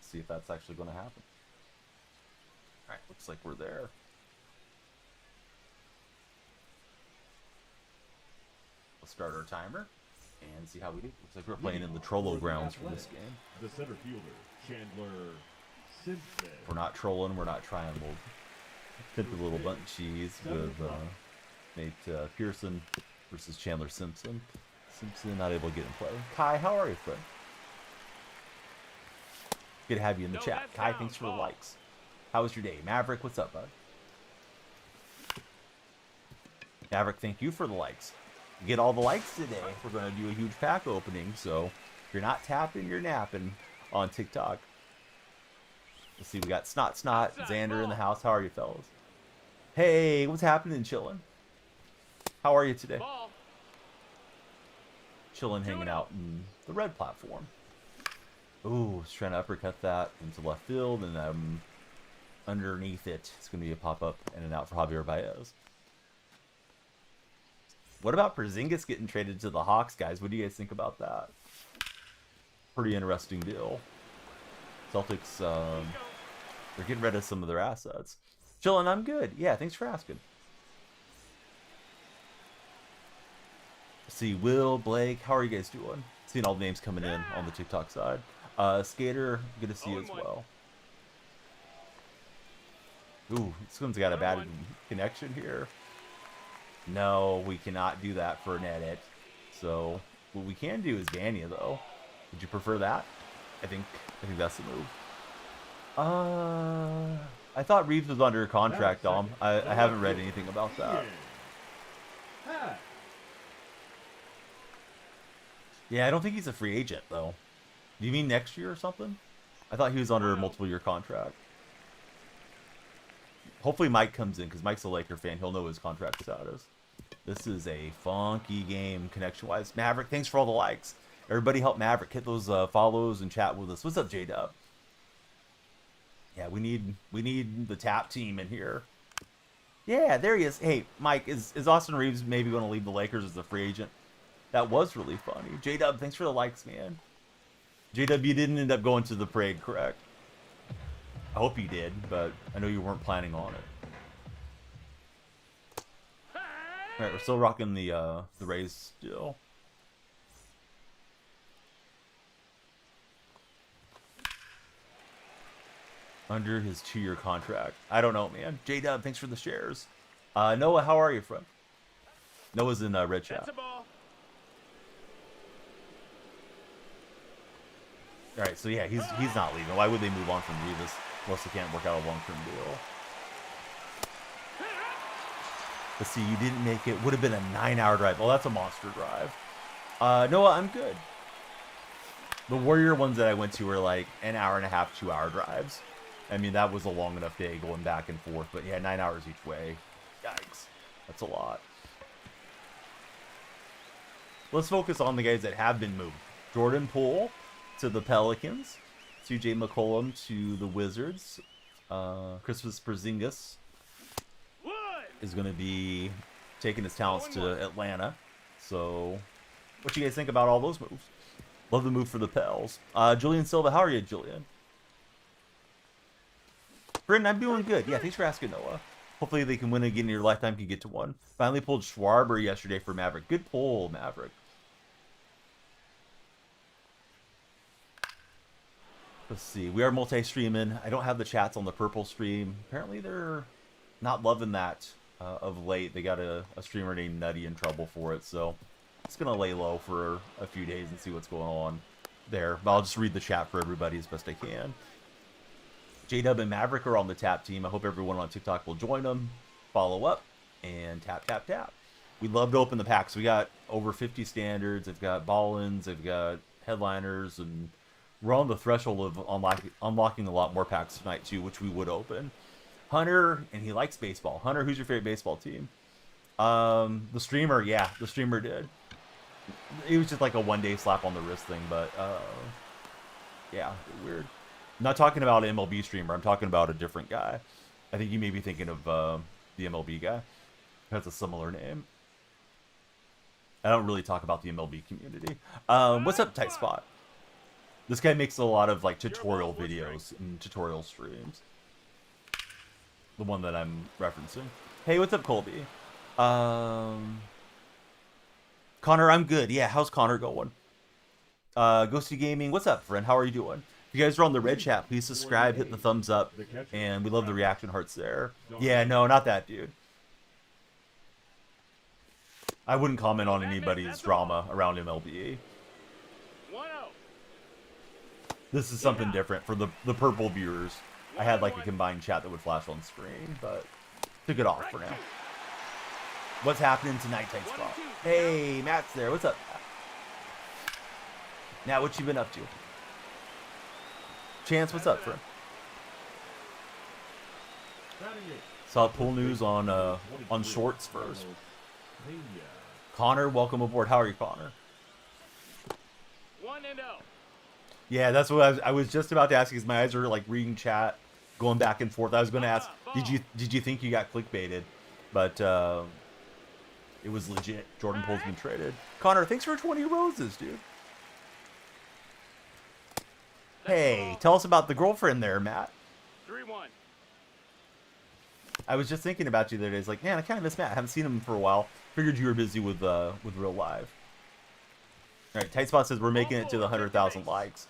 See if that's actually going to happen. All right, looks like we're there. We'll start our timer and see how we do. Looks like we're playing in the Trollo grounds for this game. The center fielder, Chandler Simpson. We're not trolling. We're not trying. We'll hit the little bunt cheese with Nate Pearson versus Chandler Simpson. Simpson not able to get in play. Kai, how are you, friend? Good to have you in the chat. Kai, thanks for the likes. How was your day? Maverick, what's up, bud? Maverick, thank you for the likes. Get all the likes today. We're going to do a huge pack opening, so if you're not tapping, you're napping on TikTok. Let's see, we got Snot, Xander in the house. How are you, fellas? Hey, what's happening, chillin'? How are you today? Chillin', hanging out in the red platform. Ooh, just trying to uppercut that into left field, and underneath it, it's going to be a pop-up in and out for Javier Baez. What about Porzingis getting traded to the Hawks, guys? What do you guys think about that? Pretty interesting deal. Celtics, they're getting rid of some of their assets. Chillin', I'm good. Yeah, thanks for asking. See, Will, Blake, how are you guys doing? Seeing all the names coming in on the TikTok side. Skater, good to see you as well. Ooh, this one's got a bad connection here. No, we cannot do that for an edit. So what we can do is Vania, though. Would you prefer that? I think that's the move. I thought Reeves was under contract, Dom. I haven't read anything about that. Yeah, I don't think he's a free agent, though. Do you mean next year or something? I thought he was under a multiple-year contract. Hopefully Mike comes in, because Mike's a Laker fan. He'll know his contract status. This is a funky game connection-wise. Maverick, thanks for all the likes. Everybody help Maverick. Hit those follows and chat with us. What's up, J-Dub? Yeah, we need the tap team in here. Yeah, there he is. Hey, Mike, is Austin Reeves maybe going to leave the Lakers as a free agent? That was really funny. J-Dub, thanks for the likes, man. J-Dub, you didn't end up going to the parade, correct? I hope you did, but I know you weren't planning on it. All right, we're still rocking the Rays still. Under his 2-year contract. I don't know, man. J-Dub, thanks for the shares. Noah, how are you, friend? Noah's in red chat. All right, so yeah, he's not leaving. Why would they move on from Reeves unless they can't work out a long-term deal? Let's see, you didn't make it. Would have been a 9-hour drive. Oh, that's a monster drive. Noah, I'm good. The Warrior ones that I went to were like an hour and a half, 2-hour drives. I mean, that was a long enough day going back and forth. But yeah, 9 hours each way. Yikes. That's a lot. Let's focus on the guys that have been moved. Jordan Poole to the Pelicans. CJ McCollum to the Wizards. Christopher Porzingis is going to be taking his talents to Atlanta. So, what do you guys think about all those moves? Love the move for the Pels. Julian Silva, how are you, Julian? Brendan, I'm doing good. Yeah, thanks for asking, Noah. Hopefully they can win again in your lifetime, can get to one. Finally pulled Schwarber yesterday for Maverick. Good pull, Maverick. Let's see. We are multi-streaming. I don't have the chats on the purple stream. Apparently they're not loving that of late. They got a streamer named Nutty in trouble for it, so it's going to lay low for a few days and see what's going on there. But I'll just read the chat for everybody as best I can. J-Dub and Maverick are on the tap team. I hope everyone on TikTok will join them, follow up, and tap, tap, tap. We'd love to open the packs. We got over 50 standards. They've got ball-ins. They've got headliners. And we're on the threshold of unlocking a lot more packs tonight, too, which we would open. Hunter, and he likes baseball. Hunter, who's your favorite baseball team? The streamer, yeah, the streamer did. It was just like a one-day slap on the wrist thing, but yeah, weird. I'm not talking about an MLB streamer. I'm talking about a different guy. I think you may be thinking of the MLB guy. Has a similar name. I don't really talk about the MLB community. What's up, Tight Spot? This guy makes a lot of like tutorial videos and tutorial streams. The one that I'm referencing. Hey, what's up, Colby? Connor, I'm good. Yeah, how's Connor going? Ghosty Gaming, what's up, friend? How are you doing? If you guys are on the red chat, please subscribe, hit the thumbs up, and we love the reaction hearts there. Yeah, no, not that dude. I wouldn't comment on anybody's drama around MLB. This is something different for the purple viewers. I had like a combined chat that would flash on screen, but took it off for now. What's happening tonight, Tight Spot? Hey, Matt's there. What's up, Matt? Now, what you been up to? Chance, what's up, friend? Saw pool news on shorts first. Connor, welcome aboard. How are you, Connor? 1-0. Yeah, that's what I was just about to ask, because my eyes are like reading chat, going back and forth. I was going to ask, did you think you got clickbaited? But it was legit. Jordan Pool's been traded. Connor, thanks for 20 roses, dude. Hey, tell us about the girlfriend there, Matt. 3-1. I was just thinking about you the other day. It's like, man, I kind of miss Matt. I haven't seen him for a while. Figured you were busy with Real Live. All right, Tight Spot says we're making it to the 100,000 likes.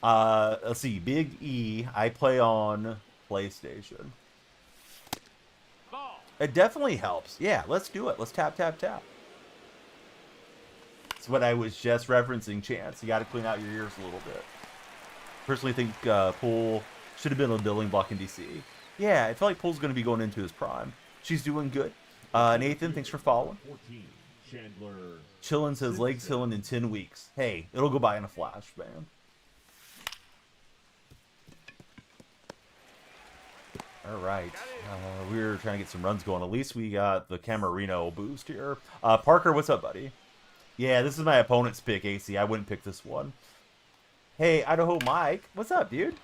Let's see. Big E, I play on PlayStation. It definitely helps. Yeah, let's do it. Let's tap, tap, tap. That's what I was just referencing, Chance. You got to clean out your ears a little bit. Personally think Poole should have been a building block in DC. Yeah, I feel like Poole's going to be going into his prime. She's doing good. Nathan, thanks for following. Chillin says legs healing in 10 weeks. Hey, it'll go by in a flash, man. All right. We were trying to get some runs going. At least we got the Camarino boost here. Parker, what's up, buddy? Yeah, this is my opponent's pick, AC. I wouldn't pick this one. Hey, Idaho Mike. What's up, dude?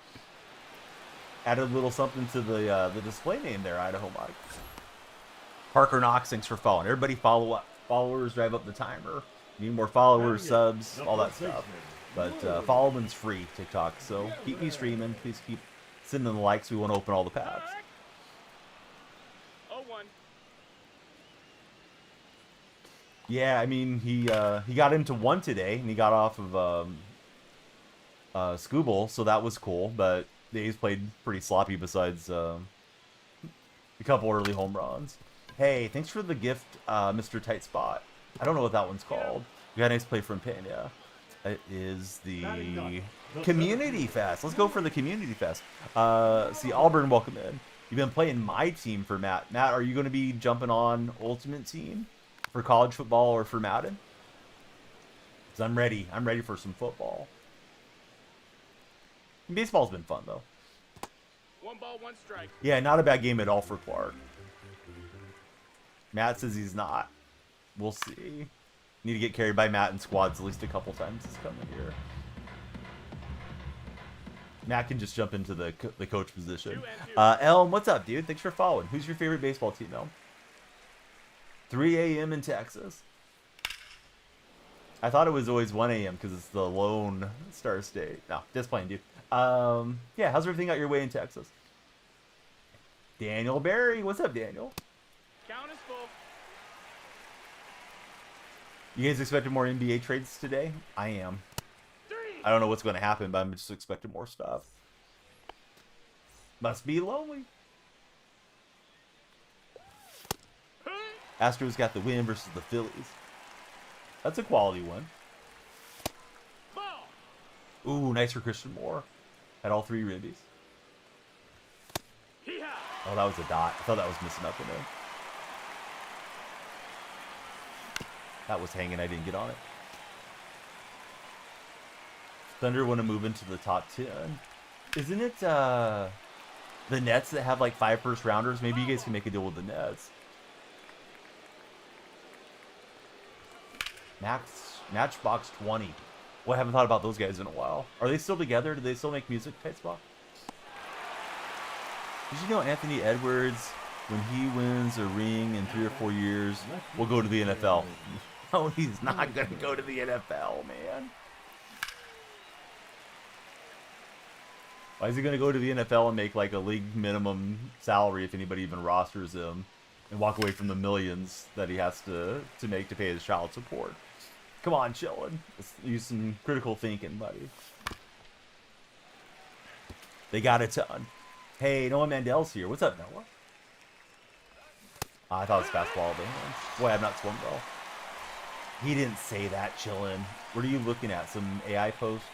Added a little something to the display name there, Idaho Mike. Parker Knox, thanks for following. Everybody follow up. Followers drive up the timer. Need more followers, subs, all that stuff. But following's free, TikTok. So keep me streaming. Please keep sending the likes. We want to open all the packs. 0-1. Yeah, I mean, he got into one today, and he got off of Scooble, so that was cool. But the A's played pretty sloppy besides a couple early home runs. Hey, thanks for the gift, Mr. Tight Spot. I don't know what that one's called. We got a nice play from Pena. It is the Community Fest. Let's go for the Community Fest. See, Auburn, welcome in. You've been playing my team for Matt. Matt, are you going to be jumping on Ultimate Team for college football or for Madden? Because I'm ready. I'm ready for some football. Baseball's been fun, though. 1 ball, 1 strike. Yeah, not a bad game at all for Clark. Matt says he's not. We'll see. Need to get carried by Matt in squads at least a couple times this coming year. Matt can just jump into the coach position. Elm, what's up, dude? Thanks for following. Who's your favorite baseball team, Elm? 3 a.m. in Texas. I thought it was always 1 a.m. because it's the Lone Star State. No, just playing, dude. Yeah, how's everything out your way in Texas? Daniel Barry, what's up, Daniel? Count is full. You guys expecting more NBA trades today? I am. 3. I don't know what's going to happen, but I'm just expecting more stuff. Must be lonely. Astros got the win versus the Phillies. That's a quality win. Ball. Ooh, nice for Christian Moore. Had all 3 ribbies. Oh, that was a dot. I thought that was missing up in there. That was hanging. I didn't get on it. Thunder want to move into the top 10. Isn't it the Nets that have like 5 first rounders? Maybe you guys can make a deal with the Nets. Matchbox 20. Well, I haven't thought about those guys in a while. Are they still together? Do they still make music, Tight Spot? Did you know Anthony Edwards, when he wins a ring in 3 or 4 years, will go to the NFL? No, he's not going to go to the NFL, man. Why is he going to go to the NFL and make like a league minimum salary if anybody even rosters him, and walk away from the millions that he has to make to pay his child support? Come on, chillin'. Let's use some critical thinking, buddy. They got a ton. Hey, Noah Mandel's here. What's up, Noah? I thought it was fastball. Boy, I've not swung well. He didn't say that, chillin'. What are you looking at? Some AI post?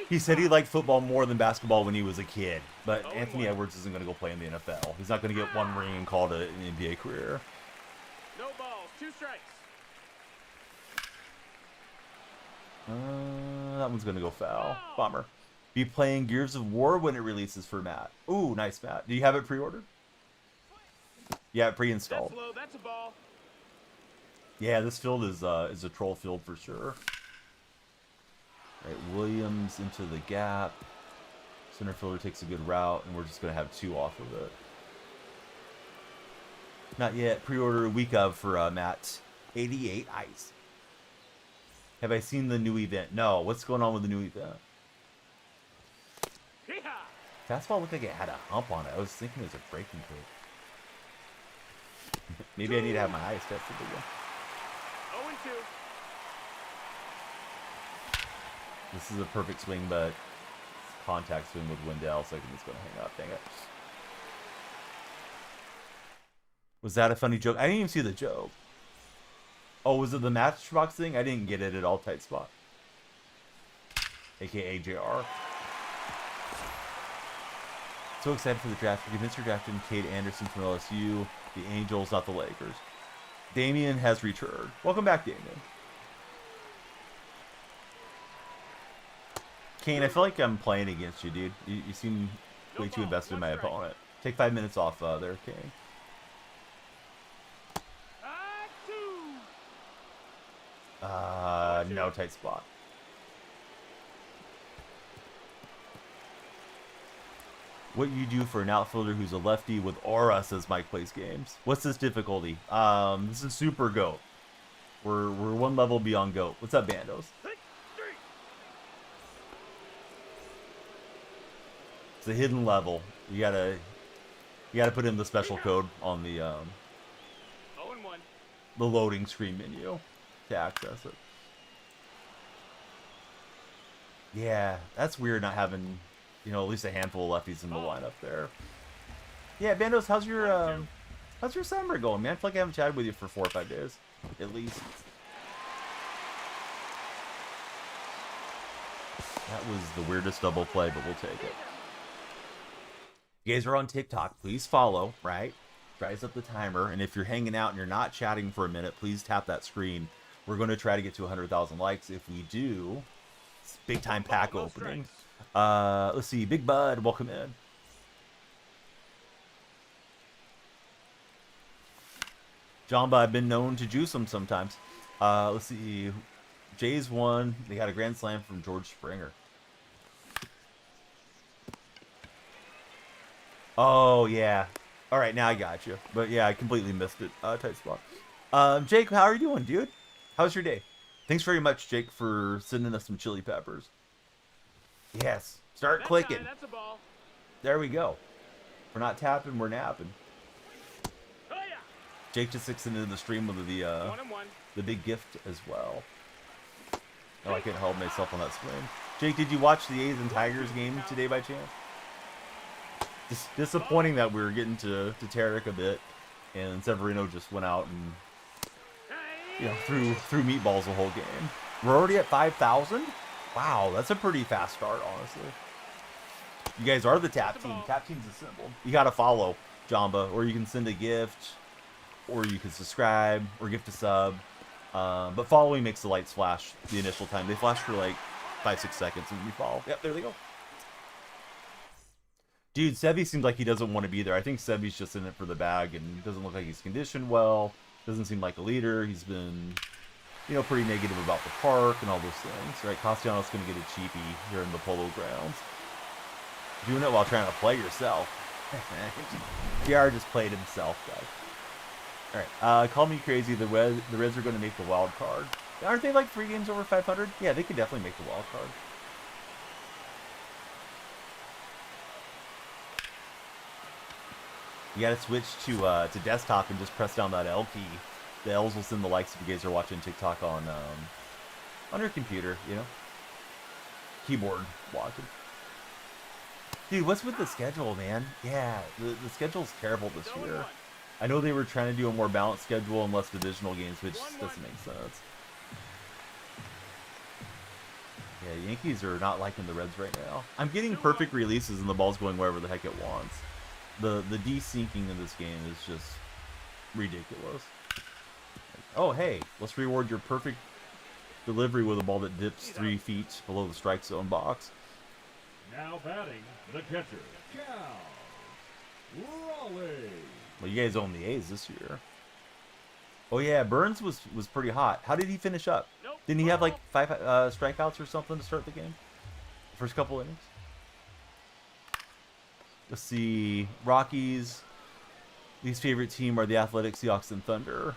He said he liked football more than basketball when he was a kid. But Anthony Edwards isn't going to go play in the NFL. He's not going to get one ring and call it an NBA career. No balls, 2 strikes. That one's going to go foul. Bummer. Be playing Gears of War when it releases for Matt. Ooh, nice, Matt. Do you have it pre-ordered? Yeah, pre-installed. That's low, that's a ball. Yeah, this field is a troll field for sure. Right, Williams into the gap. Center fielder takes a good route, and we're just going to have 2 off of it. Not yet. Pre-order a week of for Matt. 88 ice. Have I seen the new event? No. What's going on with the new event? Hee-haw! Fastball looked like it had a hump on it. I was thinking it was a breaking point. Maybe I need to have my eyes tested again. 0-2. This is a perfect swing, but contact swing with Wendell, so I think it's going to hang up. Dang it. Was that a funny joke? I didn't even see the joke. Oh, was it the Matchbox thing? I didn't get it at all. Tight spot. AKA JR. So excited for the draft. You're convinced you're drafting Cade Anderson from LSU. The Angels, not the Lakers. Damian has returned. Welcome back, Damian. Kane, I feel like I'm playing against you, dude. You seem way too invested in my opponent. Take 5 minutes off there, Kane. No tight spot. What you do for an outfielder who's a lefty with aura, says Mike plays games. What's this difficulty? This is Super GOAT. We're 1 level beyond GOAT. What's up, Bandos? It's a hidden level. You gotta put in the special code on the 0-1. the loading screen menu to access it. Yeah, that's weird not having, at least a handful of lefties in the lineup there. Yeah, Bandos, how's your summer going, man? I feel like I haven't chatted with you for 4 or 5 days, at least. That was the weirdest double play, but we'll take it. If you guys are on TikTok, please follow, right? Drives up the timer, and if you're hanging out and you're not chatting for a minute, please tap that screen. We're going to try to get to 100,000 likes. If we do, it's big time pack opening. Let's see, Big Bud, welcome in. Jamba, I've been known to juice them sometimes. Let's see, Jays won. They got a grand slam from George Springer. Oh, yeah. All right, now I got you. But, yeah, I completely missed it. Tight spot. Jake, how are you doing, dude? How's your day? Thanks very much, Jake, for sending us some chili peppers. Yes. Start clicking. That's a ball. There we go. We're not tapping, we're napping. Oh, yeah. Jake just extended the stream with 1-1. the big gift as well. Oh, I couldn't help myself on that swing. Jake, did you watch the A's and Tigers game today by chance? Disappointing that we were getting to Tarek a bit, and Severino just went out and threw meatballs the whole game. We're already at 5,000. Wow, that's a pretty fast start, honestly. You guys are the tap team. Tap team's assembled. You gotta follow Jamba, or you can send a gift, or you can subscribe, or gift a sub. But following makes the lights flash the initial time. They flash for like 5-6 seconds when you follow. Yep, there they go. Dude, Sebi seems like he doesn't want to be there. I think Sebi's just in it for the bag and doesn't look like he's conditioned well. Doesn't seem like a leader. He's been, pretty negative about the park and all those things. Right? Castellanos going to get a cheapie here in the Polo Grounds. Doing it while trying to play yourself. PR just played himself, guys. Alright, call me crazy. The Reds are going to make the wild card. Aren't they like 3 games over 500? Yeah, they could definitely make the wild card. You gotta switch to desktop and just press down that L key. The L's will send the likes if you guys are watching TikTok on your computer, you know? Keyboard watching. Dude, what's with the schedule, man? Yeah, the schedule's terrible this year. I know they were trying to do a more balanced schedule and less divisional games, which doesn't make sense. Yeah, Yankees are not liking the Reds right now. I'm getting perfect releases and the ball's going wherever the heck it wants. The de-syncing in this game is just ridiculous. Oh, hey, let's reward your perfect delivery with a ball that dips 3 feet below the strike zone box. Now batting, the catcher, Cal Raleigh. Well, you guys own the A's this year. Oh yeah, Burns was pretty hot. How did he finish up? Didn't he have like 5 strikeouts or something to start the game? The first couple innings. Let's see. Rockies. Least favorite team are the Athletics, Seahawks, and Thunder.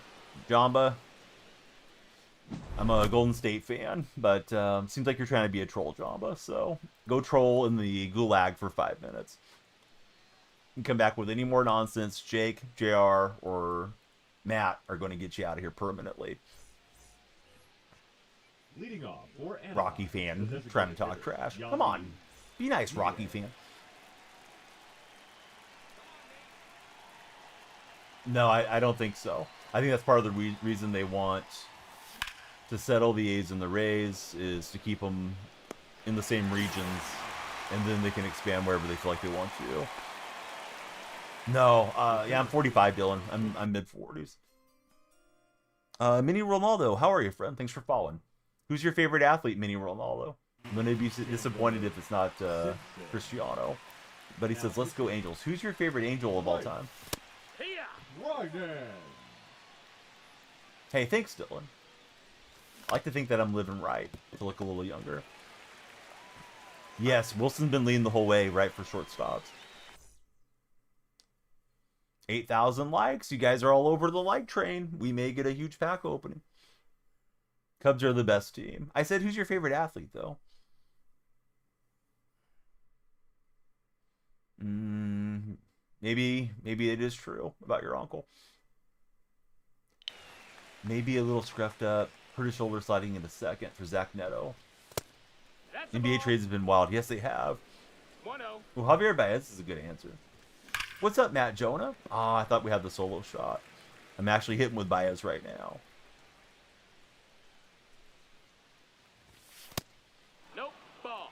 Jamba. I'm a Golden State fan, but seems like you're trying to be a troll, Jamba. So go troll in the gulag for 5 minutes. And come back with any more nonsense. Jake, JR, or Matt are going to get you out of here permanently. Leading off for Anaheim, Rocky fan trying to talk trash. Come on. Be nice, Rocky fan. No, I don't think so. I think that's part of the reason they want to settle the A's and the Rays is to keep them in the same regions, and then they can expand wherever they feel like they want to. No, yeah, I'm 45, Dylan. I'm mid-40s. Mini Ronaldo, how are you, friend? Thanks for following. Who's your favorite athlete, Mini Ronaldo? I'm going to be disappointed if it's not Cristiano. But he says, let's go Angels. Who's your favorite Angel of all time? Hey, thanks, Dylan. I like to think that I'm living right to look a little younger. Yes, Wilson's been leading the whole way, right, for shortstops. 8,000 likes. You guys are all over the like train. We may get a huge pack opening. Cubs are the best team. I said, who's your favorite athlete, though? Maybe it is true about your uncle. Maybe a little scruffed up. Heard his shoulder sliding into second for Zach Neto. NBA trades have been wild. Yes, they have. 1-0. Well, Javier Baez is a good answer. What's up, Matt Jonah? Oh, I thought we had the solo shot. I'm actually hitting with Baez right now. Nope. Ball.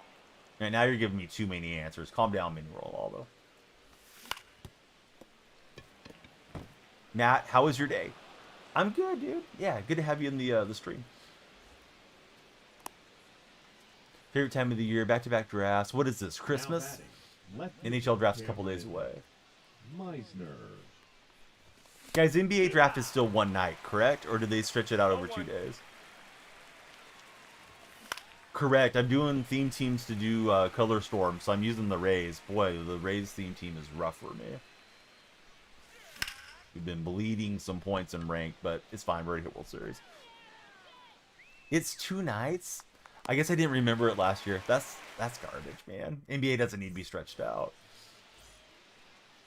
Right, now you're giving me too many answers. Calm down, Mini Ronaldo. Matt, how was your day? I'm good, dude. Yeah, good to have you in the stream. Favorite time of the year, back-to-back drafts. What is this, Christmas? NHL draft's a couple days away. Meisner. Guys, NBA draft is still one night, correct? Or did they stretch it out over 2 days? Correct. I'm doing theme teams to do Color Storm, so I'm using the Rays. Boy, the Rays theme team is rough for me. We've been bleeding some points in rank, but it's fine. We're ready to hit World Series. It's 2 nights? I guess I didn't remember it last year. That's garbage, man. NBA doesn't need to be stretched out.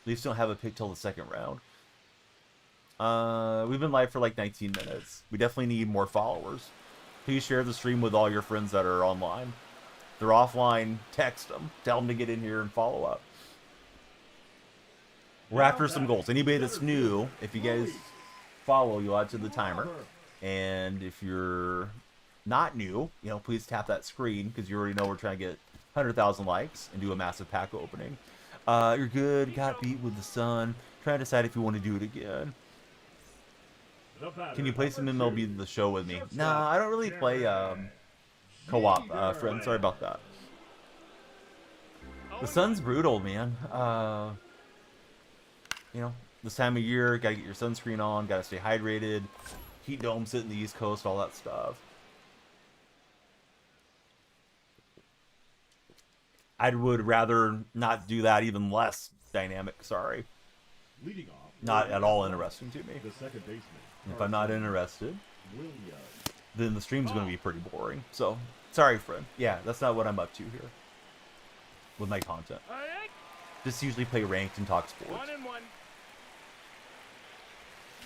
Leafs don't have a pick till the second round. We've been live for like 19 minutes. We definitely need more followers. Please share the stream with all your friends that are online. If they're offline, text them. Tell them to get in here and follow up. We're after some goals. Anybody that's new, if you guys follow, you'll add to the timer. And if you're not new, you know, please tap that screen because you already know we're trying to get 100,000 likes and do a massive pack opening. You're good. Got beat with the sun. Trying to decide if you want to do it again. Can you play some MLB The Show with me? Nah, I don't really play co-op, friend. Sorry about that. The sun's brutal, man. You know, this time of year, gotta get your sunscreen on, gotta stay hydrated. Heat dome sitting the East Coast, all that stuff. I would rather not do that, even less dynamic, sorry. Leading off, not at all interesting to me. the second baseman. If I'm not interested, Williams. then the stream's going to be pretty boring. So, sorry, friend. Yeah, that's not what I'm up to here with my content. Just usually play ranked and talk sports. 1-1.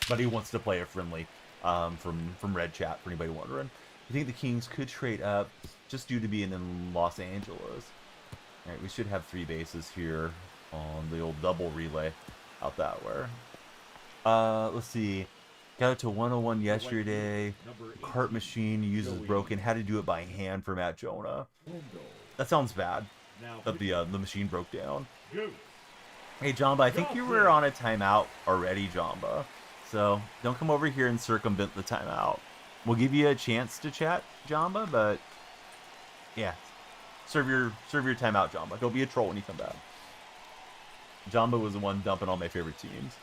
but he wants to play a friendly from Red Chat, for anybody wondering. I think the Kings could trade up just due to being in Los Angeles. All right, we should have 3 bases here on the old double relay out that way. Let's see. Got it to 101 yesterday. Cart machine uses broken. Had to do it by hand for Matt Jonah. That sounds bad. That the machine broke down. Hey Jamba, I think you were on a timeout already, Jamba. So don't come over here and circumvent the timeout. We'll give you a chance to chat, Jamba, but yeah, serve your timeout, Jamba. Don't be a troll when you come back. Jamba was the one dumping all my favorite teams.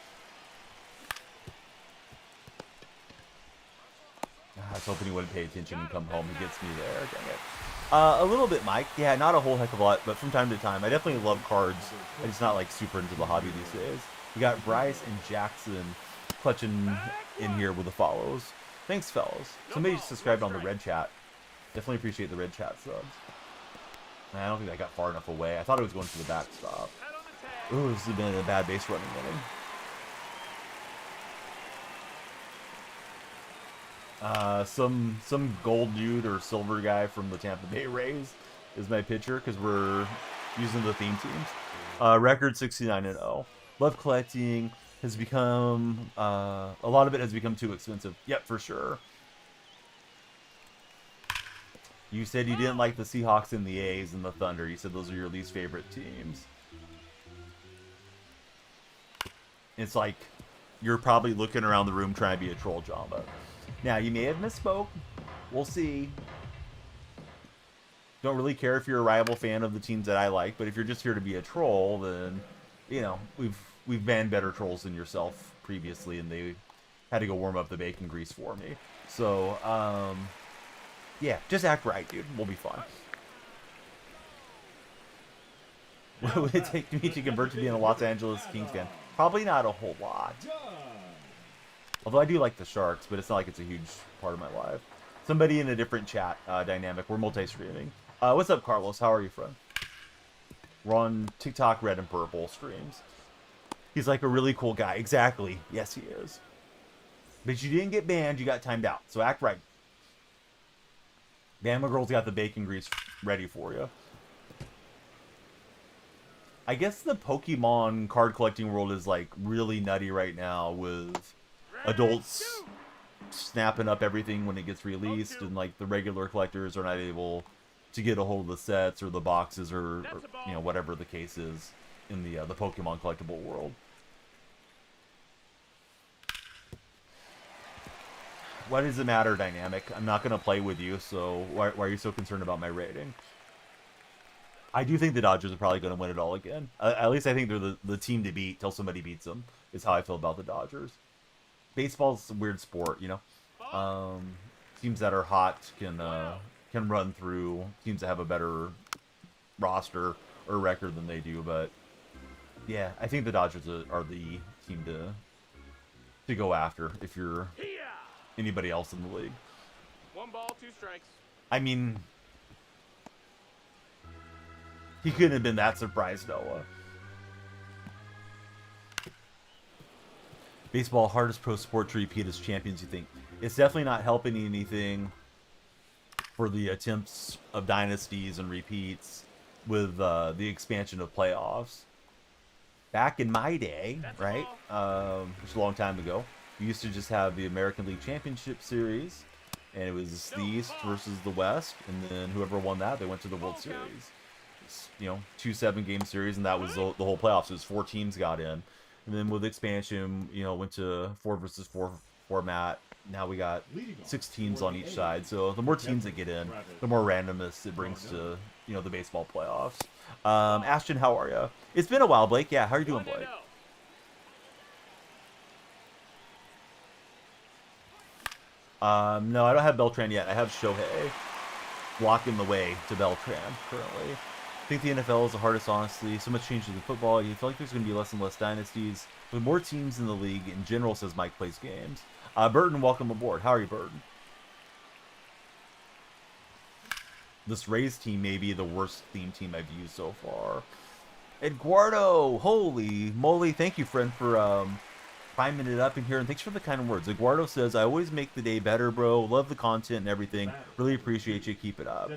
I was hoping he wouldn't pay attention and come home. He gets me there. Dang it. A little bit, Mike. Yeah, not a whole heck of a lot, but from time to time. I definitely love cards. I'm just not like super into the hobby these days. We got Bryce and Jackson clutching in here with the follows. Thanks, fellas. Somebody subscribed on the Red Chat. Definitely appreciate the Red Chat subs. Man, I don't think I got far enough away. I thought it was going to the backstop. Ooh, this has been a bad base running inning. Some gold dude or silver guy from the Tampa Bay Rays is my pitcher because we're using the theme teams. Record 69-0. Love collecting. Has become a lot of it has become too expensive. Yep, for sure. You said you didn't like the Seahawks and the A's and the Thunder. You said those are your least favorite teams. It's like you're probably looking around the room trying to be a troll, Jamba. Now, you may have misspoke. We'll see. Don't really care if you're a rival fan of the teams that I like, but if you're just here to be a troll, then, you know, we've banned better trolls than yourself previously, and they had to go warm up the bacon grease for me. So, yeah, just act right, dude. We'll be fine. What would it take me to convert to being a Los Angeles Kings fan? Probably not a whole lot. Although I do like the Sharks, but it's not like it's a huge part of my life. Somebody in a different chat dynamic. We're multi-streaming. What's up, Carlos? How are you, friend? We're on TikTok, Red and Purple streams. He's like a really cool guy. Exactly. Yes, he is. But you didn't get banned. You got timed out. So act right. Bama Girl's got the bacon grease ready for you. I guess the Pokemon card collecting world is like really nutty right now with adults snapping up everything when it gets released, and like the regular collectors are not able to get a hold of the sets or the boxes or you know, whatever the case is in the Pokemon collectible world. Why does it matter, Dynamic? I'm not going to play with you, so why are you so concerned about my rating? I do think the Dodgers are probably going to win it all again. At least I think they're the team to beat till somebody beats them, is how I feel about the Dodgers. Baseball's a weird sport, you know. Teams that are hot can run through teams that have a better roster or record than they do, but yeah, I think the Dodgers are the team to go after if you're anybody else in the league. 1 ball, 2 strikes. I mean, he couldn't have been that surprised, Noah. Baseball, hardest pro sport to repeat as champions, you think? It's definitely not helping anything for the attempts of dynasties and repeats with the expansion of playoffs. Back in my day, right, which is a long time ago, we used to just have the American League Championship Series, and it was the East versus the West, and then whoever won that, they went to the World Series. It's, you know, 2 7-game series, and that was the whole playoffs. It was 4 teams got in. And then with expansion, you know, went to 4 versus 4 format. Now we got 6 teams on each side. So the more teams that get in, the more randomness it brings to, you know, the baseball playoffs. Ashton, how are you? It's been a while, Blake. Yeah, how are you doing, Blake? No, I don't have Beltran yet. I have Shohei blocking the way to Beltran currently. I think the NFL is the hardest, honestly. So much changes in football. You feel like there's going to be less and less dynasties with more teams in the league in general, says Mike Plays Games. Burton, welcome aboard. How are you, Burton? This Rays team may be the worst theme team I've used so far. Eduardo, holy moly. Thank you, friend, for priming it up in here, and thanks for the kind words. Eduardo says, I always make the day better, bro. Love the content and everything. Really appreciate you. Keep it up.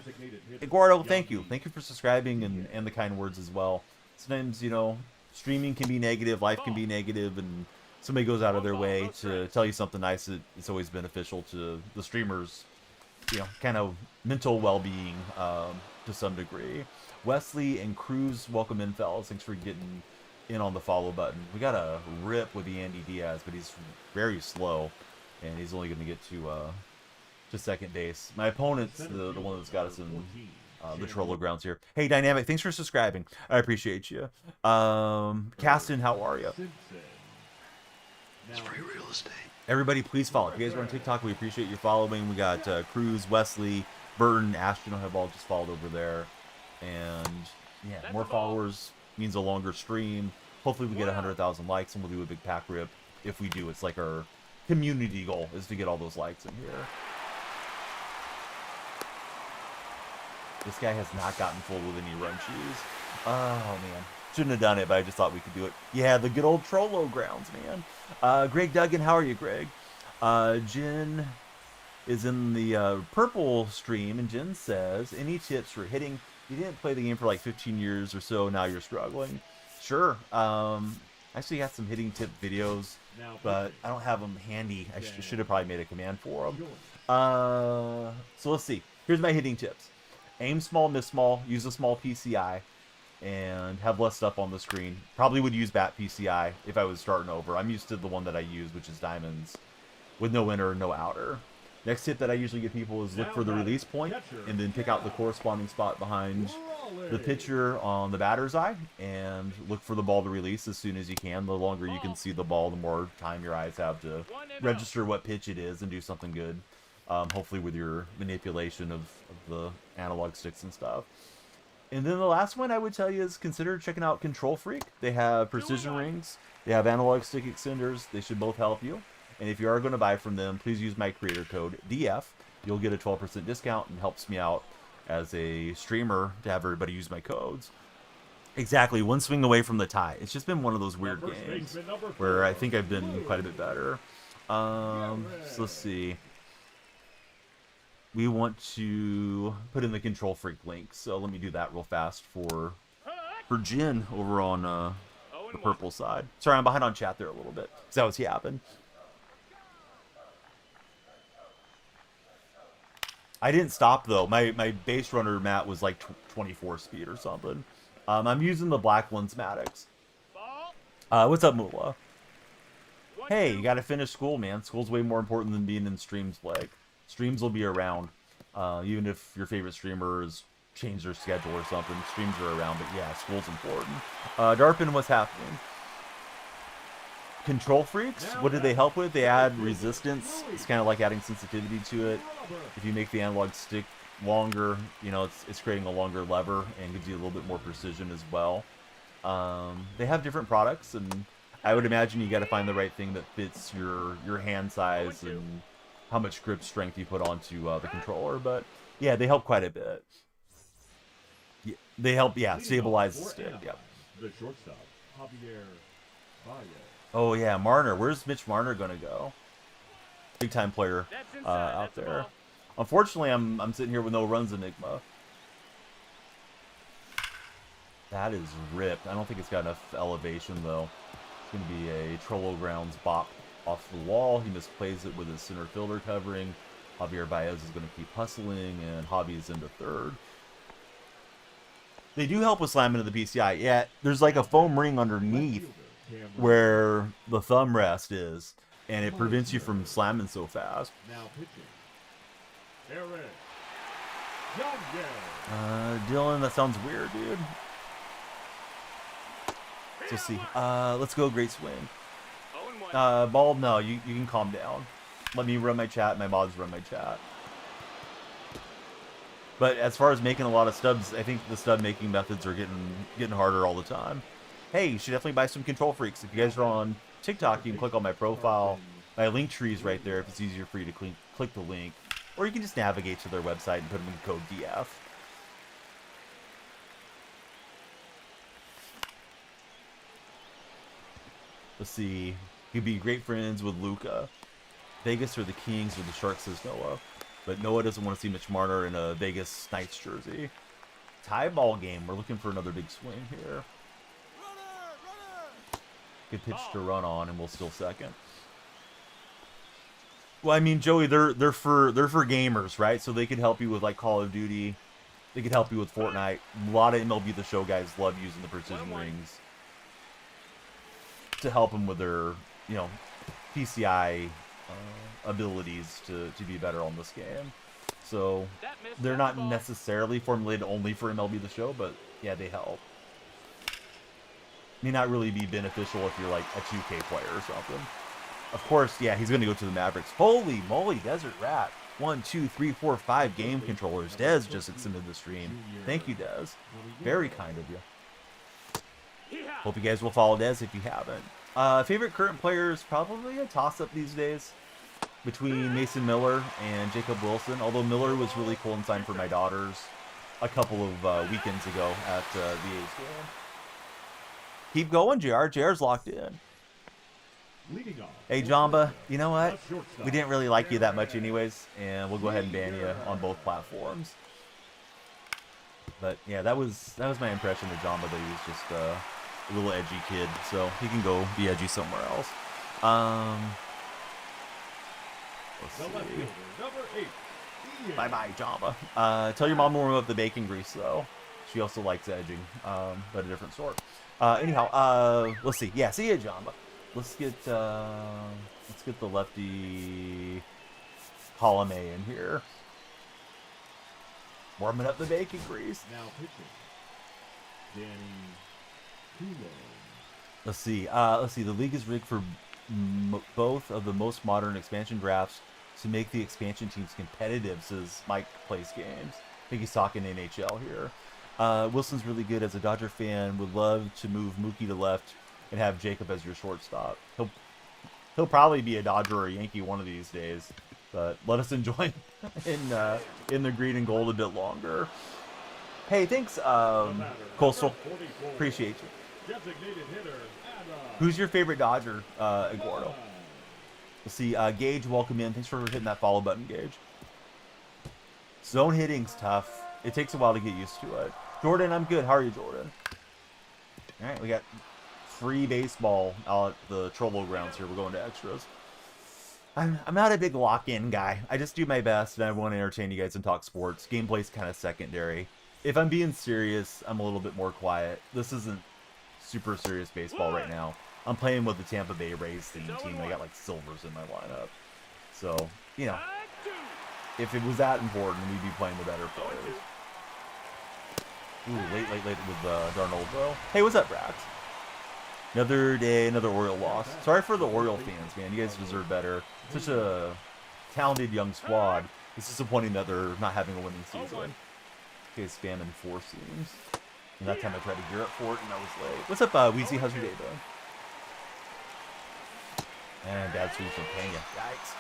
Eduardo, thank you. Thank you for subscribing and the kind words as well. Sometimes, you know, streaming can be negative, life can be negative, and somebody goes out of their way to tell you something nice. It's always beneficial to the streamers, you know, kind of mental well-being to some degree. Wesley and Cruz, welcome in, fellas. Thanks for getting in on the follow button. We got a rip with the Andy Diaz, but he's very slow, and he's only going to get to second base. My opponent's the one that's got us in the Trollo grounds here. Hey, Dynamic, thanks for subscribing. I appreciate you. Caston, how are you? It's free real estate. Everybody, please follow. If you guys are on TikTok, we appreciate your following. We got Cruz, Wesley, Burton, Ashton have all just followed over there. And yeah, more followers means a longer stream. Hopefully we get 100,000 likes, and we'll do a big pack rip. If we do, it's like our community goal is to get all those likes in here. This guy has not gotten full with any run cheese. Oh, man. Shouldn't have done it, but I just thought we could do it. Yeah, the good old Trollo grounds, man. Greg Duggan, how are you, Greg? Jen is in the purple stream, and Jen says, any tips for hitting? You didn't play the game for like 15 years or so, now you're struggling. Sure. Actually got some hitting tip videos, but I don't have them handy. I should have probably made a command for them. So let's see. Here's my hitting tips. Aim small, miss small, use a small PCI, and have less stuff on the screen. Probably would use bat PCI if I was starting over. I'm used to the one that I use, which is diamonds, with no inner, no outer. Next tip that I usually give people is look for the release point, and then pick out the corresponding spot behind the pitcher on the batter's eye, and look for the ball to release as soon as you can. The longer you can see the ball, the more time your eyes have to register what pitch it is and do something good. Hopefully with your manipulation of the analog sticks and stuff. And then the last one I would tell you is consider checking out Control Freak. They have precision rings. They have analog stick extenders. They should both help you. And if you are going to buy from them, please use my creator code DF. You'll get a 12% discount, and helps me out as a streamer to have everybody use my codes. Exactly, one swing away from the tie. It's just been one of those weird games where I think I've been quite a bit better. So let's see. We want to put in the Control Freak link, so let me do that real fast for Jen over on the purple side. Sorry, I'm behind on chat there a little bit, because that was yapping. I didn't stop, though. My base runner mat was like 24 speed or something. I'm using the black Lensmatics. What's up, Moolah? Hey, you got to finish school, man. School's way more important than being in streams, Blake. Streams will be around. Even if your favorite streamer has changed their schedule or something, streams are around. But yeah, school's important. Darpin, what's happening? Control Freaks, what do they help with? They add resistance. It's kind of like adding sensitivity to it. If you make the analog stick longer, you know, it's creating a longer lever and gives you a little bit more precision as well. They have different products, and I would imagine you got to find the right thing that fits your hand size and how much grip strength you put onto the controller. But yeah, they help quite a bit. Yeah, they help, yeah, stabilize the stick. Yep. The shortstop, Javier Baez. Oh yeah, Marner. Where's Mitch Marner gonna go? Big time player out there. Unfortunately, I'm sitting here with no runs, Enigma. That is ripped. I don't think it's got enough elevation though. It's gonna be a Trollo Grounds bop off the wall. He misplays it with his center fielder covering. Javier Baez is gonna keep hustling, and Javi's into third. They do help with slamming into the PCI. Yeah, there's like a foam ring underneath where the thumb rest is, and it prevents you from slamming so fast. Now pitching. Eric Youngman. Dylan, that sounds weird, dude. So let's see. Let's go great swing. Bald, no, you can calm down. Let me run my chat, my mods run my chat. But as far as making a lot of stubs, I think the stub making methods are getting harder all the time. Hey, you should definitely buy some Control Freaks. If you guys are on TikTok, you can click on my profile. My link tree is right there if it's easier for you to click the link. Or you can just navigate to their website and put them in code DF. Let's see. He'd be great friends with Luca. Vegas or the Kings or the Sharks, says Noah. But Noah doesn't want to see Mitch Marner in a Vegas Knights jersey. Tie ball game. We're looking for another big swing here. Good pitch to run on, and we'll steal second. Well, I mean, Joey, they're for gamers, right? So they could help you with like Call of Duty. They could help you with Fortnite. A lot of MLB The Show guys love using the precision rings to help them with their, you know, PCI abilities to be better on this game. So they're not necessarily formulated only for MLB The Show, but yeah, they help. May not really be beneficial if you're like a 2K player or something. Of course, yeah, he's going to go to the Mavericks. Holy moly, Desert Rat. 1, 2, 3, 4, 5 game controllers. Dez just extended the stream. Thank you, Dez. Very kind of you. Hope you guys will follow Dez if you haven't. Favorite current players, probably a toss-up these days between Mason Miller and Jacob Wilson. Although Miller was really cool and signed for my daughters a couple of weekends ago at the A's game. Keep going, JR. JR's locked in. Hey, Jamba, you know what? We didn't really like you that much anyways, and we'll go ahead and ban you on both platforms. But yeah, that was my impression of Jamba, that he was just a little edgy kid, so he can go be edgy somewhere else. Let's see. Bye-bye, Jamba. Tell your mom to warm up the bacon grease, though. She also likes edging, but a different sort. Anyhow, let's see. Yeah, see ya, Jamba. Let's get the lefty Column A in here. Warming up the bacon grease. Now pitching. Danny Kulo. Let's see. The league is rigged for both of the most modern expansion drafts to make the expansion teams competitive, says Mike Plays Games. I think he's talking NHL here. Wilson's really good as a Dodger fan. Would love to move Mookie to left and have Jacob as your shortstop. He'll probably be a Dodger or a Yankee one of these days, but let us enjoy in the green and gold a bit longer. Hey, thanks, Coastal. Appreciate you. Who's your favorite Dodger, Eduardo? Let's see, Gage, welcome in. Thanks for hitting that follow button, Gage. Zone hitting's tough. It takes a while to get used to it. Jordan, I'm good. How are you, Jordan? All right, we got free baseball out at the Trovo grounds here. We're going to extras. I'm not a big lock-in guy. I just do my best, and I want to entertain you guys and talk sports. Gameplay's kind of secondary. If I'm being serious, I'm a little bit more quiet. This isn't super serious baseball right now. I'm playing with the Tampa Bay Rays team. I got like silvers in my lineup. So, you know, if it was that important, we'd be playing the better players. Ooh, late with Darnold, though. Hey, what's up, Brax? Another day, another Oriole loss. Sorry for the Oriole fans, man. You guys deserve better. Such a talented young squad. It's disappointing that they're not having a winning season. Okay, spamming 4 seams. And that time I tried to gear up for it, and I was late. What's up, Weezy? How's your day doing? And bad sweep from Pena. Yikes.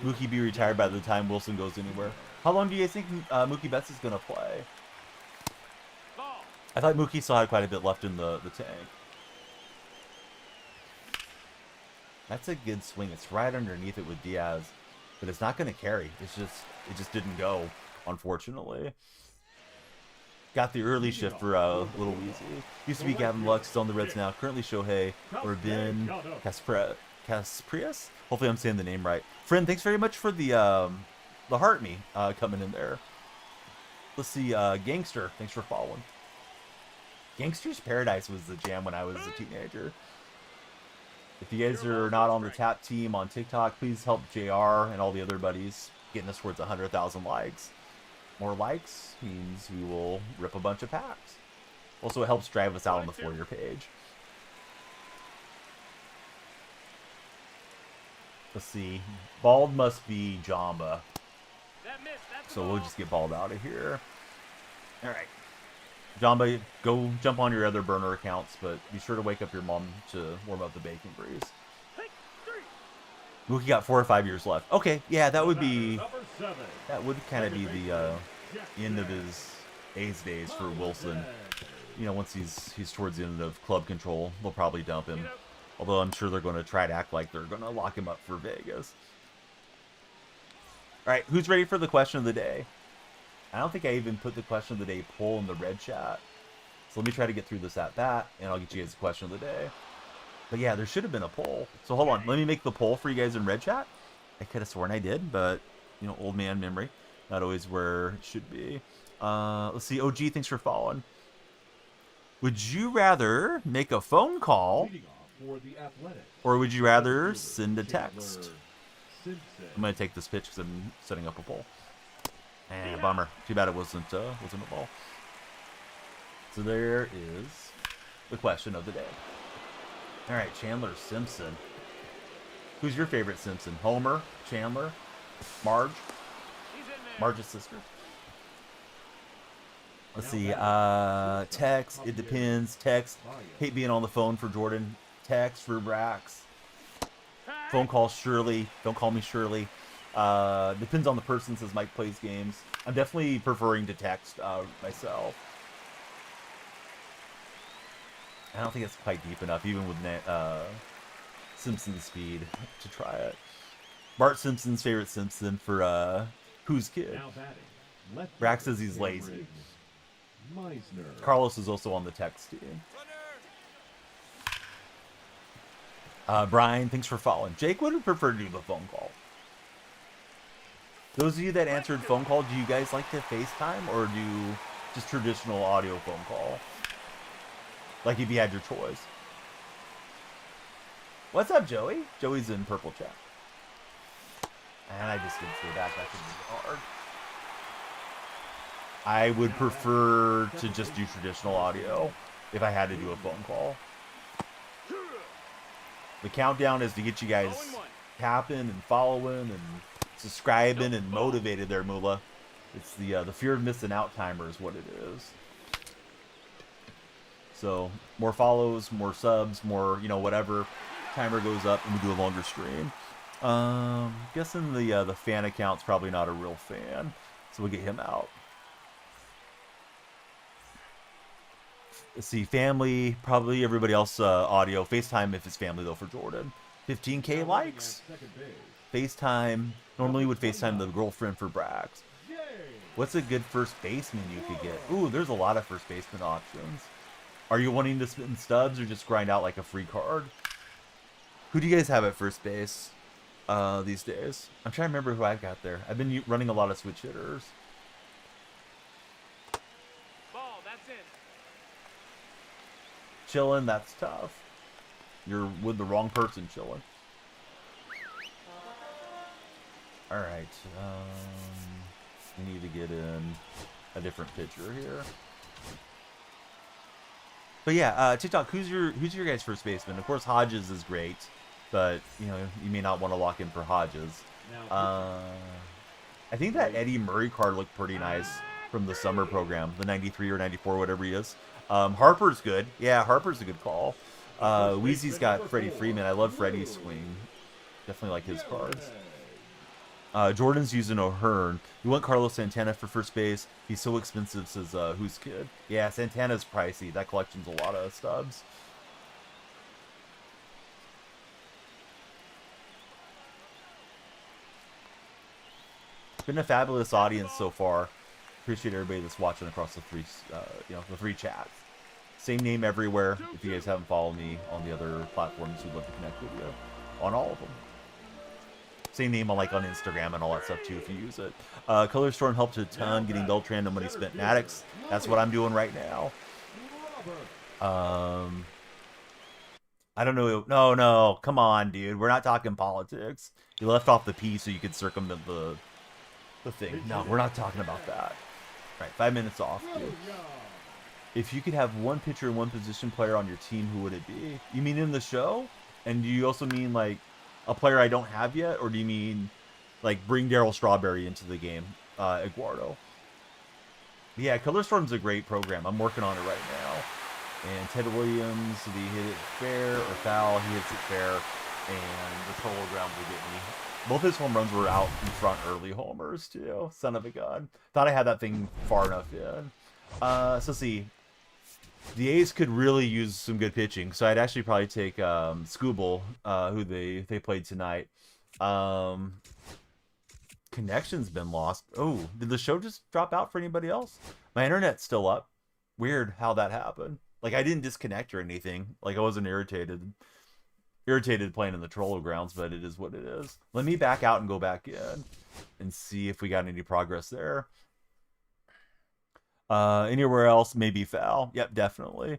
Mookie be retired by the time Wilson goes anywhere. How long do you guys think Mookie Betts is going to play? I thought Mookie still had quite a bit left in the tank. That's a good swing. It's right underneath it with Diaz, but it's not going to carry. It just didn't go, unfortunately. Got the early shift for Little Weezy. Used to be Gavin Lux, still on the Reds now. Currently Shohei or Ben Casprius. Hopefully I'm saying the name right. Friend, thanks very much for the heart me coming in there. Let's see, Gangster, thanks for following. Gangster's Paradise was the jam when I was a teenager. If you guys are not on the tap team on TikTok, please help JR and all the other buddies getting us towards 100,000 likes. More likes means we will rip a bunch of packs. Also, it helps drive us out on the For Your page. Let's see. Bald must be Jamba. So we'll just get balled out of here. Alright. Jamba, go jump on your other burner accounts, but be sure to wake up your mom to warm up the bacon grease. Mookie got 4 or 5 years left. Okay, yeah, that would be... That would kind of be the end of his A's days for Wilson. you know, once he's towards the end of club control, they'll probably dump him. Although I'm sure they're going to try to act like they're going to lock him up for Vegas. All right, who's ready for the question of the day? I don't think I even put the question of the day poll in the red chat. So let me try to get through this at bat, and I'll get you guys the question of the day. But yeah, there should have been a poll. So hold on, let me make the poll for you guys in red chat. I could have sworn I did, but, you know, old man memory. Not always where it should be. Let's see, OG, thanks for following. Would you rather make a phone call, or would you rather send a text? I'm going to take this pitch because I'm setting up a poll. And bummer. Too bad it wasn't a ball. So there is the question of the day. All right, Chandler Simpson. Who's your favorite Simpson? Homer, Chandler, Marge? Marge's sister. Let's see. Text. It depends. Text. Hate being on the phone for Jordan. Text for Brax. Phone call Shirley. Don't call me Shirley. Depends on the person, says Mike plays games. I'm definitely preferring to text myself. I don't think it's quite deep enough, even with Simpson's speed, to try it. Bart Simpson's favorite Simpson for Who's Kid? Brax says he's lazy. Carlos is also on the text team. Brian, thanks for following. Jake would prefer to do the phone call. Those of you that answered phone call, do you guys like to FaceTime or do just traditional audio phone call? Like if you had your choice. What's up, Joey? Joey's in purple chat. And I just didn't see that. That could be hard. I would prefer to just do traditional audio if I had to do a phone call. The countdown is to get you guys tapping and following and subscribing and motivated there, Moolah. It's the fear of missing out timer is what it is. So more follows, more subs, more, you know, whatever. Timer goes up and we do a longer stream. Guessing the fan account's probably not a real fan, so we'll get him out. Let's see, family, probably everybody else audio. FaceTime if it's family though for Jordan. 15K likes. FaceTime. Normally would FaceTime the girlfriend for Brax. What's a good first baseman you could get? Ooh, there's a lot of first baseman options. Are you wanting to spin stubs or just grind out like a free card? Who do you guys have at first base these days? I'm trying to remember who I've got there. I've been running a lot of switch hitters. Ball, that's it. Chillin', that's tough. You're with the wrong person, chillin'. Alright, we need to get in a different pitcher here. But yeah, TikTok, who's your guys' first baseman? Of course, Hodges is great, but you know you may not want to lock in for Hodges. I think that Eddie Murray card looked pretty nice from the summer program, the 93 or 94, whatever he is. Harper's good. Yeah, Harper's a good call. Weezy's got Freddie Freeman. I love Freddie's swing. Definitely like his cards. Jordan's using O'Hearn. You want Carlos Santana for first base. He's so expensive, says Who's Kid. Yeah, Santana's pricey. That collection's a lot of stubs. Been a fabulous audience so far. Appreciate everybody that's watching across the three chats. Same name everywhere. If you guys haven't followed me on the other platforms, we'd love to connect with you on all of them. Same name on Instagram and all that stuff too if you use it. Color Storm helped a ton getting Beltran the money spent in Addicts. That's what I'm doing right now. I don't know. No, come on, dude. We're not talking politics. You left off the P so you could circumvent the thing. No, we're not talking about that. All right, 5 minutes off, dude. If you could have one pitcher and one position player on your team, who would it be? You mean in the show? And do you also mean like a player I don't have yet, or do you mean like bring Darryl Strawberry into the game, Eduardo? Yeah, Color Storm's a great program. I'm working on it right now. And Ted Williams, did he hit it fair or foul? He hits it fair, and the total ground will get me. Both his home runs were out in front early homers too. Son of a gun. Thought I had that thing far enough in. So see, The A's could really use some good pitching, so I'd actually probably take Scooble, who they played tonight. Connection's been lost. Oh, did the show just drop out for anybody else? My internet's still up. Weird how that happened. Like I didn't disconnect or anything. Like I wasn't irritated playing in the troll grounds, but it is what it is. Let me back out and go back in and see if we got any progress there. Anywhere else, maybe foul. Yep, definitely.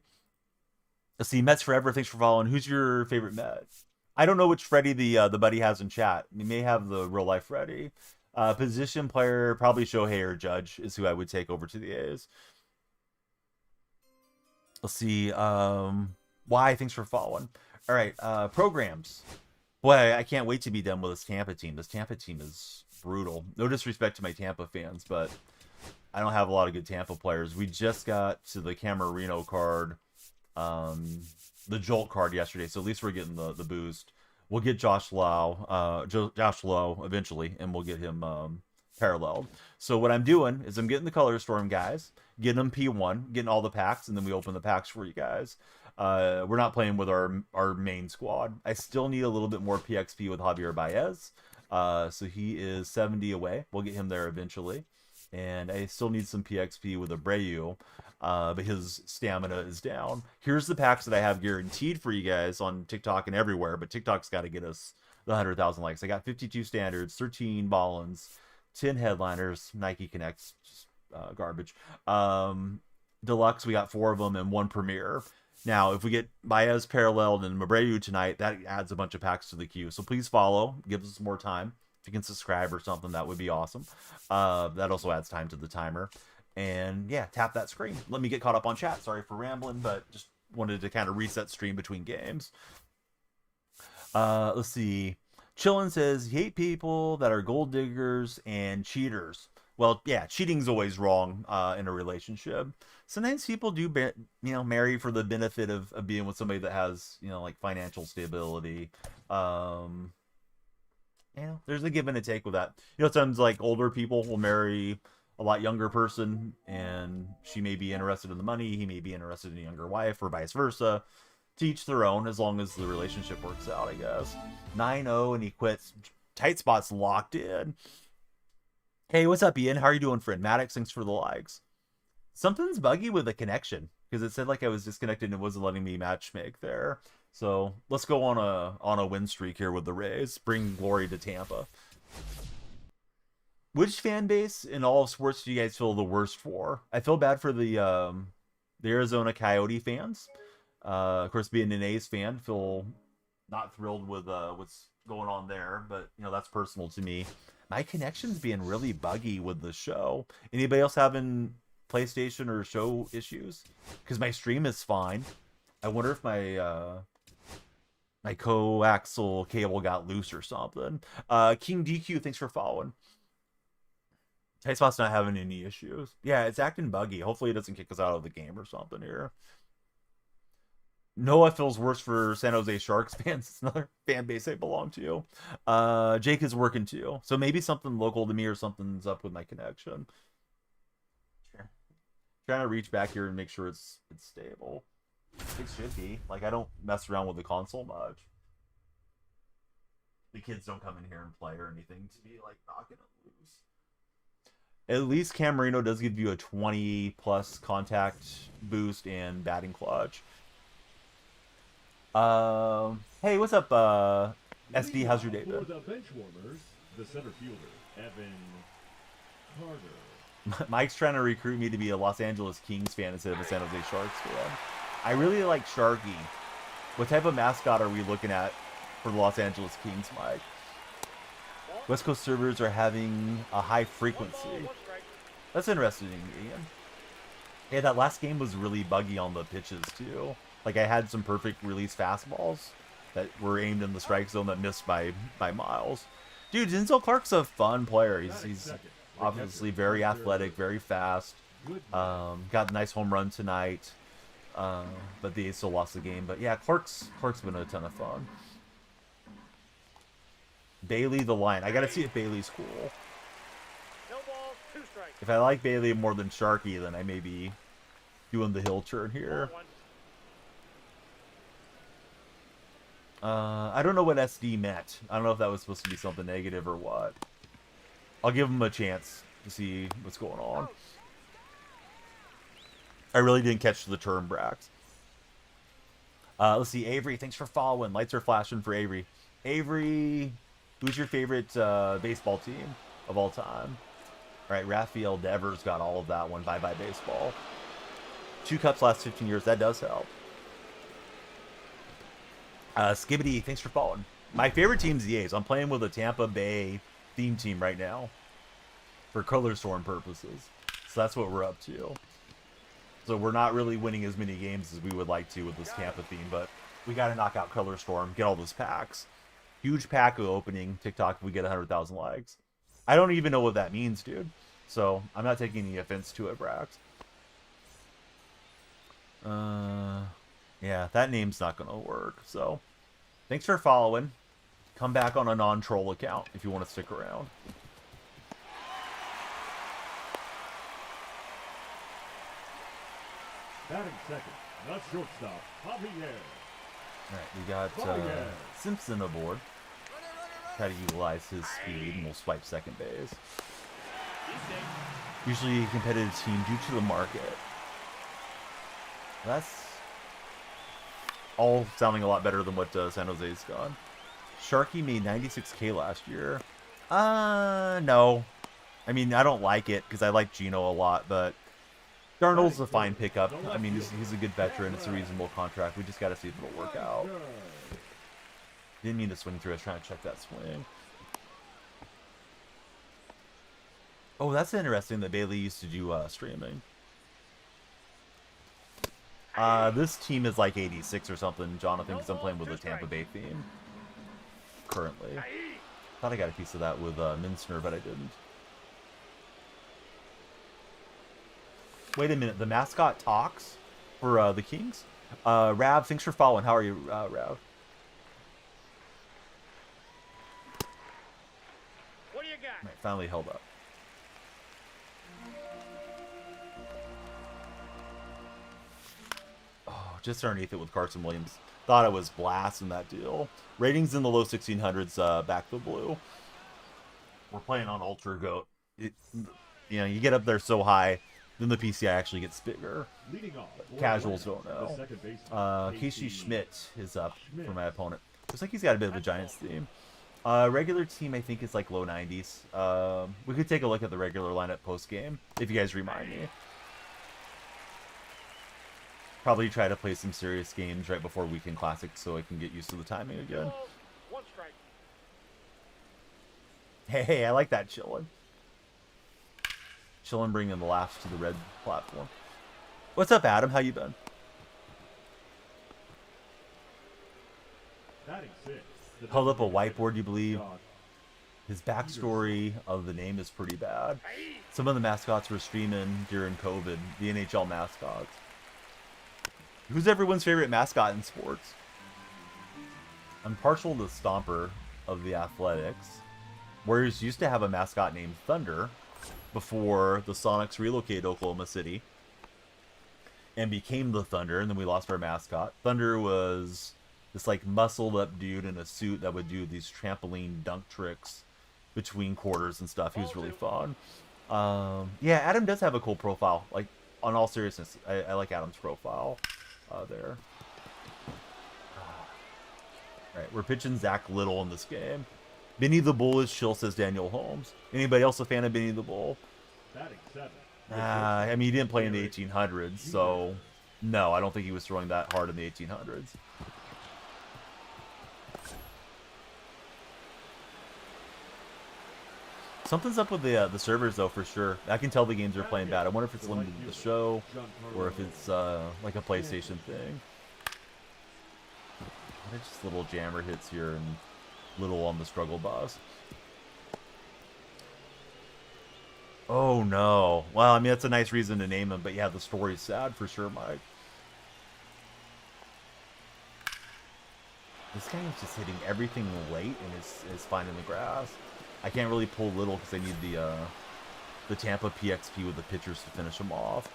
Let's see, Mets Forever, thanks for following. Who's your favorite Met? I don't know which Freddie the buddy has in chat. He may have the real life Freddie. Position player, probably Shohei or Judge is who I would take over to the A's. Let's see. Why? Thanks for following. All right. Programs. Boy, I can't wait to be done with this Tampa team. This Tampa team is brutal. No disrespect to my Tampa fans, but I don't have a lot of good Tampa players. We just got to the Camarino card, the Jolt card yesterday, so at least we're getting the boost. We'll get Josh Lowe eventually, and we'll get him paralleled. So what I'm doing is I'm getting the Color Storm guys, getting them P1, getting all the packs, and then we open the packs for you guys. We're not playing with our main squad. I still need a little bit more PXP with Javier Baez. So he is 70 away. We'll get him there eventually. And I still need some PXP with Abreu, but his stamina is down. Here's the packs that I have guaranteed for you guys on TikTok and everywhere, but TikTok's got to get us the 100,000 likes. I got 52 standards, 13 Ballins, 10 headliners, Nike Connects, just garbage. Deluxe, we got 4 of them and 1 Premier. Now, if we get Baez paralleled and Abreu tonight, that adds a bunch of packs to the queue. So please follow, gives us more time. If you can subscribe or something, that would be awesome. That also adds time to the timer. And yeah, tap that screen. Let me get caught up on chat. Sorry for rambling, but just wanted to kind of reset stream between games. Let's see. Chillin says, you hate people that are gold diggers and cheaters. Well, yeah, cheating's always wrong in a relationship. Sometimes people do, marry for the benefit of being with somebody that has, like financial stability. There's a give and a take with that. Sometimes like older people will marry a lot younger person, and she may be interested in the money, he may be interested in a younger wife, or vice versa. To each their own, as long as the relationship works out, I guess. 9-0 and he quits. Tight spot's locked in. Hey, what's up, Ian? How are you doing, friend? Maddox, thanks for the likes. Something's buggy with the connection, because it said like I was disconnected and it wasn't letting me match make there. So let's go on a win streak here with the Rays. Bring glory to Tampa. Which fan base in all of sports do you guys feel the worst for? I feel bad for the Arizona Coyote fans. Of course, being an A's fan, feel not thrilled with what's going on there, but that's personal to me. My connection's being really buggy with the show. Anybody else having PlayStation or show issues? Because my stream is fine. I wonder if my my coaxial cable got loose or something. King DQ, thanks for following. Tight spot's not having any issues. Yeah, it's acting buggy. Hopefully it doesn't kick us out of the game or something here. Noah feels worse for San Jose Sharks fans. It's another fan base I belong to. Jake is working too. So maybe something local to me or something's up with my connection. Trying to reach back here and make sure it's stable. It should be. Like, I don't mess around with the console much. The kids don't come in here and play or anything to be like knocking it loose. At least Camarino does give you a 20 plus contact boost and batting clutch. Hey, what's up, SD? How's your day been? For the bench warmers, the center fielder, Evan Carter. Mike's trying to recruit me to be a Los Angeles Kings fan instead of a San Jose Sharks fan. I really like Sharky. What type of mascot are we looking at for the Los Angeles Kings, Mike? West Coast servers are having a high frequency. That's interesting, Ian. Yeah, that last game was really buggy on the pitches, too. Like, I had some perfect release fastballs that were aimed in the strike zone that missed by miles. Dude, Denzel Clark's a fun player. He's obviously very athletic, very fast. Got a nice home run tonight. But they still lost the game. But yeah, Clark's been a ton of fun. Bailey the Lion. I gotta see if Bailey's cool. No balls, 2 strikes. If I like Bailey more than Sharky, then I maybe doing the hill turn here. Ball one. I don't know what SD meant. I don't know if that was supposed to be something negative or what. I'll give him a chance to see what's going on. I really didn't catch the term, Brax. Let's see, Avery, thanks for following. Lights are flashing for Avery. Avery, who's your favorite baseball team of all time? All right, Rafael Devers got all of that one. Bye-bye baseball. 2 cups last 15 years. That does help. Skibbity, thanks for following. My favorite team's the A's. I'm playing with a Tampa Bay theme team right now for color storm purposes. So that's what we're up to. So we're not really winning as many games as we would like to with this Tampa theme, but we got to knock out color storm, get all those packs. Huge pack opening TikTok if we get 100,000 likes. I don't even know what that means, dude. So I'm not taking any offense to it, Brax. Yeah, that name's not going to work. So thanks for following. Come back on a non-troll account if you want to stick around. Batting second, not shortstop, Javier. All right, we got Simpson aboard. Try to utilize his speed, and we'll swipe second base. Usually a competitive team due to the market. That's all sounding a lot better than what San Jose's gone. Sharky made 96K last year. No. I mean, I don't like it because I like Gino a lot, but Darnold's a fine pickup. I mean, he's a good veteran. It's a reasonable contract. We just got to see if it'll work out. Didn't mean to swing through. I was trying to check that swing. Oh, that's interesting that Bailey used to do streaming. This team is like 86 or something, Jonathan, because I'm playing with the Tampa Bay theme currently. Thought I got a piece of that with Minsner, but I didn't. Wait a minute, the mascot talks for the Kings? Rav, thanks for following. How are you, Rav? What do you got? Right, finally held up. Oh, just underneath it with Carson Williams. Thought I was blasting that deal. Ratings in the low 1600s, back to blue. We're playing on Ultra Goat. You know, you get up there so high, then the PCI actually gets bigger. Leading off, Casuals don't know. Casey Schmidt is up for my opponent. Looks like he's got a bit of a Giants theme. Regular team, I think, is like low 90s. We could take a look at the regular lineup post-game, if you guys remind me. Probably try to play some serious games right before Weekend Classic so I can get used to the timing again. One strike. Hey, I like that chillin'. Chillin' bringing the laughs to the red platform. What's up, Adam? How you been? Held up a whiteboard, you believe? His backstory of the name is pretty bad. Some of the mascots were streaming during COVID, the NHL mascots. Who's everyone's favorite mascot in sports? I'm partial to Stomper of the Athletics. Warriors used to have a mascot named Thunder before the Sonics relocated to Oklahoma City and became the Thunder, and then we lost our mascot. Thunder was this like muscled up dude in a suit that would do these trampoline dunk tricks between quarters and stuff. He was really fun. Yeah, Adam does have a cool profile. Like, on all seriousness, I like Adam's profile there. Alright, we're pitching Zach Little in this game. Benny the Bull is chill, says Daniel Holmes. Anybody else a fan of Benny the Bull? I mean, he didn't play in the 1800s, so no, I don't think he was throwing that hard in the 1800s. Something's up with the servers, though, for sure. I can tell the games are playing bad. I wonder if it's limited to the show, or if it's like a PlayStation thing. Just little jammer hits here and little on the struggle bus. Oh no. Well, I mean, that's a nice reason to name him, but yeah, the story's sad for sure, Mike. This guy is just hitting everything late and is finding the grass. I can't really pull Little because I need the Tampa PXP with the pitchers to finish him off.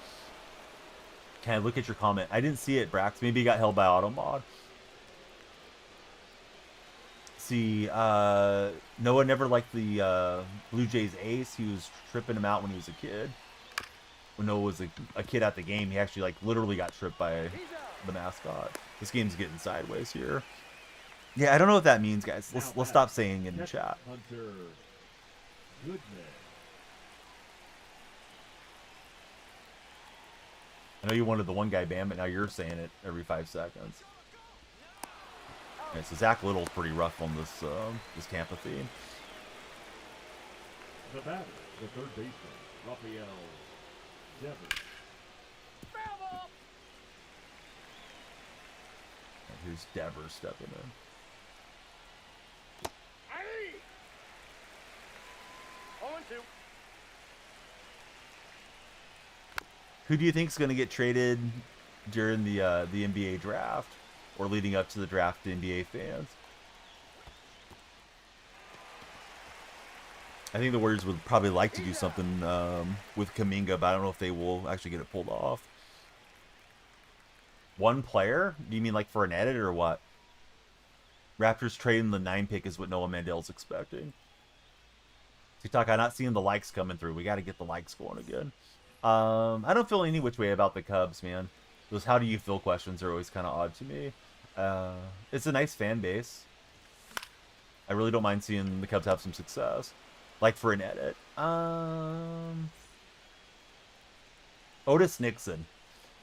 Can I look at your comment? I didn't see it, Brax. Maybe it got held by auto mod. See, Noah never liked the Blue Jays ace. He was tripping him out when he was a kid. When Noah was a kid at the game, he actually, like, literally got tripped by the mascot. This game's getting sideways here. Yeah, I don't know what that means, guys. Let's stop saying it in the chat. Hunter Goodman. I know you wanted the one guy ban, but now you're saying it every 5 seconds. Okay, so Zach Little's pretty rough on this this Tampa theme. The batter, the third baseman, Rafael Devers. And here's Devers stepping in. Aye. 0-2. Who do you think is going to get traded during the NBA draft or leading up to the draft to NBA fans? I think the Warriors would probably like to do something with Kuminga, but I don't know if they will actually get it pulled off. One player? Do you mean like for an edit or what? Raptors trading the 9 pick is what Noah Mandel's expecting. TikTok, I'm not seeing the likes coming through. We got to get the likes going again. I don't feel any which way about the Cubs, man. Those how do you feel questions are always kind of odd to me. It's a nice fan base. I really don't mind seeing the Cubs have some success. Like for an edit. Otis Nixon.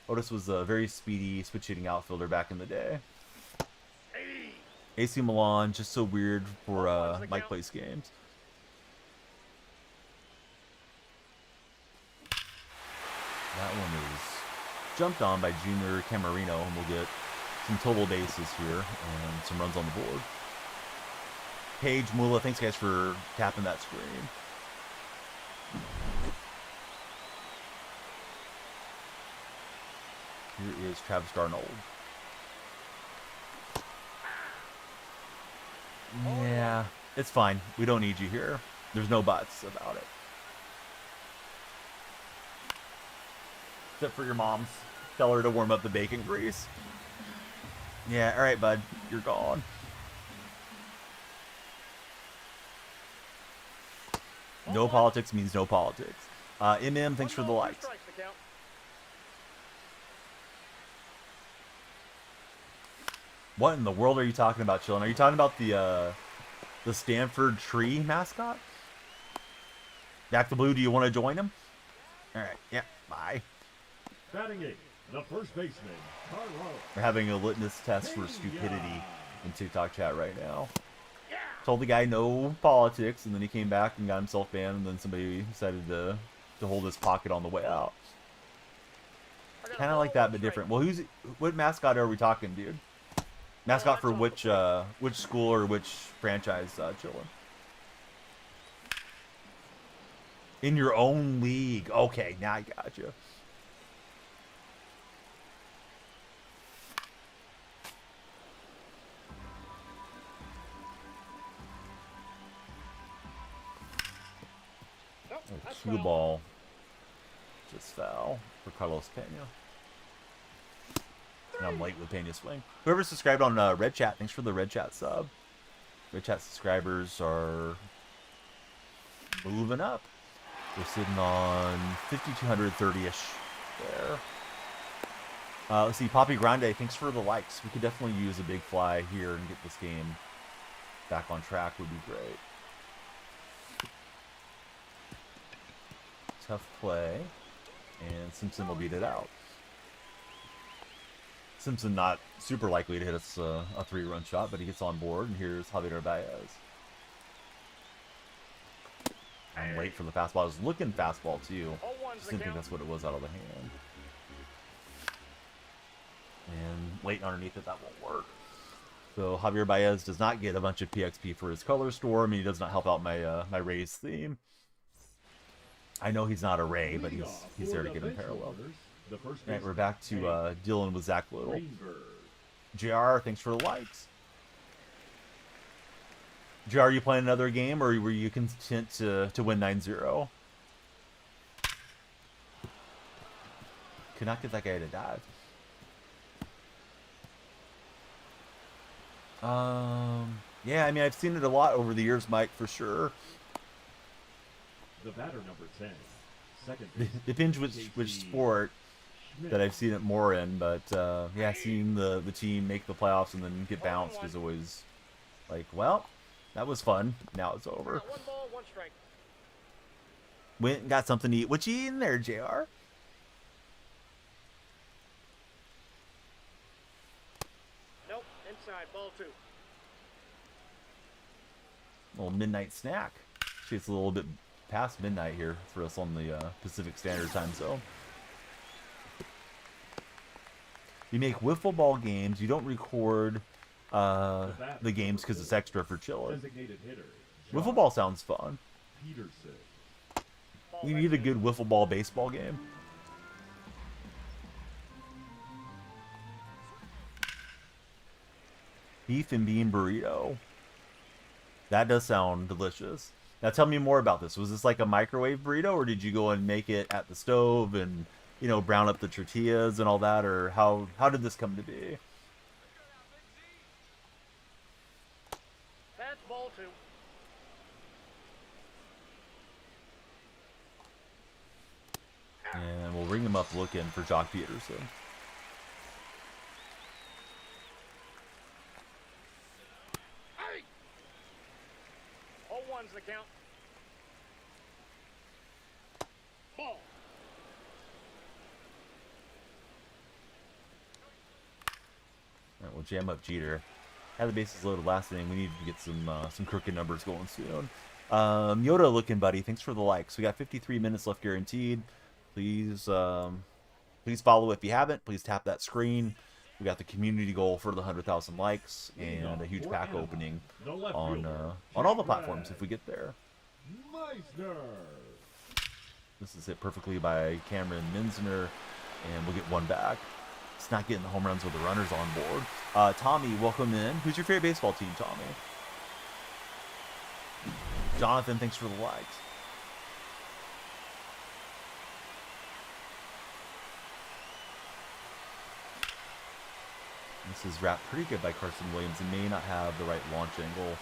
Otis was a very speedy switch-hitting outfielder back in the day. AC Milan, just so weird for Mike plays games. That one is jumped on by Junior Camarino, and we'll get some total bases here and some runs on the board. Paige, Mula, thanks guys for tapping that screen. Here is Travis Darnold. Yeah, it's fine. We don't need you here. There's no buts about it. Except for your mom's. Tell her to warm up the bacon grease. Yeah, alright, bud. You're gone. No politics means no politics. MM, thanks for the likes. What in the world are you talking about, Chillin? Are you talking about the Stanford Tree mascot? Back to Blue, do you want to join him? Alright, yeah, bye. Batting 8, the first baseman, Carlos. We're having a litmus test for stupidity in TikTok chat right now. Told the guy no politics, and then he came back and got himself banned, and then somebody decided to hold his pocket on the way out. Kind of like that, but different. Well, what mascot are we talking, dude? Mascot for which school or which franchise, Chillin? In your own league. Okay, now I got you. Cue ball. Just foul for Carlos Pena. And I'm late with Pena's swing. Whoever subscribed on Red Chat, thanks for the Red Chat sub. Red Chat subscribers are moving up. We're sitting on 5,230-ish there. Let's see, Poppy Grande, thanks for the likes. We could definitely use a big fly here and get this game back on track would be great. Tough play, and Simpson will beat it out. Simpson not super likely to hit us a 3-run shot, but he gets on board, and here's Javier Baez. I'm late for the fastball. I was looking fastball, too. Just didn't think that's what it was out of the hand. And late underneath it, that won't work. So Javier Baez does not get a bunch of PXP for his color storm, and he does not help out my my Rays theme. I know he's not a Ray, but he's there to get him parallel. Alright, we're back to Dylan with Zach Little. JR, thanks for the likes. JR, are you playing another game, or were you content to win 9-0? Could not get that guy to dive. Yeah, I mean, I've seen it a lot over the years, Mike, for sure. The batter number 10. Second Depends which sport that I've seen it more in, but yeah, seeing the team make the playoffs and then get bounced is always like, well, that was fun. Now it's over. 1 ball, 1 strike. Went and got something to eat. What you eating there, JR? Nope, inside, ball 2. Little midnight snack. Actually, it's a little bit past midnight here for us on the Pacific Standard Time zone. You make wiffle ball games. You don't record the games because it's extra for chilling. Designated hitter. Wiffle ball sounds fun. Peterson. We need a good wiffle ball baseball game. Beef and bean burrito. That does sound delicious. Now tell me more about this. Was this like a microwave burrito, or did you go and make it at the stove and, you know, brown up the tortillas and all that, or how did this come to be? That's ball 2. And we'll ring him up looking for Jock Peterson. Hey! 0-1's the count. Ball. All right, we'll jam up Jeter. Had the bases loaded last inning. We need to get some crooked numbers going soon. Yoda looking buddy, thanks for the likes. We got 53 minutes left guaranteed. Please follow if you haven't. Please tap that screen. We got the community goal for the 100,000 likes and a huge pack opening on all the platforms if we get there. Meisner. This is hit perfectly by Cameron Minsner, and we'll get one back. It's not getting the home runs with the runners on board. Tommy, welcome in. Who's your favorite baseball team, Tommy? Jonathan, thanks for the likes. This is wrapped pretty good by Carson Williams. It may not have the right launch angle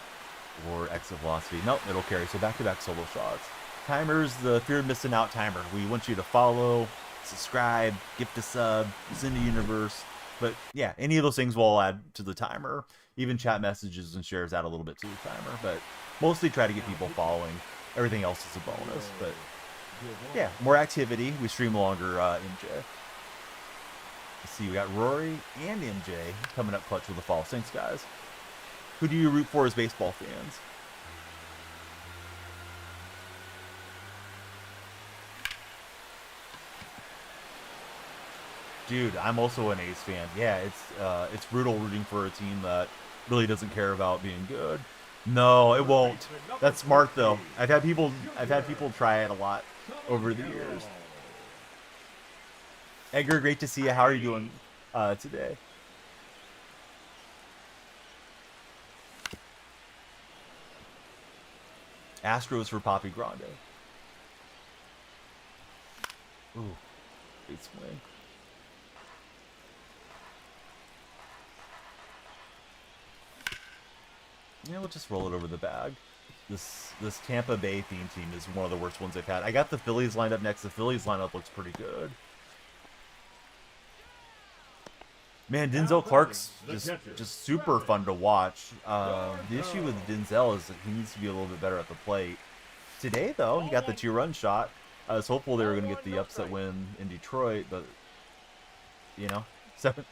or exit velocity. Nope, it'll carry. So back-to-back solo shots. Timers, the fear of missing out timer. We want you to follow, subscribe, gift a sub, send a universe. But yeah, any of those things will add to the timer. Even chat messages and shares add a little bit to the timer. But mostly try to get people following. Everything else is a bonus. But yeah, more activity. We stream longer, MJ. Let's see, we got Rory and MJ coming up clutch with the fall. Thanks, guys. Who do you root for as baseball fans? Dude, I'm also an A's fan. Yeah, it's brutal rooting for a team that really doesn't care about being good. No, it won't. That's smart though. I've had people try it a lot over the years. Edgar, great to see you. How are you doing today? Astros for Papi Grande. Ooh, great swing. Yeah, we'll just roll it over the bag. This Tampa Bay theme team is one of the worst ones I've had. I got the Phillies lined up next. The Phillies lineup looks pretty good. Man, Denzel Clark's just super fun to watch. The issue with Denzel is that he needs to be a little bit better at the plate. Today, though, he got the 2-run shot. I was hopeful they were going to get the upset win in Detroit, but, you know,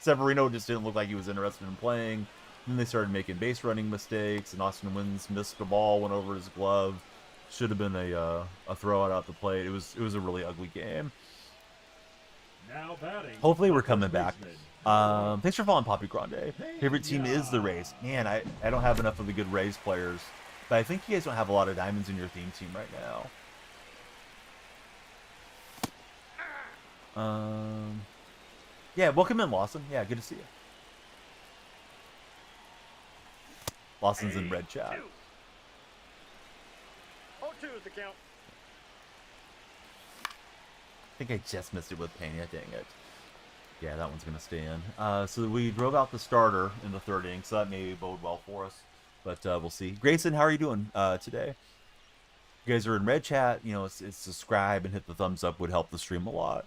Severino just didn't look like he was interested in playing. Then they started making base running mistakes, and Austin Wynns missed the ball, went over his glove. Should have been a throw out the plate. It was a really ugly game. Now batting. Hopefully we're coming back. Thanks for following Papi Grande. Favorite team is the Rays. Man, I don't have enough of the good Rays players, but I think you guys don't have a lot of diamonds in your theme team right now. Yeah, welcome in, Lawson. Yeah, good to see you. Lawson's in red chat. 0-2 is the count. I think I just missed it with Pena, dang it. Yeah, that one's going to stay in. So we drove out the starter in the third inning, so that may bode well for us. But we'll see. Grayson, how are you doing today? You guys are in red chat. You know, it's subscribe and hit the thumbs up would help the stream a lot.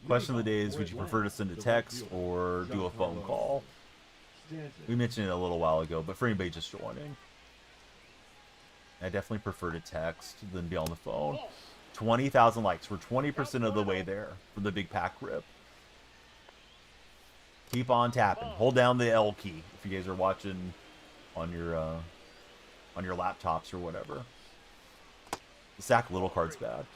Question of the day is, would you prefer to send a text or do a phone call? We mentioned it a little while ago, but for anybody just joining, I definitely prefer to text than be on the phone. 20,000 likes. We're 20% of the way there for the big pack rip. Keep on tapping. Hold down the L key if you guys are watching on your laptops or whatever. The sack little card's bad.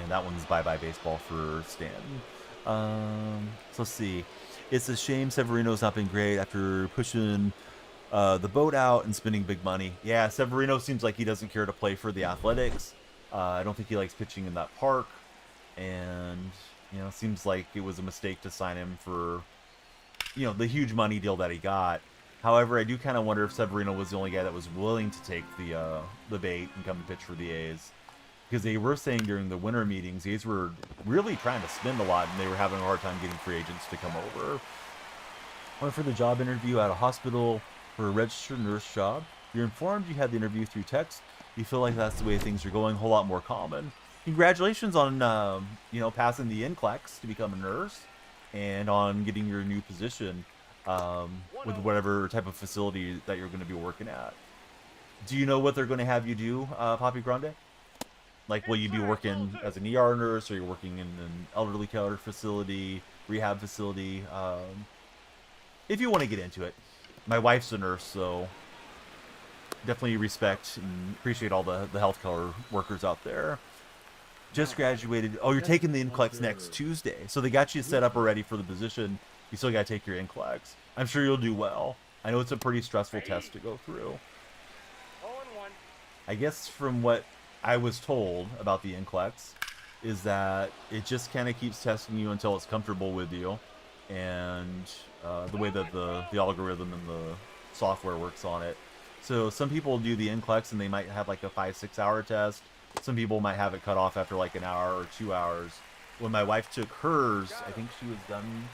And that one's bye-bye baseball for Stanton. So let's see. It's a shame Severino's not been great after pushing the boat out and spending big money. Yeah, Severino seems like he doesn't care to play for the Athletics. I don't think he likes pitching in that park. And, you know, it seems like it was a mistake to sign him for, you know, the huge money deal that he got. However, I do kind of wonder if Severino was the only guy that was willing to take the bait and come and pitch for the A's. Because they were saying during the winter meetings, the A's were really trying to spend a lot, and they were having a hard time getting free agents to come over. Went for the job interview at a hospital for a registered nurse job. You're informed you had the interview through text. You feel like that's the way things are going, a whole lot more common. Congratulations on, you know, passing the NCLEX to become a nurse, and on getting your new position with whatever type of facility that you're going to be working at. Do you know what they're going to have you do, Papi Grande? Like, will you be working as an ER nurse, or you're working in an elderly care facility, rehab facility? If you want to get into it. My wife's a nurse, so definitely respect and appreciate all the healthcare workers out there. Just graduated. Oh, you're taking the NCLEX next Tuesday. So they got you set up already for the position. You still got to take your NCLEX. I'm sure you'll do well. I know it's a pretty stressful test to go through. I guess from what I was told about the NCLEX is that it just kind of keeps testing you until it's comfortable with you, and the way that the algorithm and the software works on it. So some people do the NCLEX and they might have like a 5-6 hour test. Some people might have it cut off after like an hour or 2 hours. When my wife took hers, I think she was done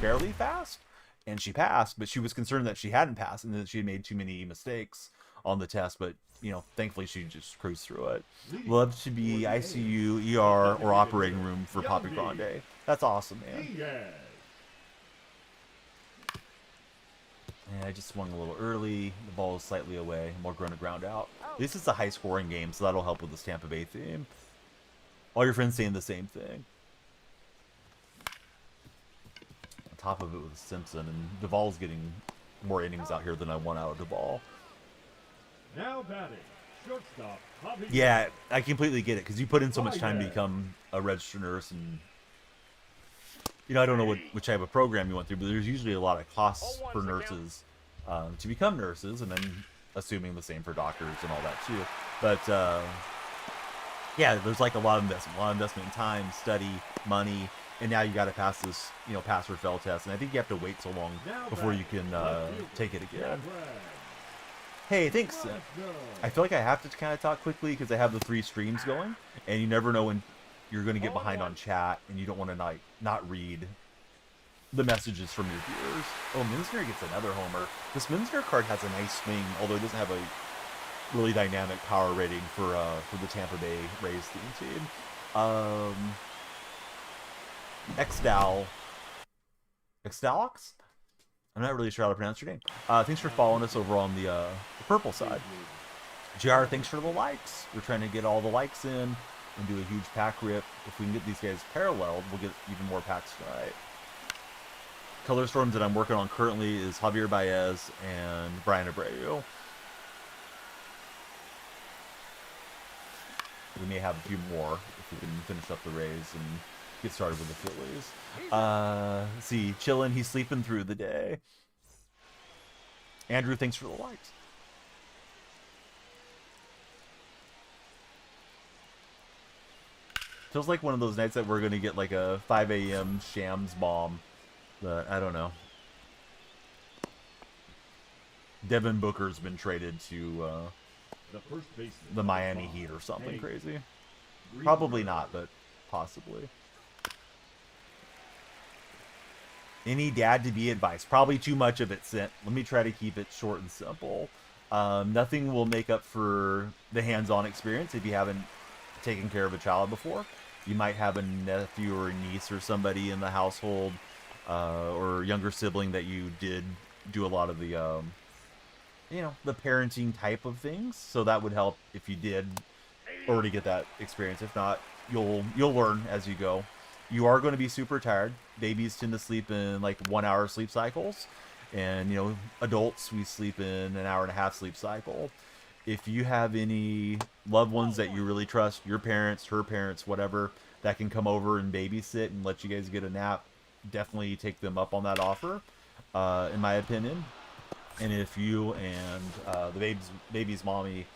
fairly fast, and she passed, but she was concerned that she hadn't passed and that she had made too many mistakes on the test. But you know, thankfully she just cruised through it. Love to be ICU, ER, or operating room for Papi Grande. That's awesome, man. And I just swung a little early. The ball is slightly away. More going to ground out. This is a high-scoring game, so that'll help with this Tampa Bay theme. All your friends saying the same thing. On top of it with Simpson, and Duvall's getting more innings out here than I want out of Duvall. Now batting, shortstop. Yeah, I completely get it, because you put in so much time to become a registered nurse, and you know, I don't know which type of program you went through, but there's usually a lot of costs for nurses to become nurses, and then assuming the same for doctors and all that too. But yeah, there's like a lot of investment in time, study, money, and now you got to pass this, you know, pass or fail test, and I think you have to wait so long before you can take it again. Hey, thanks. I feel like I have to kind of talk quickly because I have the 3 streams going, and you never know when you're going to get behind on chat, and you don't want to not read the messages from your viewers. Oh, Minsner gets another homer. This Minsner card has a nice swing, although it doesn't have a really dynamic power rating for the Tampa Bay Rays team. Xdalox? I'm not really sure how to pronounce your name. Thanks for following us over on the purple side. JR, thanks for the likes. We're trying to get all the likes in and do a huge pack rip. If we can get these guys paralleled, we'll get even more packs tonight. Color storms that I'm working on currently is Javier Baez and Brian Abreu. We may have a few more if we can finish up the Rays and get started with the Phillies. Let's see, chilling, he's sleeping through the day. Andrew, thanks for the likes. Feels like one of those nights that we're going to get like a 5 a.m. Shams bomb. But I don't know. Devin Booker's been traded to The first baseman. the Miami Heat or something crazy. Probably not, but possibly. Any dad to be advice? Probably too much of it sent. Let me try to keep it short and simple. Nothing will make up for the hands-on experience if you haven't taken care of a child before. You might have a nephew or a niece or somebody in the household or younger sibling that you did do a lot of the, the parenting type of things. So that would help if you did already get that experience. If not, you'll learn as you go. You are going to be super tired. Babies tend to sleep in like 1 hour sleep cycles. And, adults, we sleep in an hour and a half sleep cycle. If you have any loved ones that you really trust, your parents, her parents, whatever, that can come over and babysit and let you guys get a nap, definitely take them up on that offer, in my opinion. And if you and the baby's mommy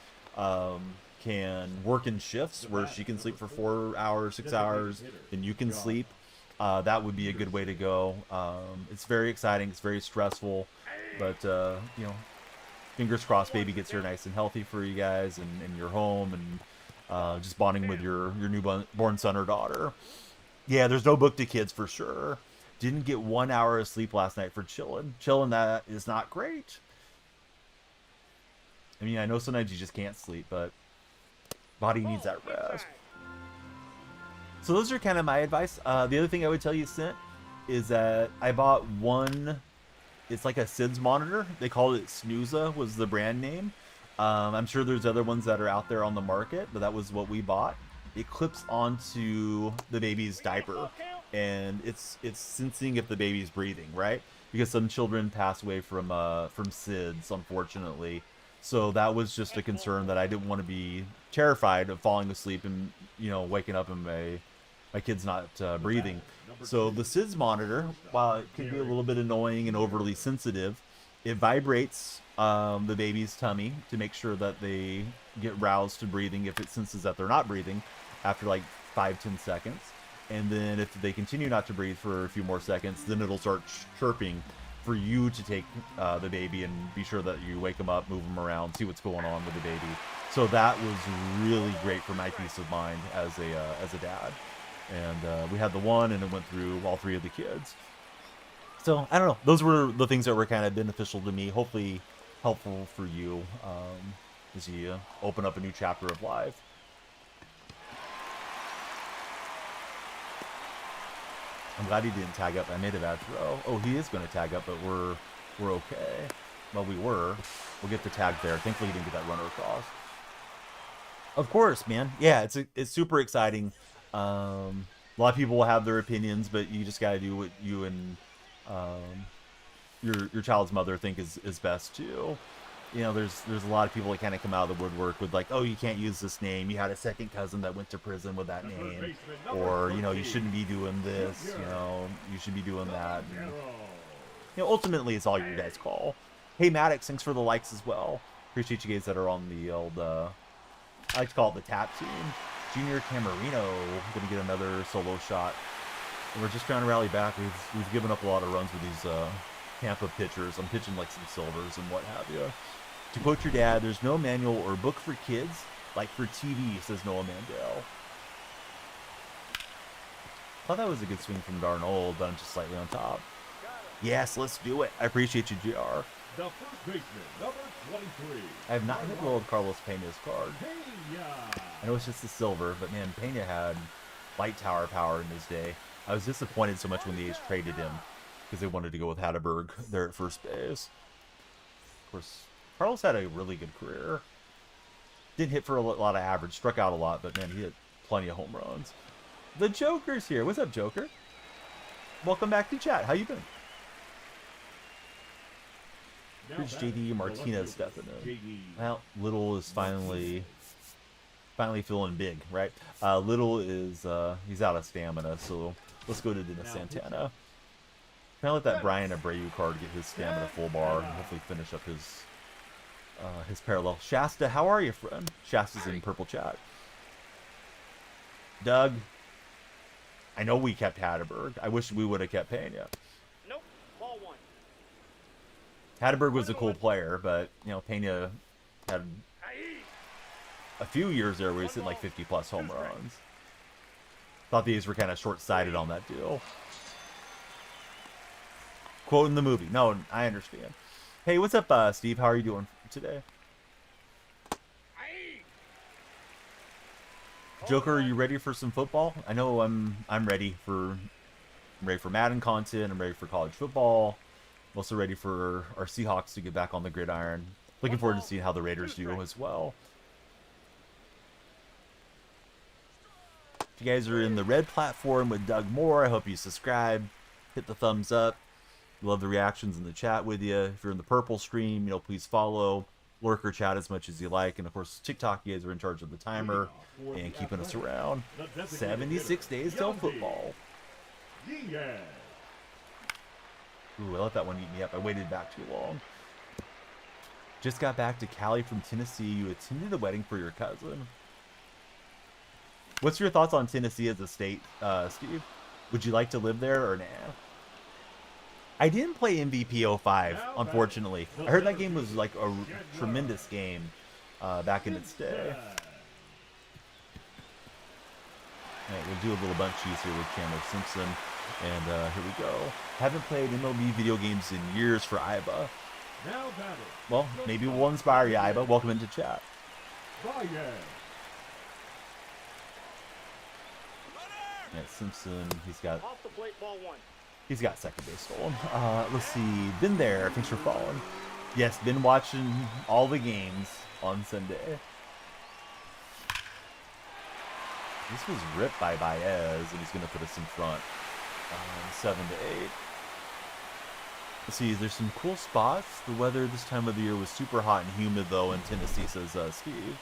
can work in shifts where she can sleep for 4 hours, 6 hours, and you can sleep, that would be a good way to go. It's very exciting. It's very stressful, but fingers crossed baby gets here nice and healthy for you guys and your home and just bonding with your newborn son or daughter. Yeah, there's no book to kids for sure. Didn't get 1 hour of sleep last night for chilling. Chilling, that is not great. I mean, I know sometimes you just can't sleep, but body needs that rest. So those are kind of my advice. The other thing I would tell you, Sint, is that I bought one. It's like a SIDS monitor. They called it Snooza was the brand name. I'm sure there's other ones that are out there on the market, but that was what we bought. It clips onto the baby's diaper, and it's sensing if the baby's breathing, right? Because some children pass away from SIDS, unfortunately. So that was just a concern that I didn't want to be terrified of falling asleep and waking up and my kid's not breathing. So the SIDS monitor, while it can be a little bit annoying and overly sensitive, it vibrates the baby's tummy to make sure that they get roused to breathing if it senses that they're not breathing after like 5-10 seconds. And then if they continue not to breathe for a few more seconds, then it'll start chirping for you to take the baby and be sure that you wake them up, move them around, see what's going on with the baby. So that was really great for my peace of mind as a dad. And we had the one, and it went through all three of the kids. So I don't know. Those were the things that were kind of beneficial to me. Hopefully helpful for you as you open up a new chapter of life. I'm glad he didn't tag up. I made a bad throw. Oh, he is going to tag up, but we're okay. Well, we were. We'll get the tag there. Thankfully, he didn't get that runner across. Of course, man. Yeah, it's super exciting. A lot of people will have their opinions, but you just got to do what you and your child's mother think is best too. There's a lot of people that kind of come out of the woodwork with like, oh, you can't use this name. You had a second cousin that went to prison with that name, or you shouldn't be doing this. You should be doing that. And, ultimately, it's all your guys' call. Hey, Maddox, thanks for the likes as well. Appreciate you guys that are on the old. I like to call it the tap team. Junior Camarino gonna get another solo shot. And we're just trying to rally back. We've given up a lot of runs with these Tampa pitchers. I'm pitching like some silvers and what have you. To quote your dad, there's no manual or book for kids like for TV, says Noah Mandel. Thought that was a good swing from Darnold, but I'm just slightly on top. Yes, let's do it. I appreciate you, JR. The first baseman, number 23. I have not hit rolled Carlos Pena's card. Pena. I know it's just a silver, but man, Pena had light tower power in his day. I was disappointed so much when the A's traded him because they wanted to go with Hatteberg there at first base. Of course, Carlos had a really good career. Didn't hit for a lot of average, struck out a lot, but man, he hit plenty of home runs. The Joker's here. What's up, Joker? Welcome back to chat. How you been? Here's JD Martinez stepping in. Well, Little is finally feeling big, right? Little is he's out of stamina, so let's go to Dennis Santana. Kind of let that Brian Abreu card get his stamina full bar and hopefully finish up his parallel. Shasta, how are you, friend? Shasta's in purple chat. Doug, I know we kept Hatteberg. I wish we would have kept Pena. Nope. Ball one. Hatteberg was a cool player, but Pena had a few years there where he's hitting like 50+ home runs. Thought these were kind of short-sighted on that deal. Quote in the movie. No, I understand. Hey, what's up, Steve? How are you doing today? Joker, are you ready for some football? I know I'm ready for Madden content. I'm ready for college football. I'm also ready for our Seahawks to get back on the gridiron. Looking forward to seeing how the Raiders do as well. If you guys are in the red platform with Doug Moore, I hope you subscribe, hit the thumbs up. Love the reactions in the chat with you. If you're in the purple stream, you know, please follow, lurk or chat as much as you like. And of course, TikTok, you guys are in charge of the timer and keeping us around. 76 days till football. Ooh, I let that one eat me up. I waited back too long. Just got back to Cali from Tennessee. You attended a wedding for your cousin. What's your thoughts on Tennessee as a state, Steve? Would you like to live there or nah? I didn't play MVP 05, unfortunately. I heard that game was like a tremendous game back in its day. All right, we'll do a little bunch cheese here with Chandler Simpson. And here we go. Haven't played MLB video games in years for Iba. Well, maybe we'll inspire you, Iba. Welcome into chat. Yeah, Simpson, he's got second base stolen. Let's see. Been there. Thanks for following. Yes, been watching all the games on Sunday. This was ripped by Baez, and he's going to put us in front. 7-8. Let's see. There's some cool spots. The weather this time of the year was super hot and humid, though, in Tennessee, says Steve.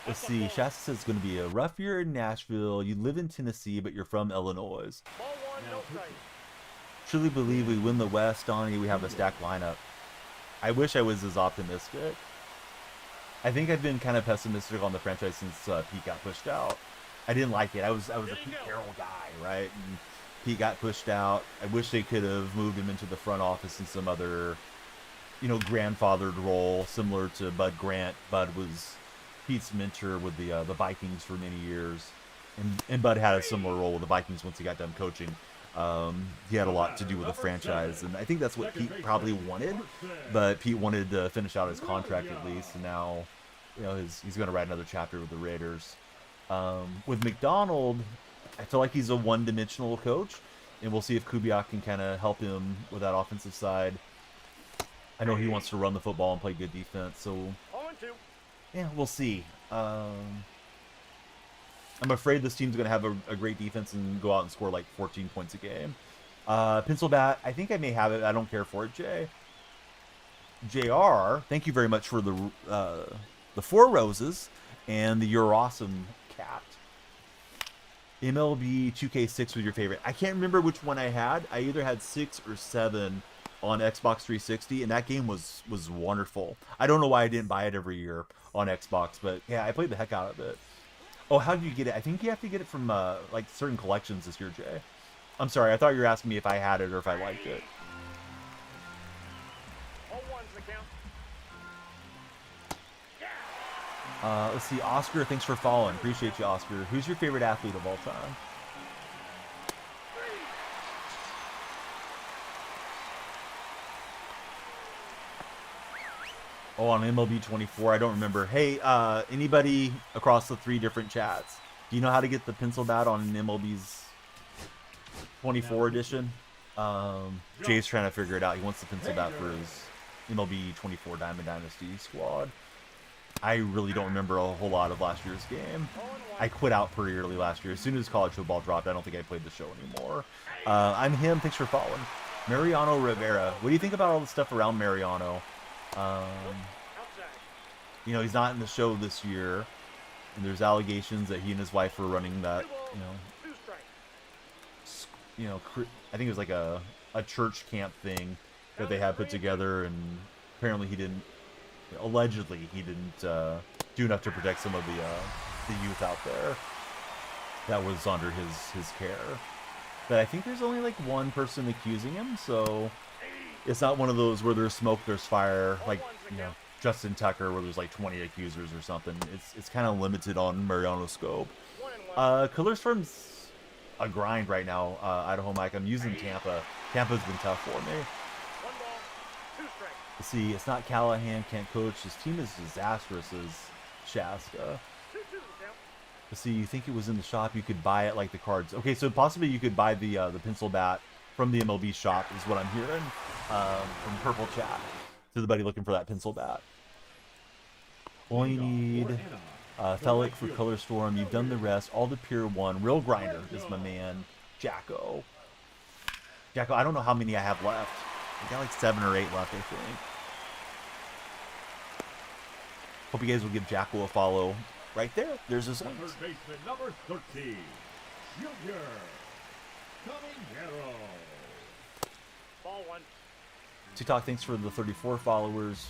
Let's see. Shasta says it's going to be a rough year in Nashville. You live in Tennessee, but you're from Illinois. Truly believe we win the West, Donnie. We have a stacked lineup. I wish I was as optimistic. I think I've been kind of pessimistic on the franchise since Pete got pushed out. I didn't like it. I was a Pete Carroll guy, right? And Pete got pushed out. I wish they could have moved him into the front office in some other, you know, grandfathered role, similar to Bud Grant. Bud was Pete's mentor with the Vikings for many years, and Bud had a similar role with the Vikings once he got done coaching. He had a lot to do with the franchise, and I think that's what Pete probably wanted, but Pete wanted to finish out his contract at least, and now, you know, he's going to write another chapter with the Raiders. With McDonald, I feel like he's a one-dimensional coach, and we'll see if Kubiak can kind of help him with that offensive side. I know he wants to run the football and play good defense, so yeah, we'll see. I'm afraid this team's going to have a great defense and go out and score like 14 points a game. Pencil bat, I think I may have it. I don't care for it, Jay. JR, thank you very much for the 4 roses and the You're Awesome cat. MLB 2K6 was your favorite. I can't remember which one I had. I either had 6 or 7 on Xbox 360, and that game was wonderful. I don't know why I didn't buy it every year on Xbox, but yeah, I played the heck out of it. Oh, how did you get it? I think you have to get it from like certain collections this year, Jay. I'm sorry, I thought you were asking me if I had it or if I liked it. Let's see, Oscar, thanks for following. Appreciate you, Oscar. Who's your favorite athlete of all time? Oh, on MLB 24, I don't remember. Hey, anybody across the 3 different chats, do you know how to get the pencil bat on MLB's 24 edition? Jay's trying to figure it out. He wants the pencil bat for his MLB 24 Diamond Dynasty squad. I really don't remember a whole lot of last year's game. I quit out pretty early last year. As soon as college football dropped, I don't think I played the show anymore. I'm him. Thanks for following. Mariano Rivera. What do you think about all the stuff around Mariano? You know, he's not in the show this year, and there's allegations that he and his wife were running that, I think it was like a church camp thing that they had put together, and apparently allegedly he didn't do enough to protect some of the youth out there that was under his care. But I think there's only like one person accusing him, so It's not one of those where there's smoke, there's fire, like, Justin Tucker, where there's like 20 accusers or something. It's kind of limited on Mariano's scope. 1-1. Color Storm's a grind right now, Idaho Mike. I'm using Tampa. Tampa's been tough for me. 1 ball, 2 strikes. See, it's not Callahan, can't coach. His team is disastrous as Shasta. 2-2 count. See, you think it was in the shop, you could buy it like the cards. Okay, so possibly you could buy the pencil bat from the MLB shop is what I'm hearing from Purple Chat. To the buddy looking for that pencil bat. All you need, Felic for Color Storm. You've done the rest. All the Pier 1. Real Grinder is my man, Jacko. Jacko, I don't know how many I have left. I got like 7 or 8 left, I think. Hope you guys will give Jacko a follow. Right there. There's his link. Third baseman number 13, Junior Caminero. Ball 1. TikTok, thanks for the 34 followers.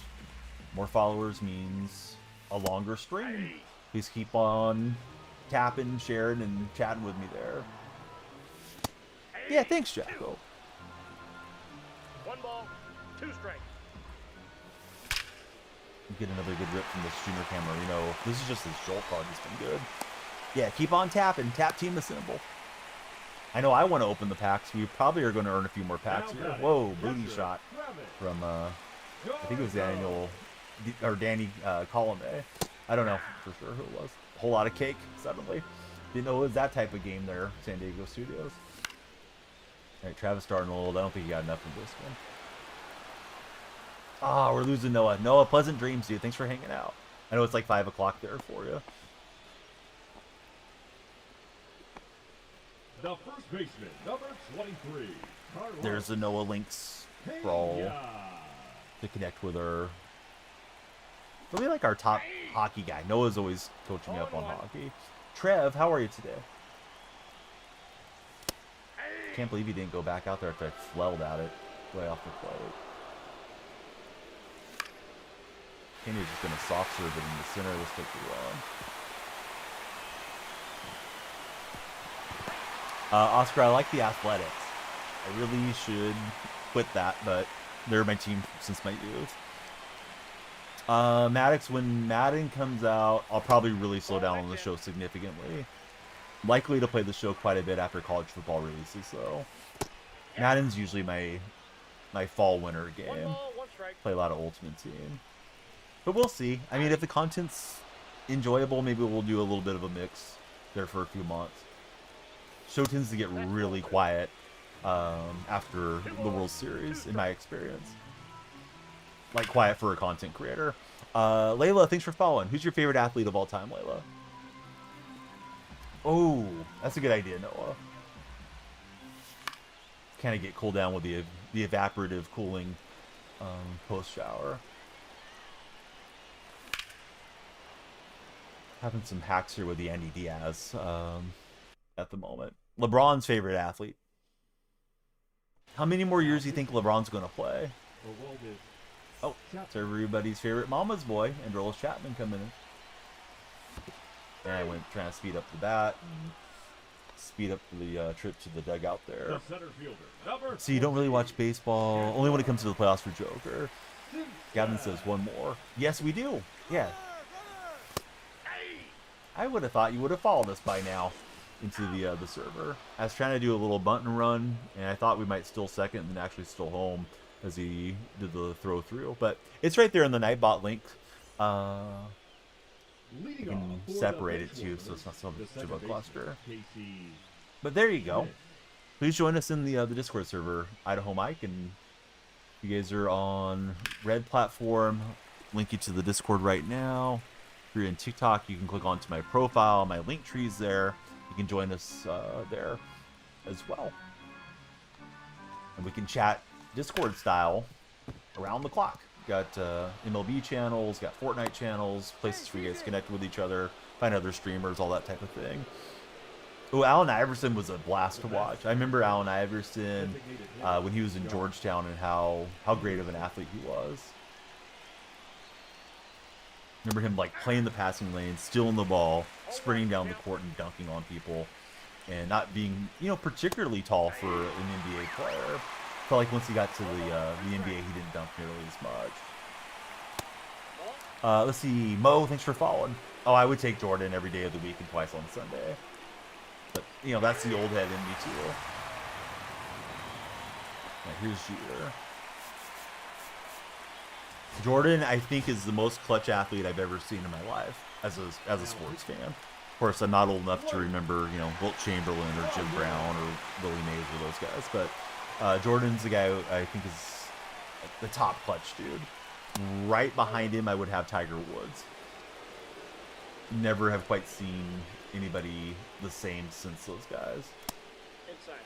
More followers means a longer stream. Please keep on tapping, sharing, and chatting with me there. Yeah, thanks, Jacko. 1 ball, 2 strikes. Get another good rip from this Junior Camarino. This is just his Jolt card. He's been good. Yeah, keep on tapping. Tap team assemble. I know I want to open the packs. We probably are going to earn a few more packs here. Whoa, booty shot from, I think it was Daniel, or Danny Colomé. I don't know for sure who it was. A whole lot of cake, suddenly. Didn't know it was that type of game there, San Diego Studios. All right, Travis Darnold. I don't think he got enough of this one. Ah, we're losing Noah. Noah, pleasant dreams, dude. Thanks for hanging out. I know it's like 5 o'clock there for you. The first baseman, number 23, Carlos There's the Noah links for all Peña. to connect with our... Really like our top hockey guy. Noah's always coaching me up on hockey. Trev, how are you today? Can't believe he didn't go back out there after I flelled at it way off the plate. Kenny's just going to soft serve it in the center. Let's take the run. Oscar, I like the Athletics. I really should quit that, but they're my team since my youth. Maddox, when Madden comes out, I'll probably really slow down on the show significantly. Likely to play the show quite a bit after college football releases, though. Madden's usually my fall-winter 1 game. ball, 1 strike. Play a lot of Ultimate Team. But we'll see. I mean, if the content's enjoyable, maybe we'll do a little bit of a mix there for a few months. Show tends to get really quiet after the World Series, in my experience. Like, quiet for a content creator. Layla, thanks for following. Who's your favorite athlete of all time, Layla? Oh, that's a good idea, Noah. Kind of get cooled down with the evaporative cooling post-shower. Having some hacks here with the Andy Diaz at the moment. LeBron's favorite athlete. How many more years do you think LeBron's going to play? Oh, it's everybody's favorite mama's boy, Andrelis Chapman coming in. And I went trying to speed up the bat. Speed up the trip to the dugout there. The center fielder, number So you don't really watch baseball, only when it comes to the playoffs for Joker. Gavin says one more. Yes, we do. Yeah. I would have thought you would have followed us by now into the server. I was trying to do a little bunt and run, and I thought we might steal second and then actually steal home as he did the throw through. But it's right there in the Nightbot link. You can separate it too, so it's not so much of a cluster. But there you go. Please join us in the Discord server, Idaho Mike, and if you guys are on Red platform, link you to the Discord right now. If you're in TikTok, you can click onto my profile, my link tree's there. You can join us there as well. And we can chat Discord style around the clock. Got MLB channels, got Fortnite channels, places for you guys to connect with each other, find other streamers, all that type of thing. Oh, Allen Iverson was a blast to watch. I remember Allen Iverson when he was in Georgetown and how great of an athlete he was. Remember him like playing the passing lane, stealing the ball, sprinting down the court and dunking on people, and not being, particularly tall for an NBA player. Felt like once he got to the NBA, he didn't dunk nearly as much. Let's see, Mo, thanks for following. Oh, I would take Jordan every day of the week and twice on Sunday. But, you know, that's the old head in me, too. Now, here's Jeter. Jordan, I think, is the most clutch athlete I've ever seen in my life as a sports fan. Of course, I'm not old enough to remember, you know, Wilt Chamberlain or Jim Brown or Willie Mays or those guys. But Jordan's the guy who I think is the top clutch dude. Right behind him, I would have Tiger Woods. Never have quite seen anybody the same since those guys. Inside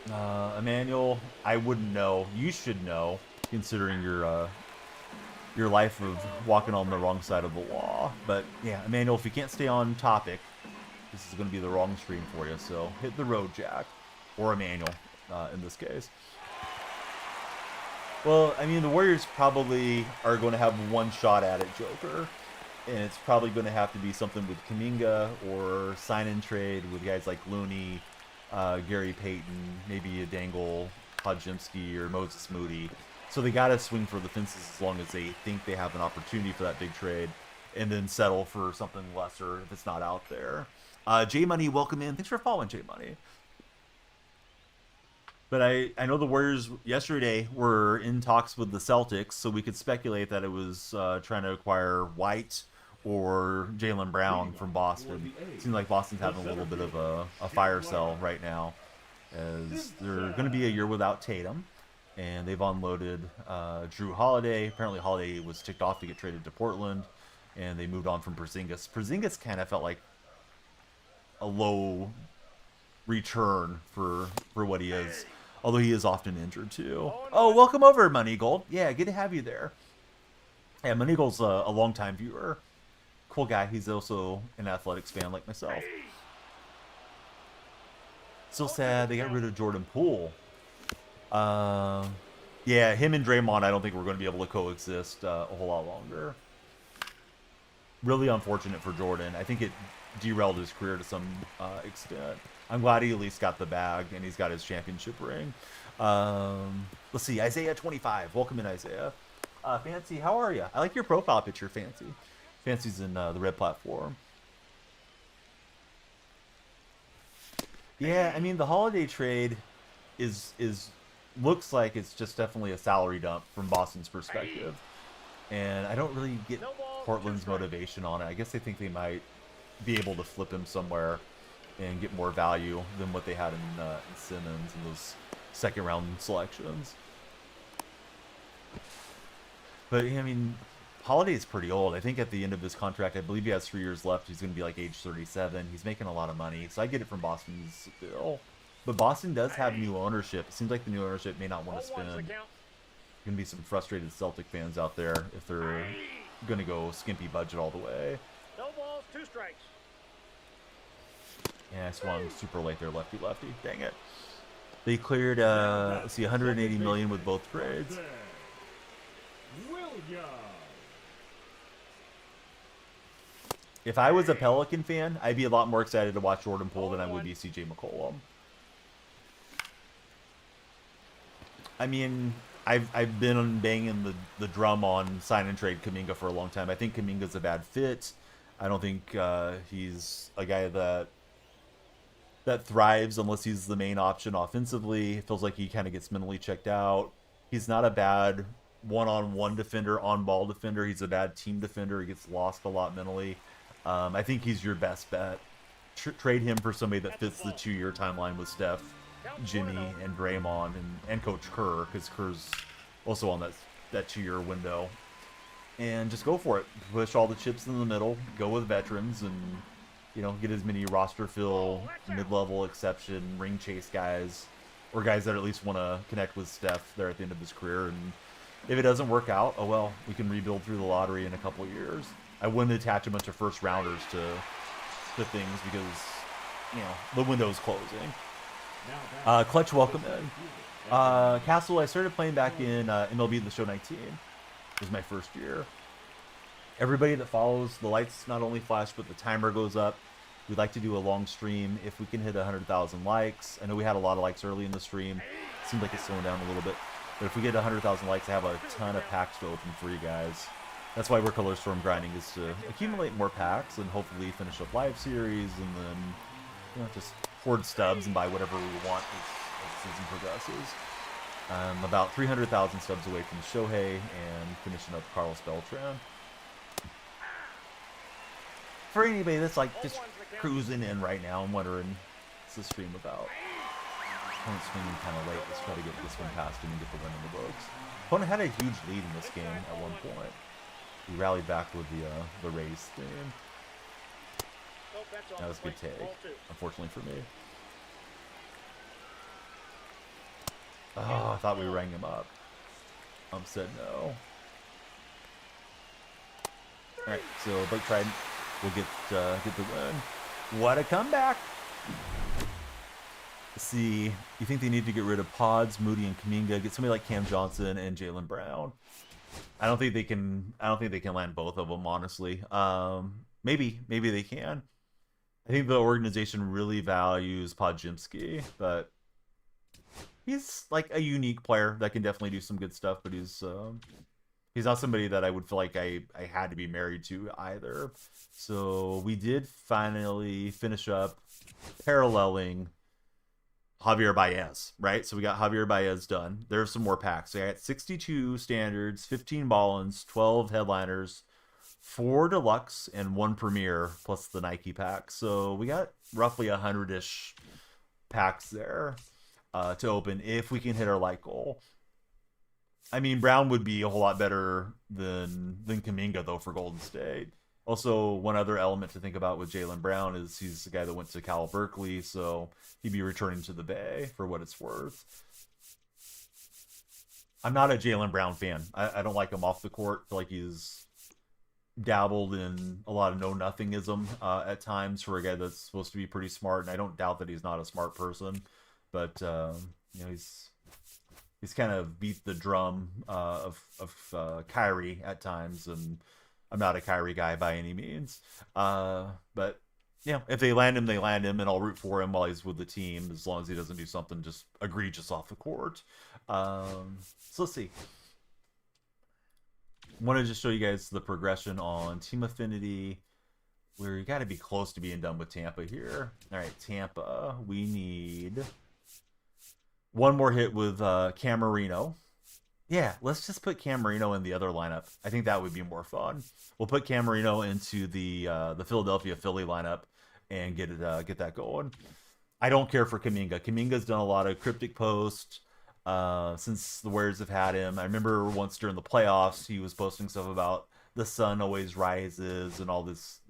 ball. Emmanuel, I wouldn't know. You should know, considering your life of walking on the wrong side of the law. But yeah, Emmanuel, if you can't stay on topic, this is going to be the wrong stream for you. So hit the road, Jack, or Emmanuel in this case. Well, I mean, the Warriors probably are going to have one shot at it, Joker. And it's probably going to have to be something with Kuminga or sign and trade with guys like Looney, Gary Payton, maybe a Dangle, Podziemski, or Moses Moody. So they got to swing for the fences as long as they think they have an opportunity for that big trade, and then settle for something lesser if it's not out there. J Money, welcome in. Thanks for following, J Money. But I know the Warriors yesterday were in talks with the Celtics, so we could speculate that it was trying to acquire White or Jaylen Brown from Boston. It seems like Boston's having a little bit of a fire sale right now, as they're going to be a year without Tatum, and they've unloaded Drew Holiday. Apparently Holiday was ticked off to get traded to Portland, and they moved on from Porzingis. Porzingis kind of felt like a low return for what he is. Although he is often injured too. Oh, welcome over, Money Gold. Yeah, good to have you there. Yeah, Money Gold's a longtime viewer. Cool guy. He's also an athletics fan like myself. Still sad they got rid of Jordan Poole. Yeah, him and Draymond, I don't think we're going to be able to coexist a whole lot longer. Really unfortunate for Jordan. I think it derailed his career to some extent. I'm glad he at least got the bag and he's got his championship ring. Let's see, Isaiah 25. Welcome in, Isaiah. Fancy, how are you? I like your profile picture, Fancy. Fancy's in the red platform. Yeah, I mean, the Holiday trade is looks like it's just definitely a salary dump from Boston's perspective. And I don't really get Portland's motivation on it. I guess they think they might be able to flip him somewhere and get more value than what they had in Simmons and those second round selections. But I mean, Holiday is pretty old. I think at the end of his contract, I believe he has 3 years left. He's going to be like age 37. He's making a lot of money, so I get it from Boston's bill. But Boston does have new ownership. It seems like the new ownership may not want to spend. There's going to be some frustrated Celtic fans out there if they're going to go skimpy budget all the way. No balls, 2 strikes. Yeah, I swung super late there, lefty. Dang it. They cleared, let's see, 180 million with both trades. If I was a Pelican fan, I'd be a lot more excited to watch Jordan Poole than I would be CJ McCollum. I mean, I've been banging the drum on sign and trade Kuminga for a long time. I think Kuminga's a bad fit. I don't think he's a guy that thrives unless he's the main option offensively. It feels like he kind of gets mentally checked out. He's not a bad one-on-one defender, on-ball defender. He's a bad team defender. He gets lost a lot mentally. I think he's your best bet. Trade him for somebody that fits the 2-year timeline with Steph, Jimmy, and Draymond, and Coach Kerr, because Kerr's also on that 2-year window. And just go for it. Push all the chips in the middle. Go with veterans and, you know, get as many roster fill, mid-level exception, ring chase guys, or guys that at least want to connect with Steph there at the end of his career. And if it doesn't work out, oh well, we can rebuild through the lottery in a couple of years. I wouldn't attach a bunch of first rounders to things because, you know, the window's closing. Clutch, welcome in. Castle, I started playing back in MLB The Show 19. It was my first year. Everybody that follows, the lights not only flash, but the timer goes up. We'd like to do a long stream if we can hit 100,000 likes. I know we had a lot of likes early in the stream. Seems like it's slowing down a little bit. But if we get 100,000 likes, I have a ton of packs to open for you guys. That's why we're Color Storm grinding, is to accumulate more packs and hopefully finish up live series and then, you know, just hoard stubs and buy whatever we want as the season progresses. I'm about 300,000 stubs away from Shohei and finishing up Carlos Beltran. For anybody that's like just cruising in right now and wondering, what's the stream about? Opponent swinging kind of late. Let's try to get this one past him and get the win in the books. Opponent had a huge lead in this game at one point. He rallied back with the Rays stream. That was a good take, unfortunately for me. Oh, I thought we rang him up. Said no. Alright, so Blake Trident will get the win. What a comeback! Let's see, you think they need to get rid of Pods, Moody, and Kuminga, get somebody like Cam Johnson and Jaylen Brown? I don't think they can land both of them, honestly. Maybe they can. I think the organization really values Podziemski, but he's like a unique player that can definitely do some good stuff, but he's not somebody that I would feel like I had to be married to either. So we did finally finish up paralleling Javier Baez, right? So we got Javier Baez done. There's some more packs. So I got 62 standards, 15 ball-ins, 12 headliners, 4 deluxe, and 1 premier, plus the Nike pack. So we got roughly 100-ish packs there to open if we can hit our like goal. I mean, Brown would be a whole lot better than Kuminga, though, for Golden State. Also, one other element to think about with Jaylen Brown is he's the guy that went to Cal Berkeley, so he'd be returning to the Bay for what it's worth. I'm not a Jaylen Brown fan. I don't like him off the court. I feel like he's dabbled in a lot of know-nothingism at times for a guy that's supposed to be pretty smart, and I don't doubt that he's not a smart person, but you know, he's kind of beat the drum of Kyrie at times, and I'm not a Kyrie guy by any means. But, you know, if they land him, they land him, and I'll root for him while he's with the team, as long as he doesn't do something just egregious off the court. So let's see. Wanted to show you guys the progression on Team Affinity. We got to be close to being done with Tampa here. All right, Tampa, we need one more hit with Cam Marino. Yeah, let's just put Cam Marino in the other lineup. I think that would be more fun. We'll put Cam Marino into the Philadelphia Philly lineup and get that going. I don't care for Kuminga. Kuminga's done a lot of cryptic posts since the Warriors have had him. I remember once during the playoffs, he was posting stuff about the sun always rises and all this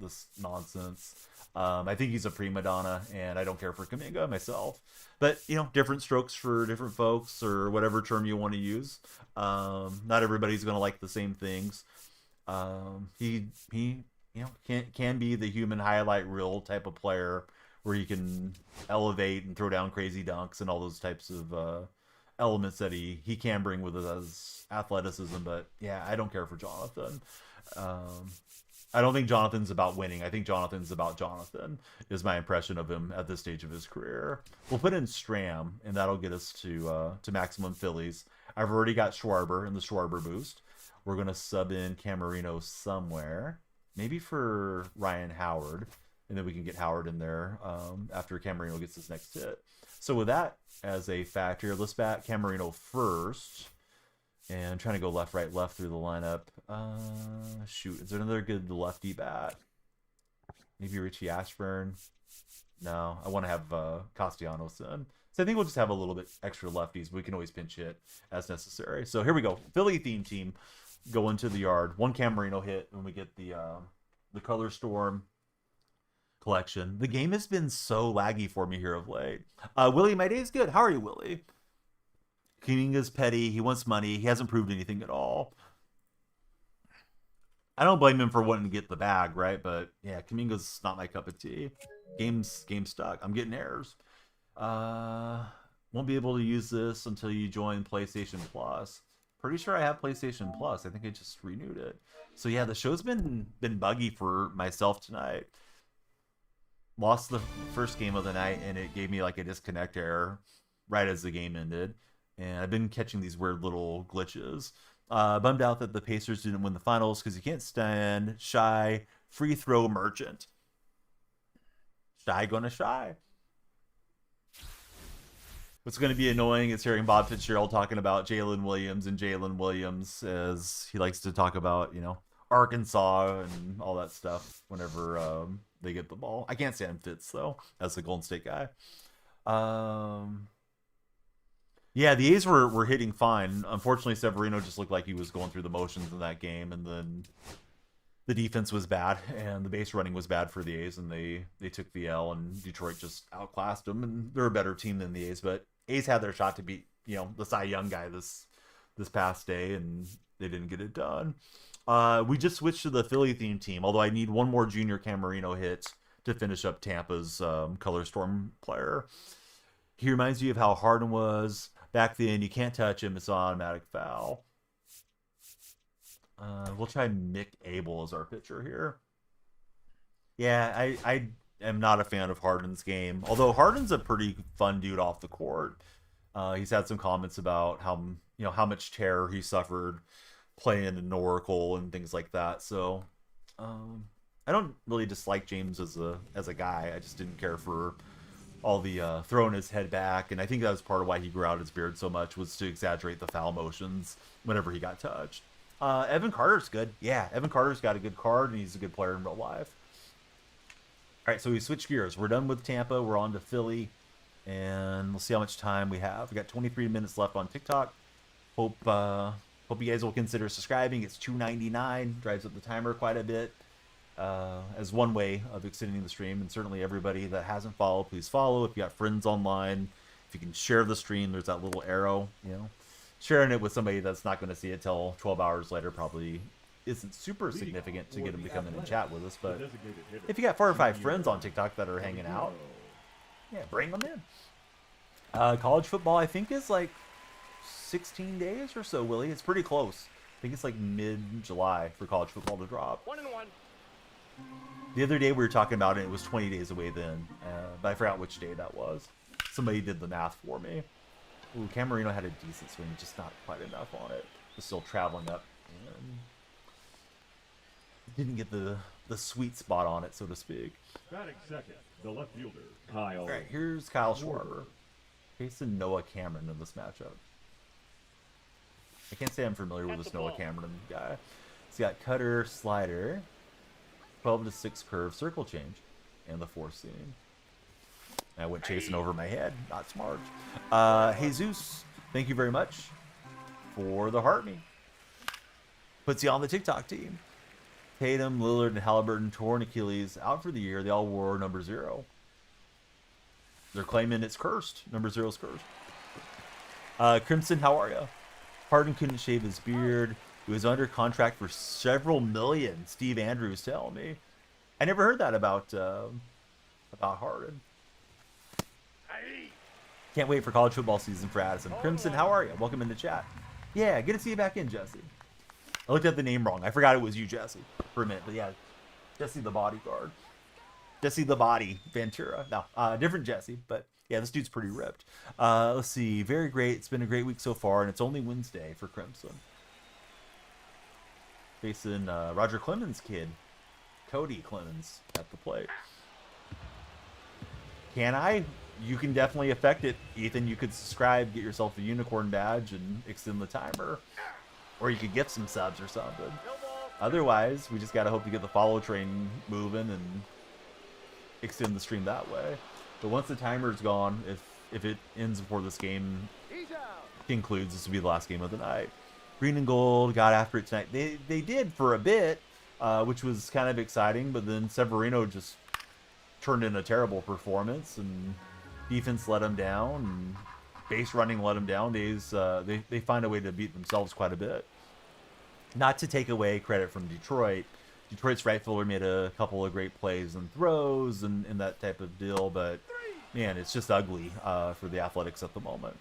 nonsense. I think he's a prima donna, and I don't care for Kuminga myself. But, you know, different strokes for different folks, or whatever term you want to use. Not everybody's going to like the same things. He you know, can be the human highlight reel type of player where he can elevate and throw down crazy dunks and all those types of elements that he can bring with his athleticism. But, yeah, I don't care for Jonathan. I don't think Jonathan's about winning. I think Jonathan's about Jonathan, is my impression of him at this stage of his career. We'll put in Stram, and that'll get us to maximum Phillies. I've already got Schwarber in the Schwarber boost. We're going to sub in Camerino somewhere, maybe for Ryan Howard, and then we can get Howard in there after Camerino gets his next hit. So with that as a factor, let's bat Camerino first. And I'm trying to go left, right, left through the lineup. Shoot, is there another good lefty bat? Maybe Richie Ashburn? No, I want to have Castellanos in. So I think we'll just have a little bit extra lefties. We can always pinch hit as necessary. So here we go. Philly theme team go into the yard. One Camerino hit when we get the Color Storm collection. The game has been so laggy for me here of late. Willie, my day is good. How are you, Willie? Kuminga's petty. He wants money. He hasn't proved anything at all. I don't blame him for wanting to get the bag, right? But yeah, Kuminga's not my cup of tea. Game's stuck. I'm getting errors. Won't be able to use this until you join PlayStation Plus. Pretty sure I have PlayStation Plus. I think I just renewed it. So yeah, the show's been buggy for myself tonight. lost the first game of the night, and it gave me like a disconnect error right as the game ended. And I've been catching these weird little glitches. Bummed out that the Pacers didn't win the finals because you can't stand shy free throw merchant. Shy gonna shy. What's going to be annoying is hearing Bob Fitzgerald talking about Jalen Williams and Jalen Williams, as he likes to talk about, you know, Arkansas and all that stuff whenever they get the ball. I can't stand Fitz, though, as the Golden State guy. Yeah, the A's were hitting fine. Unfortunately, Severino just looked like he was going through the motions in that game, and then the defense was bad, and the base running was bad for the A's, and they took the L, and Detroit just outclassed them, and they're a better team than the A's, but A's had their shot to beat, you know, the Cy Young guy this past day, and they didn't get it done. We just switched to the Philly theme team, although I need one more Junior Camarino hit to finish up Tampa's Color Storm player. He reminds you of how Harden was back then. You can't touch him. It's an automatic foul. We'll try Mick Abel as our pitcher here. Yeah, I am not a fan of Harden's game, although Harden's a pretty fun dude off the court. He's had some comments about how much terror he suffered playing in Oracle and things like that. So I don't really dislike James as a guy. I just didn't care for all the throwing his head back, and I think that was part of why he grew out his beard so much, was to exaggerate the foul motions whenever he got touched. Evan Carter's good. Yeah, Evan Carter's got a good card, and he's a good player in real life. All right, so we switched gears. We're done with Tampa. We're on to Philly, and we'll see how much time we have. We got 23 minutes left on TikTok. Hope you guys will consider subscribing. It's $2.99. Drives up the timer quite a bit, as one way of extending the stream. And certainly everybody that hasn't followed, please follow. If you got friends online, if you can share the stream, there's that little arrow. You know, sharing it with somebody that's not going to see it till 12 hours later probably isn't super significant to get them to come in and chat with us. But if you got 4 or 5 friends on TikTok that are hanging out, yeah, bring them in. College football, I think, is like 16 days or so, Willie. It's pretty close. I think it's like mid-July for college football to drop. 1-1. The other day we were talking about it. It was 20 days away then, but I forgot which day that was. Somebody did the math for me. Ooh, Camarino had a decent swing, just not quite enough on it. Was still traveling up, and didn't get the sweet spot on it, so to speak. Batting second, the left fielder, Kyle. All right, here's Kyle Schwarber facing Noah Cameron in this matchup. I can't say I'm familiar with this Noah Cameron guy. He's got cutter, slider, 12-6 curve, circle change, and the 4-seam. I went chasing over my head. Not smart. Jesus, thank you very much for the heart me. Puts you on the TikTok team. Tatum, Lillard, and Halliburton torn Achilles out for the year. They all wore number 0. They're claiming it's cursed. Number 0 is cursed. Crimson, how are you? Harden couldn't shave his beard. He was under contract for several million. Steve Andrews telling me. I never heard that about Harden. Can't wait for college football season for Addison. Crimson, how are you? Welcome into chat. Yeah, good to see you back in, Jesse. I looked at the name wrong. I forgot it was you, Jesse, for a minute. But yeah, Jesse the bodyguard. Jesse the body Ventura. No, different Jesse, but yeah, this dude's pretty ripped. Let's see. Very great. It's been a great week so far, and it's only Wednesday for Crimson. Facing Roger Clemens' kid, Cody Clemens, at the plate. Can I? You can definitely affect it, Ethan. You could subscribe, get yourself a unicorn badge, and extend the timer. Or you could get some subs or something. Otherwise, we just got to hope to get the follow train moving and extend the stream that way. But once the timer's gone, if it ends before this game concludes, this will be the last game of the night. Green and gold got after it tonight. They did for a bit, which was kind of exciting, but then Severino just turned in a terrible performance, and defense let him down, and base running let them down. They find a way to beat themselves quite a bit. Not to take away credit from Detroit. Detroit's right fielder made a couple of great plays and throws and that type of deal, but man, it's just ugly for the Athletics at the moment.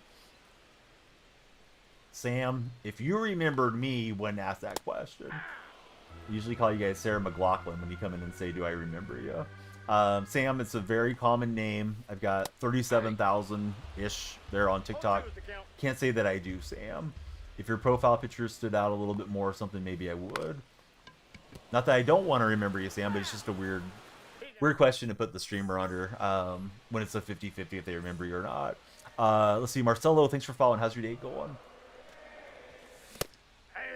Sam, if you remembered me when asked that question, I usually call you guys Sarah McLaughlin when you come in and say, "Do I remember you?" Sam, it's a very common name. I've got 37,000-ish there on TikTok. 0-2 is the count. Can't say that I do, Sam. If your profile picture stood out a little bit more or something, maybe I would. Not that I don't want to remember you, Sam, but it's just a weird question to put the streamer under when it's a 50-50 if they remember you or not. Let's see. Marcelo, thanks for following. How's your day going?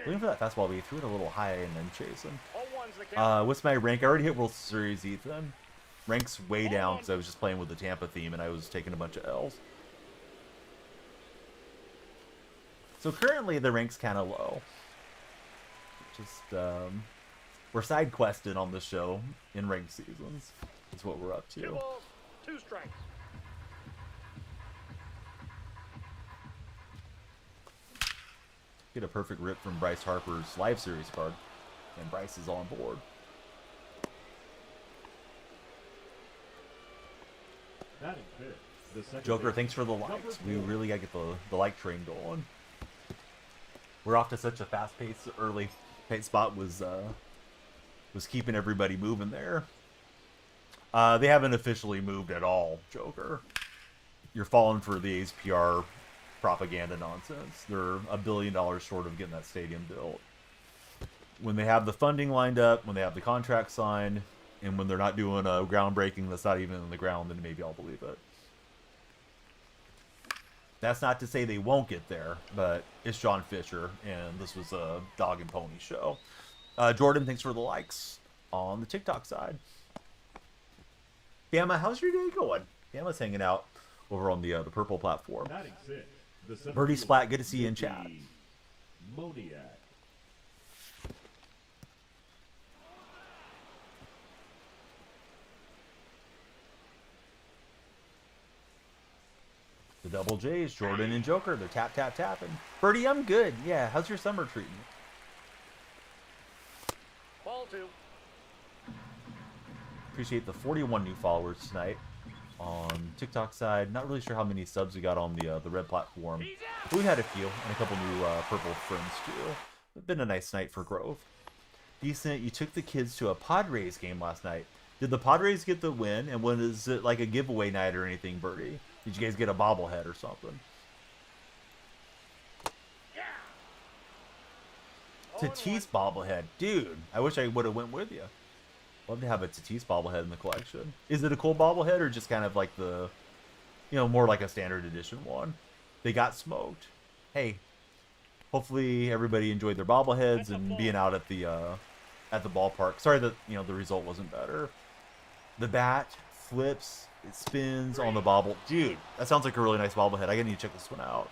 Looking for that fastball, but he threw it a little high and then chasing. 0-1's the count. What's my rank? I already hit World Series, Ethan. Rank's way down because I was just playing with the Tampa theme and I was taking a bunch of L's. So currently the rank's kind of low. Just, we're side questing on the show in ranked seasons. That's what we're up 2 to. balls, 2 strikes. Get a perfect rip from Bryce Harper's live series card. And Bryce is on board. Batting fifth, the second Joker, baseman, thanks for the likes. We really gotta get the like train going. We're off to such a fast pace. Early pace spot was keeping everybody moving there. They haven't officially moved at all, Joker. You're falling for the A's PR propaganda nonsense. They're $1 billion short of getting that stadium built. When they have the funding lined up, when they have the contract signed, and when they're not doing a groundbreaking that's not even in the ground, then maybe I'll believe it. That's not to say they won't get there, but it's John Fisher, and this was a dog and pony show. Jordan, thanks for the likes on the TikTok side. Bama, how's your day going? Bama's hanging out over on the purple platform. batting sixth, the center Birdie fielder, Splat, good to see you in chat. Mickey Moniak. The Double J's, Jordan and Joker, they're tapping. Birdie, I'm good. Yeah, how's your summer treating you? Ball 2. Appreciate the 41 new followers tonight on TikTok side. Not really sure how many subs we got on the red platform. But we had a few and a couple new purple friends too. It's been a nice night for growth. Decent. You took the kids to a Padres game last night. Did the Padres get the win? And when is it like a giveaway night or anything, Birdie? Did you guys get a bobblehead or something? Yeah. Tatis bobblehead. Dude, I wish I would have went with you. Love to have a Tatis bobblehead in the collection. Is it a cool bobblehead or just kind of like the, more like a standard edition one? They got smoked. Hey, hopefully everybody enjoyed their bobbleheads and being out at the ballpark. Sorry that, the result wasn't better. The bat flips, it spins on the bobble. Dude, that sounds like a really nice bobblehead. I gotta need to check this one out.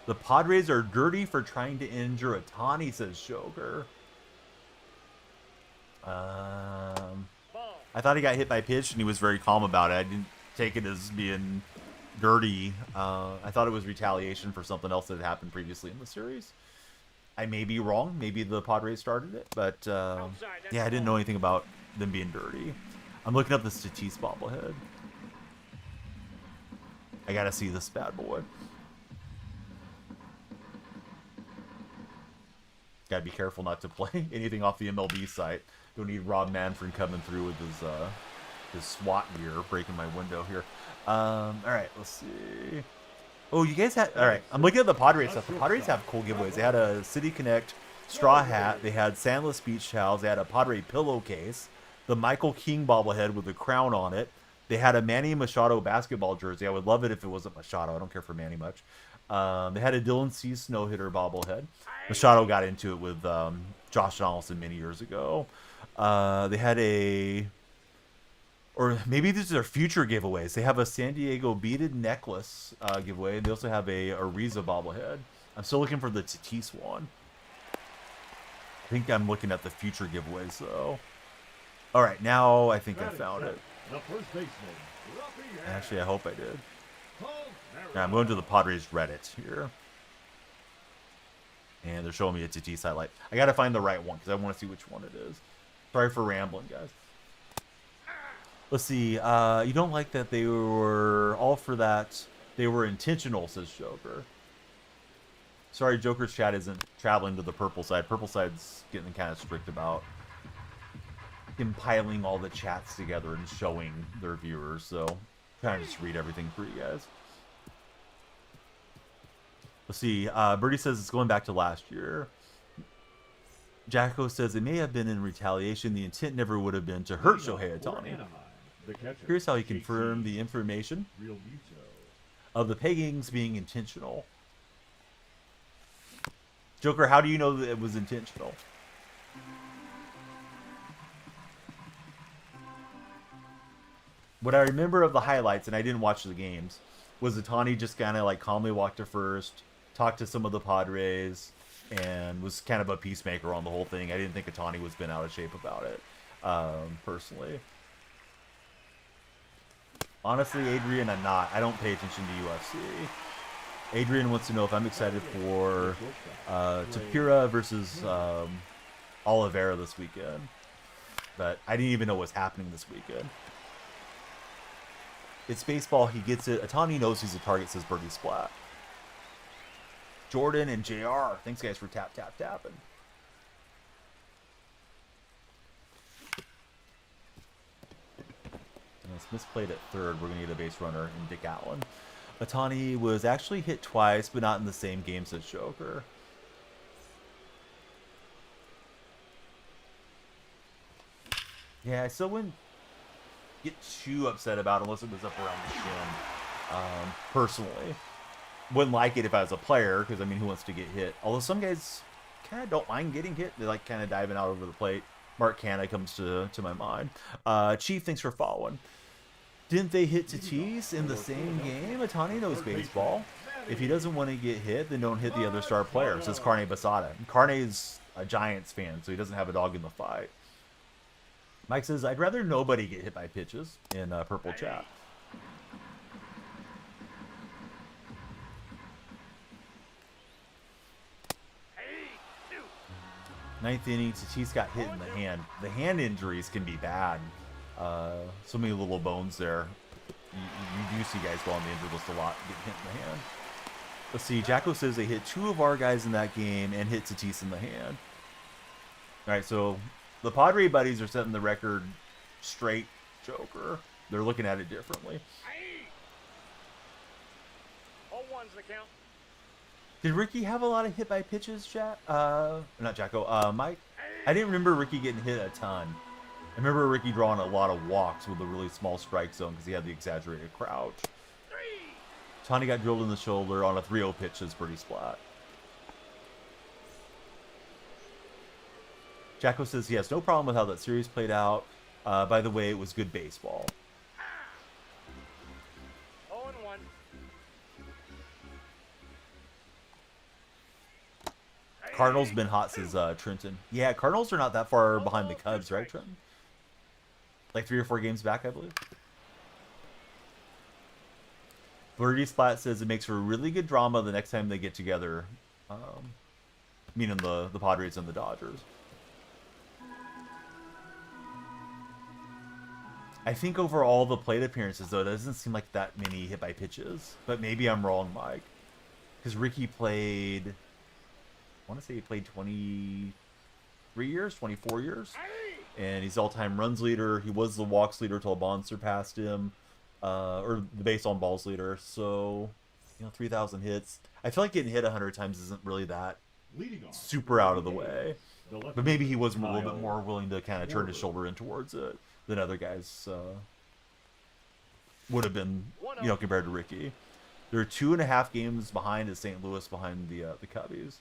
The Padres are dirty for trying to injure Ohtani, says Joker. I thought he got hit by pitch and he was very calm about it. I didn't take it as being dirty. I thought it was retaliation for something else that had happened previously in the series. I may be wrong. Maybe the Padres started it, but yeah, I didn't know anything about them being dirty. I'm looking up this Tatis bobblehead. I gotta see this bad boy. Gotta be careful not to play anything off the MLB site. Don't need Rob Manfred coming through with his SWAT gear, breaking my window here. All right, let's see. Oh, you guys had... All right, I'm looking at the Padres stuff. The Padres have cool giveaways. They had a City Connect straw hat. They had Sandless beach towels. They had a Padre pillowcase. The Michael King bobblehead with a crown on it. They had a Manny Machado basketball jersey. I would love it if it wasn't Machado. I don't care for Manny much. They had a Dylan Cease no-hitter bobblehead. Machado got into it with Josh Donaldson many years ago. They had a... Or maybe these are future giveaways. They have a San Diego beaded necklace giveaway. And they also have a Ariza bobblehead. I'm still looking for the Tatis one. I think I'm looking at the future giveaways, though. All right, now I think I found it. The first baseman, Actually, I hope I did. Paul Yeah, I'm going to the Padres Reddit here. And they're showing me a Tatis highlight. I got to find the right one because I want to see which one it is. Sorry for rambling, guys. Let's see. You don't like that they were all for that. They were intentional, says Joker. Sorry, Joker's chat isn't traveling to the purple side. Purple side's getting kind of strict about compiling all the chats together and showing their viewers, so trying to just read everything for you guys. Let's see. Birdie says it's going back to last year. Jacko says it may have been in retaliation. The intent never would have been to hurt Shohei Ohtani. Here's how he confirmed the information of the peggings being intentional. Joker, how do you know that it was intentional? What I remember of the highlights, and I didn't watch the games, was Ohtani just kind of like calmly walked to first, talked to some of the Padres, and was kind of a peacemaker on the whole thing. I didn't think Ohtani was bent out of shape about it, personally. Honestly, Adrian, I'm not. I don't pay attention to UFC. Adrian wants to know if I'm excited for Tapira versus Oliveira this weekend. But I didn't even know what's happening this weekend. It's baseball. He gets it. Ohtani knows he's a target, says Birdie Splat. Jordan and JR. Thanks, guys, for tapping. It's misplayed at third. We're going to get a base runner in Dick Allen. Ohtani was actually hit twice, but not in the same game, says Joker. Yeah, I still wouldn't get too upset about it unless it was up around the shin. Personally, wouldn't like it if I was a player, because I mean, who wants to get hit? Although some guys kind of don't mind getting hit. They like kind of diving out over the plate. Mark Canna comes to my mind. Chief, thanks for following. Didn't they hit to tease in the same game? Ohtani knows baseball. If he doesn't want to get hit, then don't hit the other star player, says Carne Basada. Carne's a Giants fan, so he doesn't have a dog in the fight. Mike says, I'd rather nobody get hit by pitches in Purple Chat. Ninth inning, Tatis got hit in the hand. The hand injuries can be bad. So many little bones there. You do see guys go on the injured list a lot get hit in the hand. Let's see. Jacko says they hit two of our guys in that game and hit Tatis in the hand. All right, so the Padre buddies are setting the record straight, Joker. They're looking at it differently. All ones the count. Did Ricky have a lot of hit by pitches, chat? Not Jacko. Mike? I didn't remember Ricky getting hit a ton. I remember Ricky drawing a lot of walks with a really small strike zone because he had the exaggerated crouch. Tony got drilled in the shoulder on a 3-0 pitch is pretty splat. Jacko says he has no problem with how that series played out. By the way, it was good baseball. 0-1. Cardinals been hot, says Trenton. Yeah, Cardinals are not that far behind the Cubs, right, Trenton? Like 3 or 4 games back, I believe. Birdie Splat says it makes for really good drama the next time they get together. Meaning the Padres and the Dodgers. I think over all the plate appearances, though, it doesn't seem like that many hit by pitches. But maybe I'm wrong, Mike. Because Ricky played... I want to say he played 23 years, 24 years. And he's all-time runs leader. He was the walks leader till Bond surpassed him. Or the base on balls leader. So, 3,000 hits. I feel like getting hit 100 times isn't really that super out of the way. But maybe he was a little bit more willing to kind of turn his shoulder in towards it than other guys would have been, compared to Ricky. They're 2.5 games behind as St. Louis behind the Cubbies.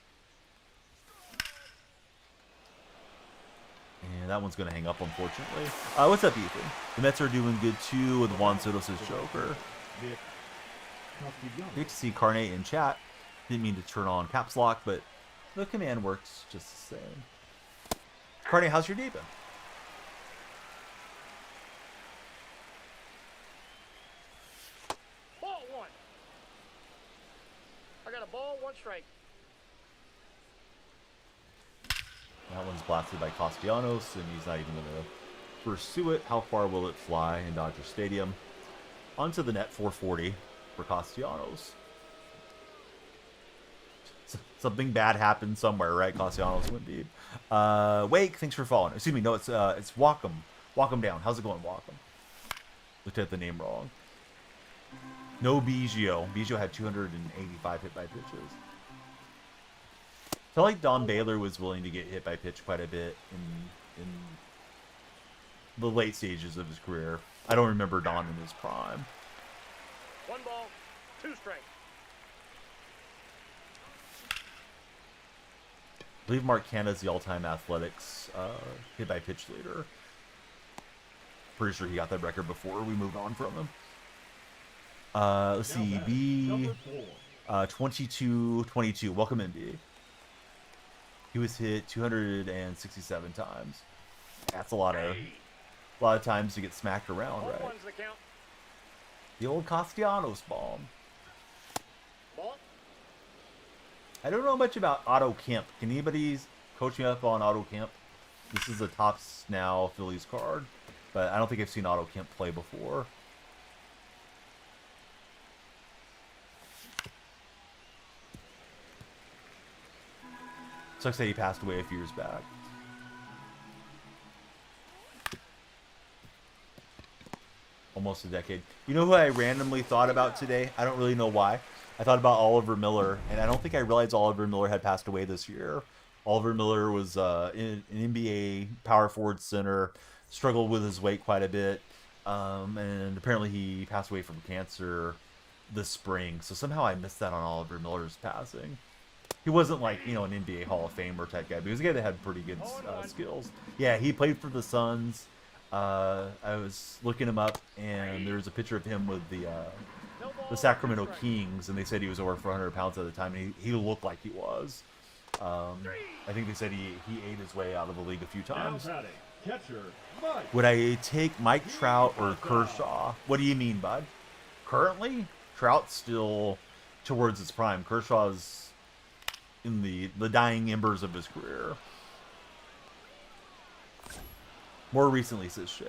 And that one's going to hang up, unfortunately. What's up, Ethan? The Mets are doing good, too, with Juan Soto's Joker. Great to see Carne in chat. Didn't mean to turn on caps lock, but the command works just the same. Carne, how's your day been? Ball 1. I got a ball, 1 strike. That one's blasted by Castellanos, and he's not even going to pursue it. How far will it fly in Dodger Stadium? Onto the net, 440 for Castellanos. Something bad happened somewhere, right? Castellanos Wimby. Wake, thanks for following. Excuse me, no, it's Wacom. Wacom down. How's it going, Wacom? Looked at the name wrong. No Biggio. Biggio had 285 hit by pitches. I feel like Don Baylor was willing to get hit by pitch quite a bit in the late stages of his career. I don't remember Don in his prime. 1 ball, 2 strikes. I believe Mark Canada's the all-time athletics hit by pitch leader. Pretty sure he got that record before we moved on from him. Let's see, B 22-22. Welcome in, B. He was hit 267 times. That's a lot of times to get smacked around, right? 1's the count. The old Castellanos bomb. Ball. I don't know much about Otto Kemp. Can anybody coach me up on Otto Kemp? This is a Topps Now Phillies card, but I don't think I've seen Otto Kemp play before. Sucks that he passed away a few years back. Almost a decade. You know who I randomly thought about today? I don't really know why. I thought about Oliver Miller, and I don't think I realized Oliver Miller had passed away this year. Oliver Miller was an NBA power forward center, struggled with his weight quite a bit, and apparently he passed away from cancer this spring. So somehow I missed that on Oliver Miller's passing. He wasn't like, you know, an NBA Hall of Famer type guy, but he was a guy that had pretty good skills. Yeah, he played for the Suns. I was looking him up, and there was a picture of him with the Sacramento Kings, and they said he was over 400 pounds at the time, and he looked like he was. I think they said he ate his way out of the league a few times. Would I take Mike Trout or Kershaw? What do you mean, bud? Currently, Trout's still towards his prime. Kershaw's in the dying embers of his career. More recently, says Shake.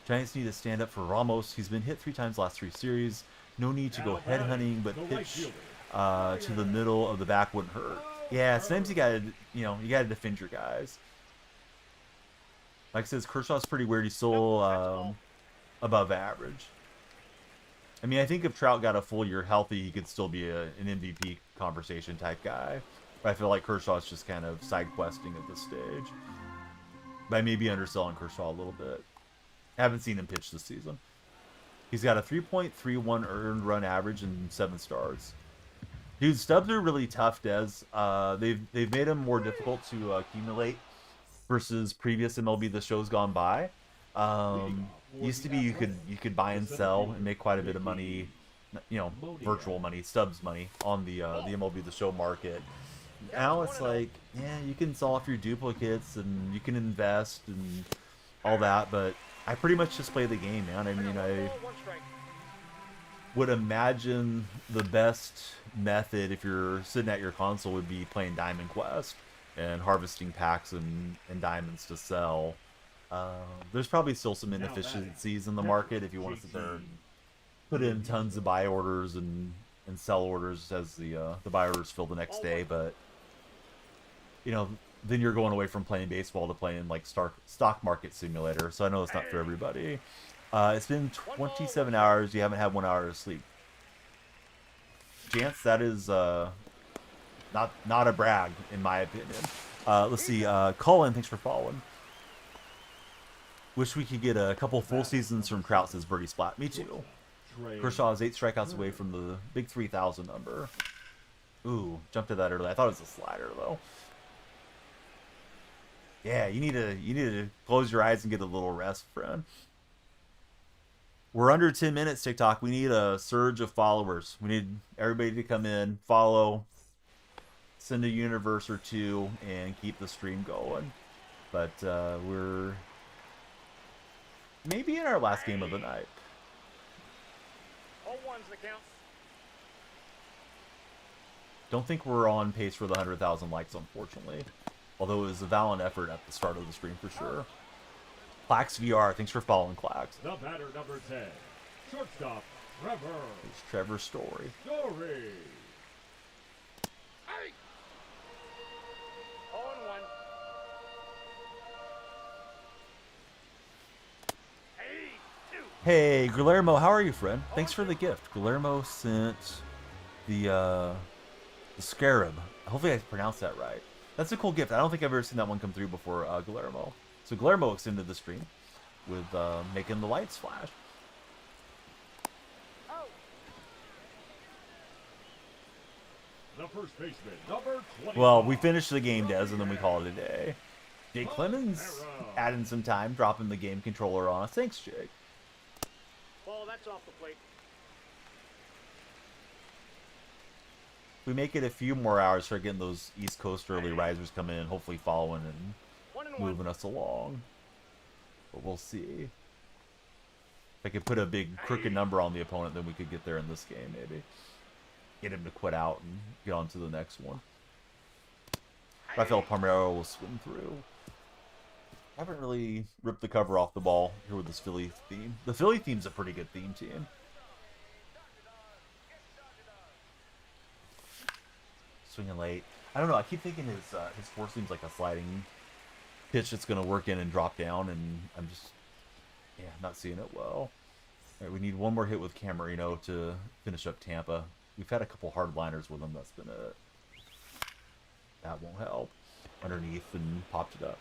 Giants need to stand up for Ramos. He's been hit 3 times last 3 series. No need to go headhunting, but pitch to the middle of the back wouldn't hurt. Yeah, sometimes you gotta defend your guys. Like I says, Kershaw's pretty weird. He's still above average. I mean, I think if Trout got a full year healthy, he could still be an MVP conversation type guy. But I feel like Kershaw's just kind of side questing at this stage. But I may be underselling Kershaw a little bit. I haven't seen him pitch this season. He's got a 3.31 earned run average and 7 starts. Dude, stubs are really tough, Dez. They've made them more difficult to accumulate versus previous MLB The Show's gone by. Used to be you could buy and sell and make quite a bit of money, you know, virtual money, stubs money on the MLB The Show market. Now it's like, yeah, you can sell off your duplicates and you can invest and all that, but I pretty much just play the game, man. I mean, I would imagine the best method if you're sitting at your console would be playing Diamond Quest and harvesting packs and diamonds to sell. There's probably still some inefficiencies in the market if you want to sit there and put in tons of buy orders and sell orders as the buy orders fill the next day, but you know, then you're going away from playing baseball to playing like stock market simulator. So I know it's not for everybody. It's been 27 hours. You haven't had 1 hour of sleep. Chance, that is not a brag in my opinion. Let's see. Colin, thanks for following. Wish we could get a couple full seasons from Trout, says Birdie Splat. Me too. Kershaw is 8 strikeouts away from the big 3,000 number. Ooh, jumped to that early. I thought it was a slider though. Yeah, you need to close your eyes and get a little rest, friend. We're under 10 minutes, TikTok. We need a surge of followers. We need everybody to come in, follow, send a universe or 2, and keep the stream going. But we're maybe in our last game of the night. All 1's the count. Don't think we're on pace for the 100,000 likes, unfortunately. Although it was a valiant effort at the start of the stream for sure. Clax VR, thanks for following, Clax. The batter number 10, shortstop, Trevor. It's Trevor's story. Hey, Guillermo, how are you, friend? Thanks for the gift. Guillermo sent the scarab. Hopefully I pronounced that right. That's a cool gift. I don't think I've ever seen that one come through before, Guillermo. So Guillermo extended the stream with making the lights flash. The first baseman, number 20. Well, we finished the game, Des, and then we call it a day. Jake Clemens adding some time, dropping the game controller on us. Thanks, Jake. Ball, that's off the plate. We make it a few more hours, start getting those East Coast early risers coming in, hopefully following and 1-1. moving us along. But we'll see. If I could put a big crooked number on the opponent, then we could get there in this game, maybe. Get him to quit out and get on to the next one. Rafael Palmeiro will swing through. I haven't really ripped the cover off the ball here with this Philly theme. The Philly theme's a pretty good theme team. Swinging late. I don't know. I keep thinking his force seems like a sliding pitch that's going to work in and drop down, and I'm just, yeah, not seeing it well. All right, we need one more hit with Camarino to finish up Tampa. We've had a couple hardliners with him. That's been it. That won't help. Underneath and popped it up.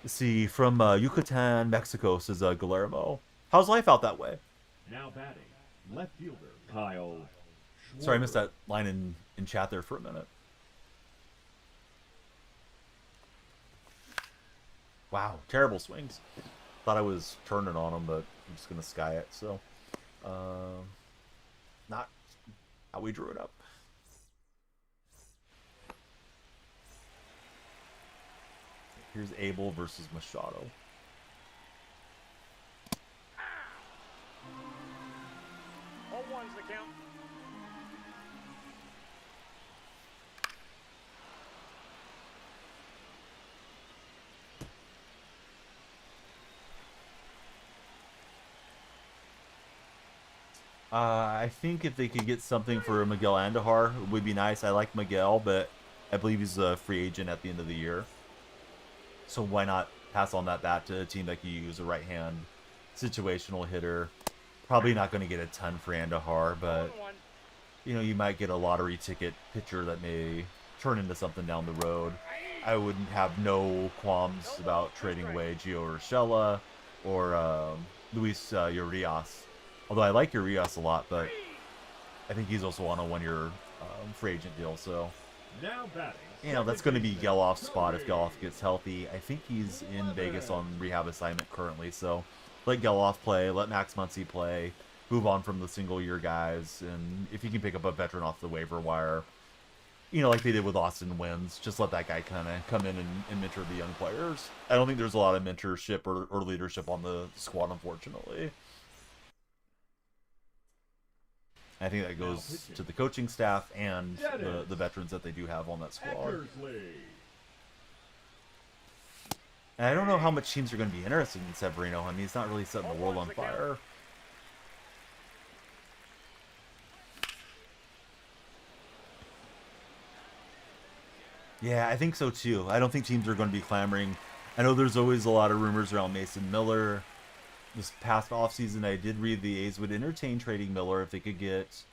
Let's see, from Yucatan, Mexico, says Guillermo. How's life out that way? Now batting, left fielder Kyle. Sorry, I missed that line in chat there for a minute. Wow, terrible swings. Thought I was turning on them, but I'm just going to sky it. So, not how we drew it up. Here's Abel versus Machado. 0-1's the count. I think if they could get something for Miguel Andujar, it would be nice. I like Miguel, but I believe he's a free agent at the end of the year. So why not pass on that bat to a team that can use a right-hand situational hitter? Probably not going to get a ton for Andujar, but 1-1. you know, you might get a lottery ticket pitcher that may turn into something down the road. I wouldn't have no qualms about trading away Gio Urshela or Luis Urias. Although I like Urias a lot, but I think he's also on a one-year free agent deal. So, Now batting. you know, that's going to be Geloff's spot if Geloff gets healthy. I think he's in Vegas on rehab assignment currently. So let Geloff play, let Max Muncy play, move on from the single-year guys. And if you can pick up a veteran off the waiver wire, you know, like they did with Austin Wins, just let that guy kind of come in and mentor the young players. I don't think there's a lot of mentorship or leadership on the squad, unfortunately. I think that goes to the coaching staff and the veterans that they do have on that squad. And I don't know how much teams are going to be interested in Severino. I mean, he's not really setting the world on fire. Yeah, I think so too. I don't think teams are going to be clamoring. I know there's always a lot of rumors around Mason Miller. This past offseason, I did read the A's would entertain trading Miller if they could get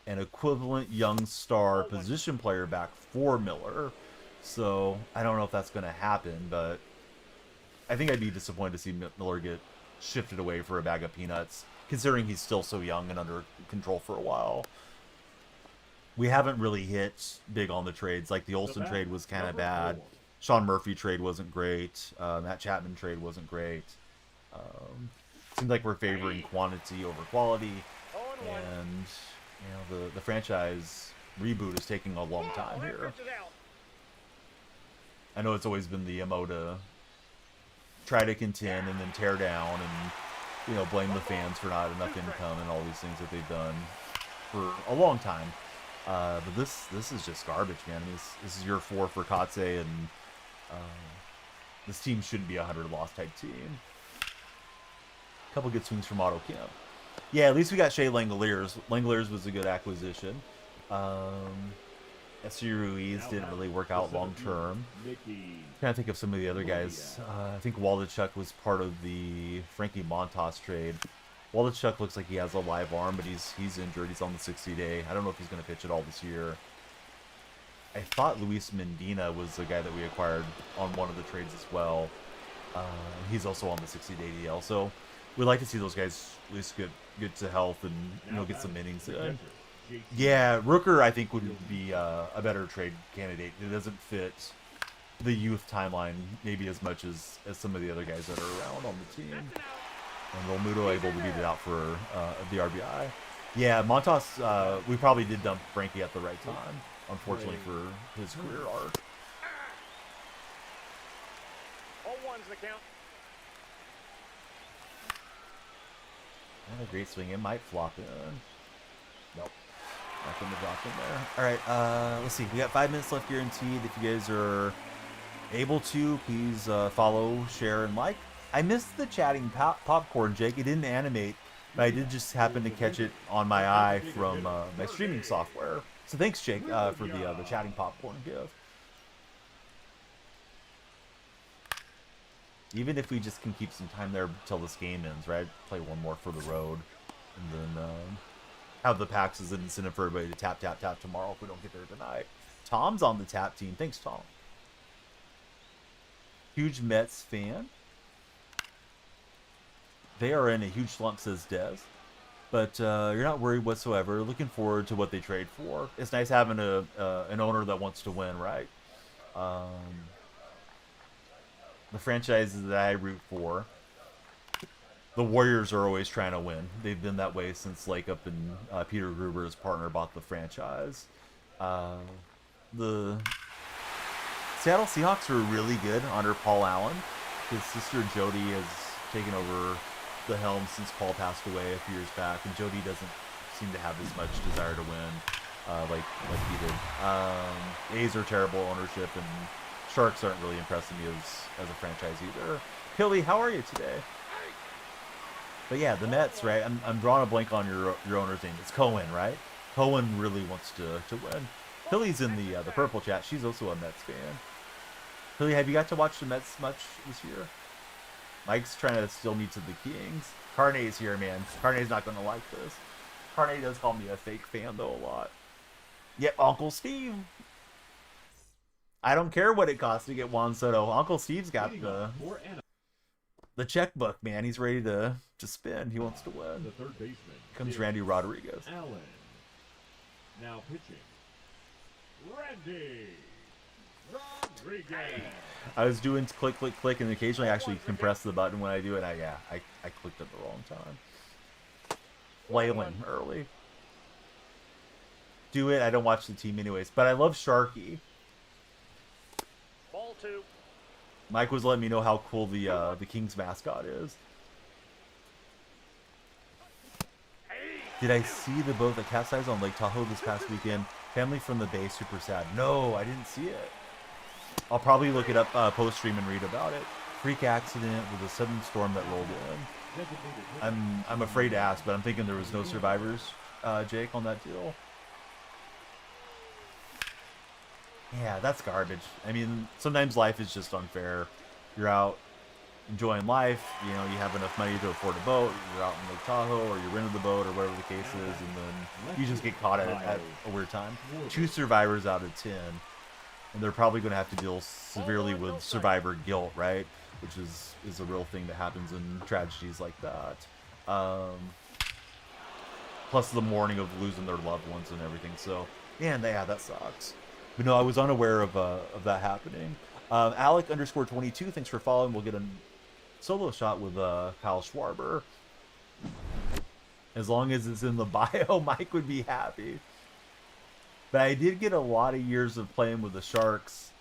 an equivalent young star position player back for Miller. So I don't know if that's going to happen, but I think I'd be disappointed to see Miller get shifted away for a bag of peanuts, considering he's still so young and under control for a while. We haven't really hit big on the trades. Like the Olsen trade was kind of bad. Sean Murphy trade wasn't great. Matt Chapman trade wasn't great. Seems like we're favoring quantity over quality, and you know the franchise reboot is taking a long time here. I know it's always been the MO to try to contend and then tear down, and you know blame the fans for not enough income and all these things that they've done for a long time. But this is just garbage, man. I mean, this is year 4 for Kotze, and this team shouldn't be a 100-loss type team. Couple good swings from Otto Kemp. Yeah, at least we got Shea Langoliers. Langoliers was a good acquisition. S.C. Ruiz didn't really work out long term. Trying to think of some of the other guys. I think Waldachuk was part of the Frankie Montas trade. Wallachuk looks like he has a live arm, but he's injured. He's on the 60-day. I don't know if he's going to pitch at all this year. I thought Luis Mendina was the guy that we acquired on one of the trades as well. He's also on the 60-day DL. So we'd like to see those guys at least get to health and get some innings in. Yeah, Rooker I think would be a better trade candidate. It doesn't fit the youth timeline maybe as much as some of the other guys that are around on the team. And Romuto able to beat it out for the RBI. Yeah, Montas, we probably did dump Frankie at the right time, unfortunately for his career arc. 0-1's the count. Not a great swing. It might flop in. Nope. Not going to drop in there. All right, let's see. We got 5 minutes left guaranteed. If you guys are able to, please follow, share, and like. I missed the chatting popcorn, Jake. It didn't animate, but I did just happen to catch it on my eye from my streaming software. So thanks, Jake, for the chatting popcorn gift. Even if we just can keep some time there till this game ends, right? Play one more for the road, and then have the packs as an incentive for everybody to tap tomorrow if we don't get there tonight. Tom's on the tap team. Thanks, Tom. Huge Mets fan. They are in a huge slump, says Dez. But you're not worried whatsoever. Looking forward to what they trade for. It's nice having an owner that wants to win, right? The franchises that I root for, the Warriors are always trying to win. They've been that way since Lakeup and Peter Gruber's partner bought the franchise. The Seattle Seahawks are really good under Paul Allen. His sister Jody has taken over the helm since Paul passed away a few years back, and Jody doesn't seem to have as much desire to win like he did. A's are terrible ownership, and Sharks aren't really impressing me as a franchise either. Pilly, how are you today? But yeah, the Mets, right? I'm drawing a blank on your owner's name. It's Cohen, right? Cohen really wants to win. Pilly's in the purple chat. She's also a Mets fan. Pilly, have you got to watch the Mets much this year? Mike's trying to steal me to the Kings. Carney's here, man. Carney's not going to like this. Carney does call me a fake fan, though, a lot. Yep, Uncle Steve. I don't care what it costs to get Juan Soto. Uncle Steve's got the checkbook, man. He's ready to spend. He wants to win. The third baseman Comes Randy Rodriguez. Allen. Now pitching. Randy Rodriguez. I was doing click, click, click, and occasionally I actually compress the button when I do it. I clicked at the wrong time. Waylon early. Do it. I don't watch the team anyways, but I love Sharky. Ball 2. Mike was letting me know how cool the Kings mascot is. Did I see the boat that capsized on Lake Tahoe this past weekend? Family from the Bay, super sad. No, I didn't see it. I'll probably look it up post-stream and read about it. Freak accident with a sudden storm that rolled in. I'm afraid to ask, but I'm thinking there was no survivors, Jake, on that deal. Yeah, that's garbage. I mean, sometimes life is just unfair. You're out enjoying life, you have enough money to afford a boat, you're out in Lake Tahoe, or you rented the boat, or whatever the case is, and then you just get caught at a weird time. 2 survivors out of 10, and they're probably going to have to deal severely with survivor guilt, right? Which is a real thing that happens in tragedies like that. Plus the mourning of losing their loved ones and everything. So, yeah, that sucks. But no, I was unaware of that happening. Alec_22, thanks for following. We'll get a solo shot with Kyle Schwarber. As long as it's in the bio, Mike would be happy. But I did get a lot of years of playing with the Sharks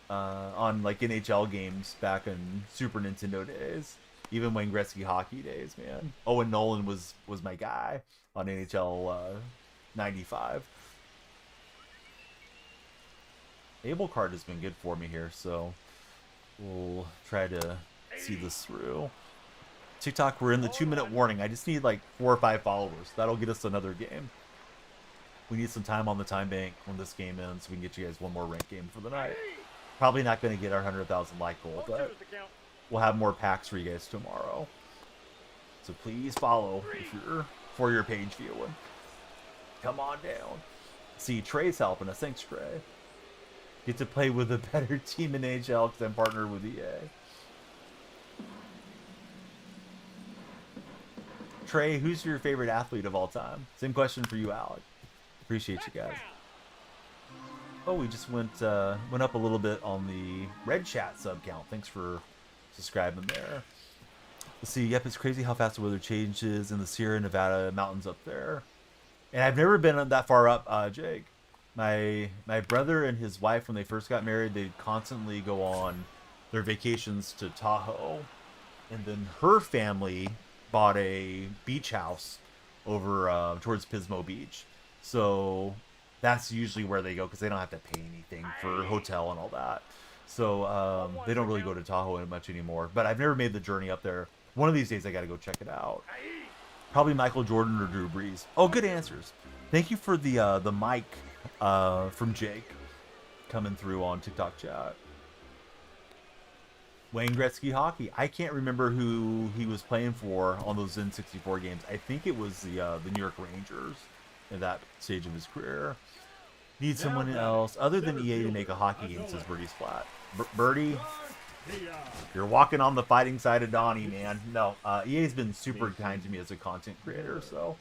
on like NHL games back in Super Nintendo days. Even Wayne Gretzky hockey days, man. Owen Nolan was my guy on NHL 95. Able card has been good for me here, so we'll try to see this through. TikTok, we're in the 2-minute warning. I just need like 4 or 5 followers. That'll get us another game. We need some time on the time bank when this game ends so we can get you guys one more ranked game for the night. Probably not going to get our 100,000 like goal, but we'll have more packs for you guys tomorrow. So please follow if you're for your page viewing. Come on down. See, Trey's helping us. Thanks, Trey. Get to play with a better team in AHL because I'm partnered with EA. Trey, who's your favorite athlete of all time? Same question for you, Alec. Appreciate you guys. Oh, we just went up a little bit on the red chat sub count. Thanks for subscribing there. Let's see. Yep, it's crazy how fast the weather changes in the Sierra Nevada mountains up there. And I've never been that far up, Jake. My brother and his wife, when they first got married, they'd constantly go on their vacations to Tahoe. And then her family bought a beach house over towards Pismo Beach. So that's usually where they go because they don't have to pay anything for hotel and all that. So they don't really go to Tahoe much anymore. But I've never made the journey up there. One of these days I got to go check it out. Probably Michael Jordan or Drew Brees. Oh, good answers. Thank you for the mic from Jake coming through on TikTok chat. Wayne Gretzky hockey. I can't remember who he was playing for on those N64 games. I think it was the New York Rangers in that stage of his career. Need someone else other than EA to make a hockey game, says Birdie Splat. Birdie, you're walking on the fighting side of Donnie, man. No, EA's been super kind to me as a content creator, so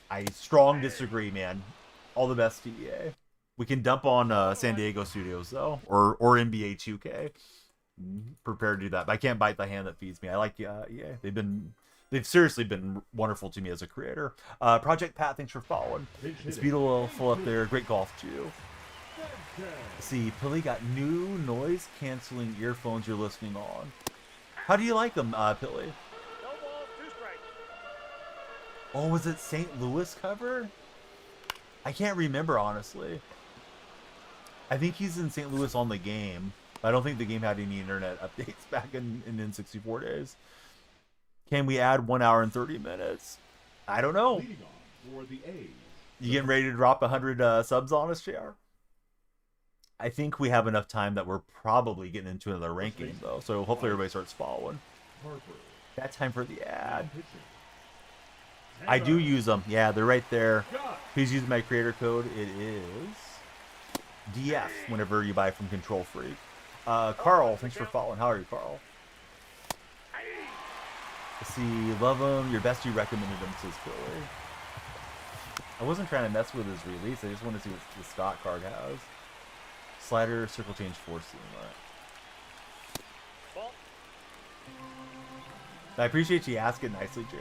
I strong disagree, man. All the best to EA. We can dump on San Diego Studios though, or NBA 2K. Prepared to do that, but I can't bite the hand that feeds me. I like EA. They've seriously been wonderful to me as a creator. Project Pat, thanks for following. It's beautiful up there. Great golf too. See, Pilly got new noise canceling earphones you're listening on. How do you like them, Pilly? No balls, 2 strikes. Oh, was it St. Louis cover? I can't remember honestly. I think he's in St. Louis on the game. I don't think the game had any internet updates back in N64 days. Can we add 1 hour and 30 minutes? I don't know. Leading off for the A's. You getting ready to drop 100 subs on us, JR? I think we have enough time that we're probably getting into another ranking, though. So hopefully everybody starts following. Harper. That time for the ad. Pitching. I do use them. Yeah, they're right there. Got. Please use my creator code. It is DF whenever you buy from Control Freak. Carl, thanks for following. How are you, Carl? Let's see, love him. Your bestie recommended him, says Billy. I wasn't trying to mess with his release. I just wanted to see what the stock card has. Slider, circle change, 4 seam. Ball. I appreciate you asking nicely, JR.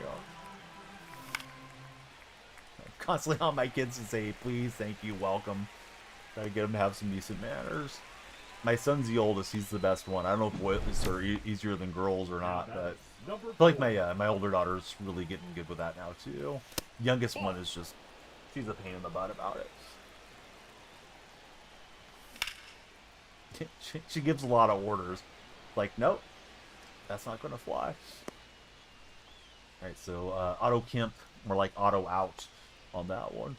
I'm constantly on my kids to say, please, thank you, welcome. Try to get them to have some decent manners. My son's the oldest. He's the best one. I don't know if boys are easier than girls or not, but I feel like my older daughter's really getting good with that now too. Youngest one is just, she's a pain in the butt about it. She gives a lot of orders. Like, nope, that's not going to fly. All right, so Auto Kemp, more like Auto Out on that one.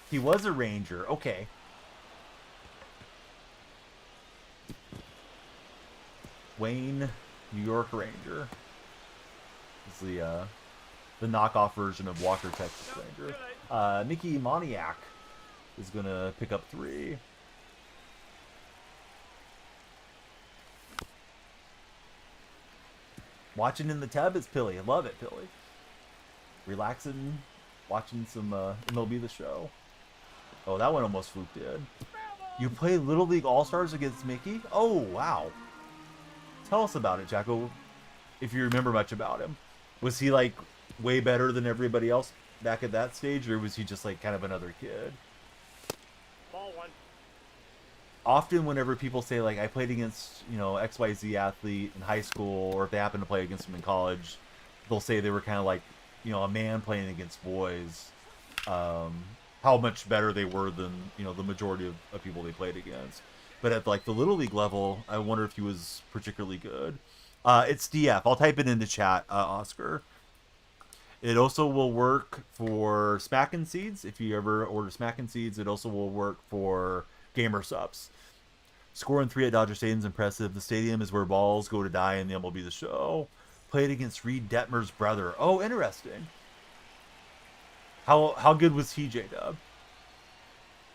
He was a Ranger. Okay. Wayne, New York Ranger. Is the knockoff version of Walker, Texas Ranger. Mickey Moniak is going to pick up 3. Watching in the tub is Pilly. I love it, Pilly. Relaxing, watching some MLB The Show. Oh, that one almost fluked in. You play Little League All-Stars against Mickey? Oh, wow. Tell us about it, Jacko, if you remember much about him. Was he, like, way better than everybody else back at that stage, or was he just, like, kind of another kid? Ball 1. Often whenever people say, like, I played against, you know, XYZ athlete in high school, or if they happen to play against him in college, they'll say they were kind of like, you know, a man playing against boys. How much better they were than, you know, the majority of people they played against. But at, like, the Little League level, I wonder if he was particularly good. It's DF. I'll type it in the chat, Oscar. It also will work for Smackin' Seeds. If you ever order Smackin' Seeds, it also will work for Gamer Subs. Scoring 3 at Dodger Stadium is impressive. The stadium is where balls go to die in the MLB The Show. Played against Reed Detmer's brother. Oh, interesting. How good was he, J-Dub? All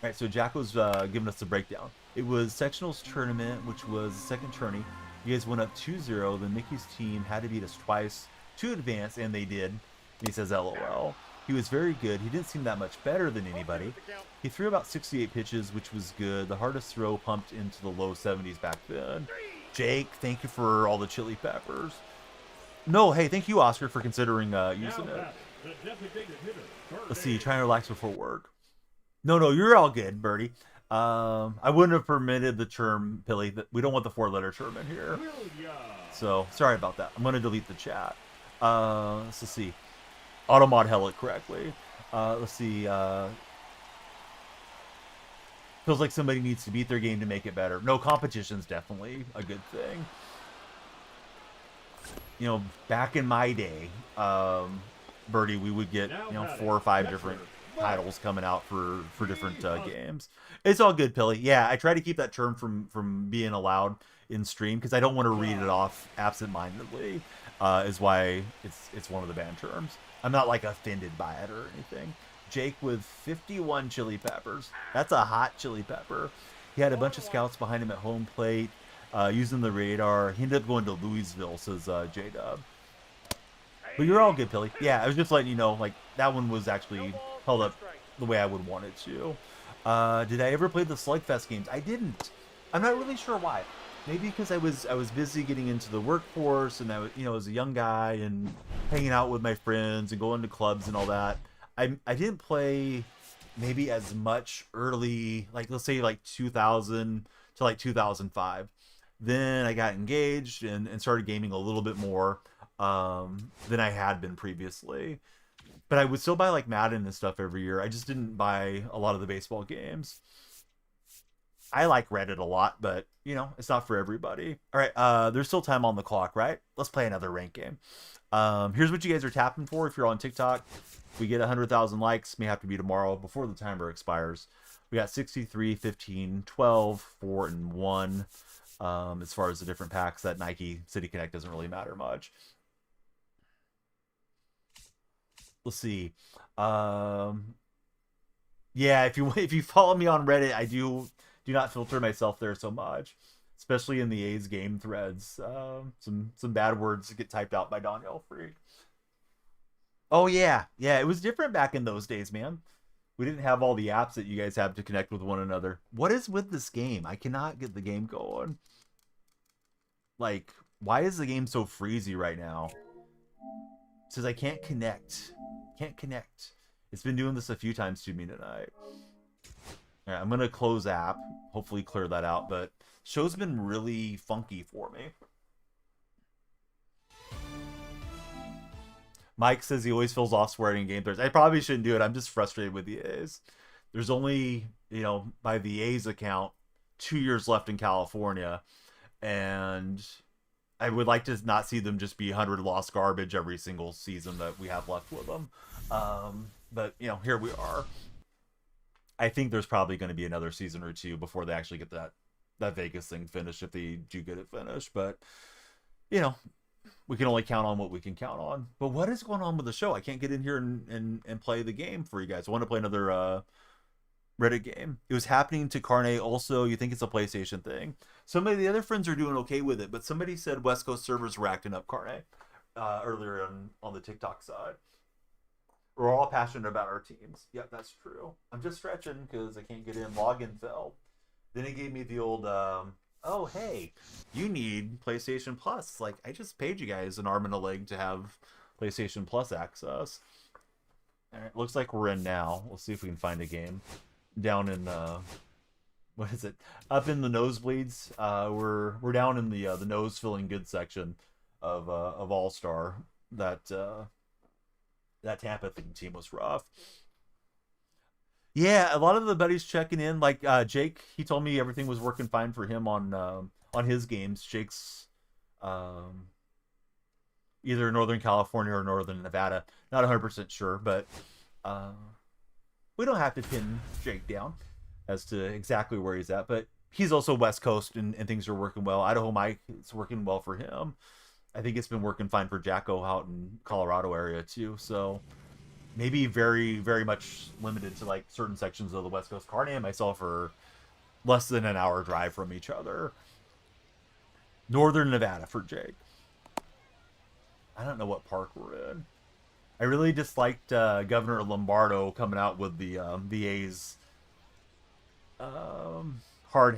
right, so Jacko's giving us the breakdown. It was sectionals tournament, which was the second tourney. You guys went up 2-0. Then Mickey's team had to beat us twice to advance, and they did. And he says, LOL. He was very good. He didn't seem that much better than anybody. He threw about 68 pitches, which was good. The hardest throw pumped into the low 70s back then. Jake, thank you for all the chili peppers. No, hey, thank you, Oscar, for considering using it. Let's see, trying to relax before work. No, you're all good, Birdie. I wouldn't have permitted the term, Pilly. We don't want the 4-letter term in here. So, sorry about that. I'm going to delete the chat. Let's see. Automod held it correctly. Let's see. Feels like somebody needs to beat their game to make it better. No, competition's definitely a good thing. You know, back in my day, Birdie, we would get, 4 or 5 different titles coming out for different games. It's all good, Pilly. Yeah, I try to keep that term from being allowed in stream because I don't want to read it off absentmindedly. Is why it's one of the banned terms. I'm not like offended by it or anything. Jake with 51 chili peppers. That's a hot chili pepper. He had a bunch of scouts behind him at home plate, using the radar. He ended up going to Louisville, says J-Dub. But you're all good, Pilly. Yeah, I was just letting you know, like, that one was actually held up the way I would want it to. Did I ever play the Slugfest games? I didn't. I'm not really sure why. Maybe because I was busy getting into the workforce, and I was a young guy and hanging out with my friends and going to clubs and all that. I didn't play maybe as much early, like let's say like 2000 to like 2005. Then I got engaged and started gaming a little bit more than I had been previously. But I would still buy like Madden and stuff every year. I just didn't buy a lot of the baseball games. I like Reddit a lot, but it's not for everybody. All right, there's still time on the clock, right? Let's play another rank game. Here's what you guys are tapping for. If you're on TikTok, we get 100,000 likes. May have to be tomorrow before the timer expires. We got 63, 15, 12, 4, and 1. As far as the different packs, that Nike City Connect doesn't really matter much. Let's see. Yeah, if you follow me on Reddit, I do not filter myself there so much, especially in the A's game threads. Some bad words get typed out by Daniel Freak. Oh yeah, it was different back in those days, man. We didn't have all the apps that you guys have to connect with one another. What is with this game? I cannot get the game going. Like, why is the game so freezy right now? It says I can't connect. Can't connect. It's been doing this a few times to me tonight. All right, I'm going to close app. Hopefully clear that out. But show's been really funky for me. Mike says he always feels off swearing in game threads. I probably shouldn't do it. I'm just frustrated with the A's. There's only, by the A's account, 2 years left in California. And I would like to not see them just be 100 lost garbage every single season that we have left with them. But, here we are. I think there's probably going to be another season or two before they actually get that Vegas thing finished, if they do get it finished. But, we can only count on what we can count on. But what is going on with the show? I can't get in here and play the game for you guys. I want to play another Reddit game. It was happening to Carne also. You think it's a PlayStation thing. Some of the other friends are doing okay with it, but somebody said West Coast servers were acting up, Carne, earlier on the TikTok side. We're all passionate about our teams. Yep, that's true. I'm just stretching because I can't get in. Login fell. Then it gave me the old, oh, hey, you need PlayStation Plus. Like, I just paid you guys an arm and a leg to have PlayStation Plus access. All right, looks like we're in now. We'll see if we can find a game. Down in, what is it? Up in the nosebleeds. We're down in the nose feeling good section of All-Star. That Tampa team was rough. Yeah, a lot of the buddies checking in. Like Jake, he told me everything was working fine for him on his games. Jake's either Northern California or Northern Nevada. Not 100% sure, but we don't have to pin Jake down as to exactly where he's at. But he's also West Coast and things are working well. Idaho Mike, it's working well for him. I think it's been working fine for Jacko out in Colorado area too. So maybe very, very much limited to like certain sections of the West Coast. Carney and myself are less than an hour drive from each other. Northern Nevada for Jake. I don't know what park we're in. I really disliked Governor Lombardo coming out with the VA's hard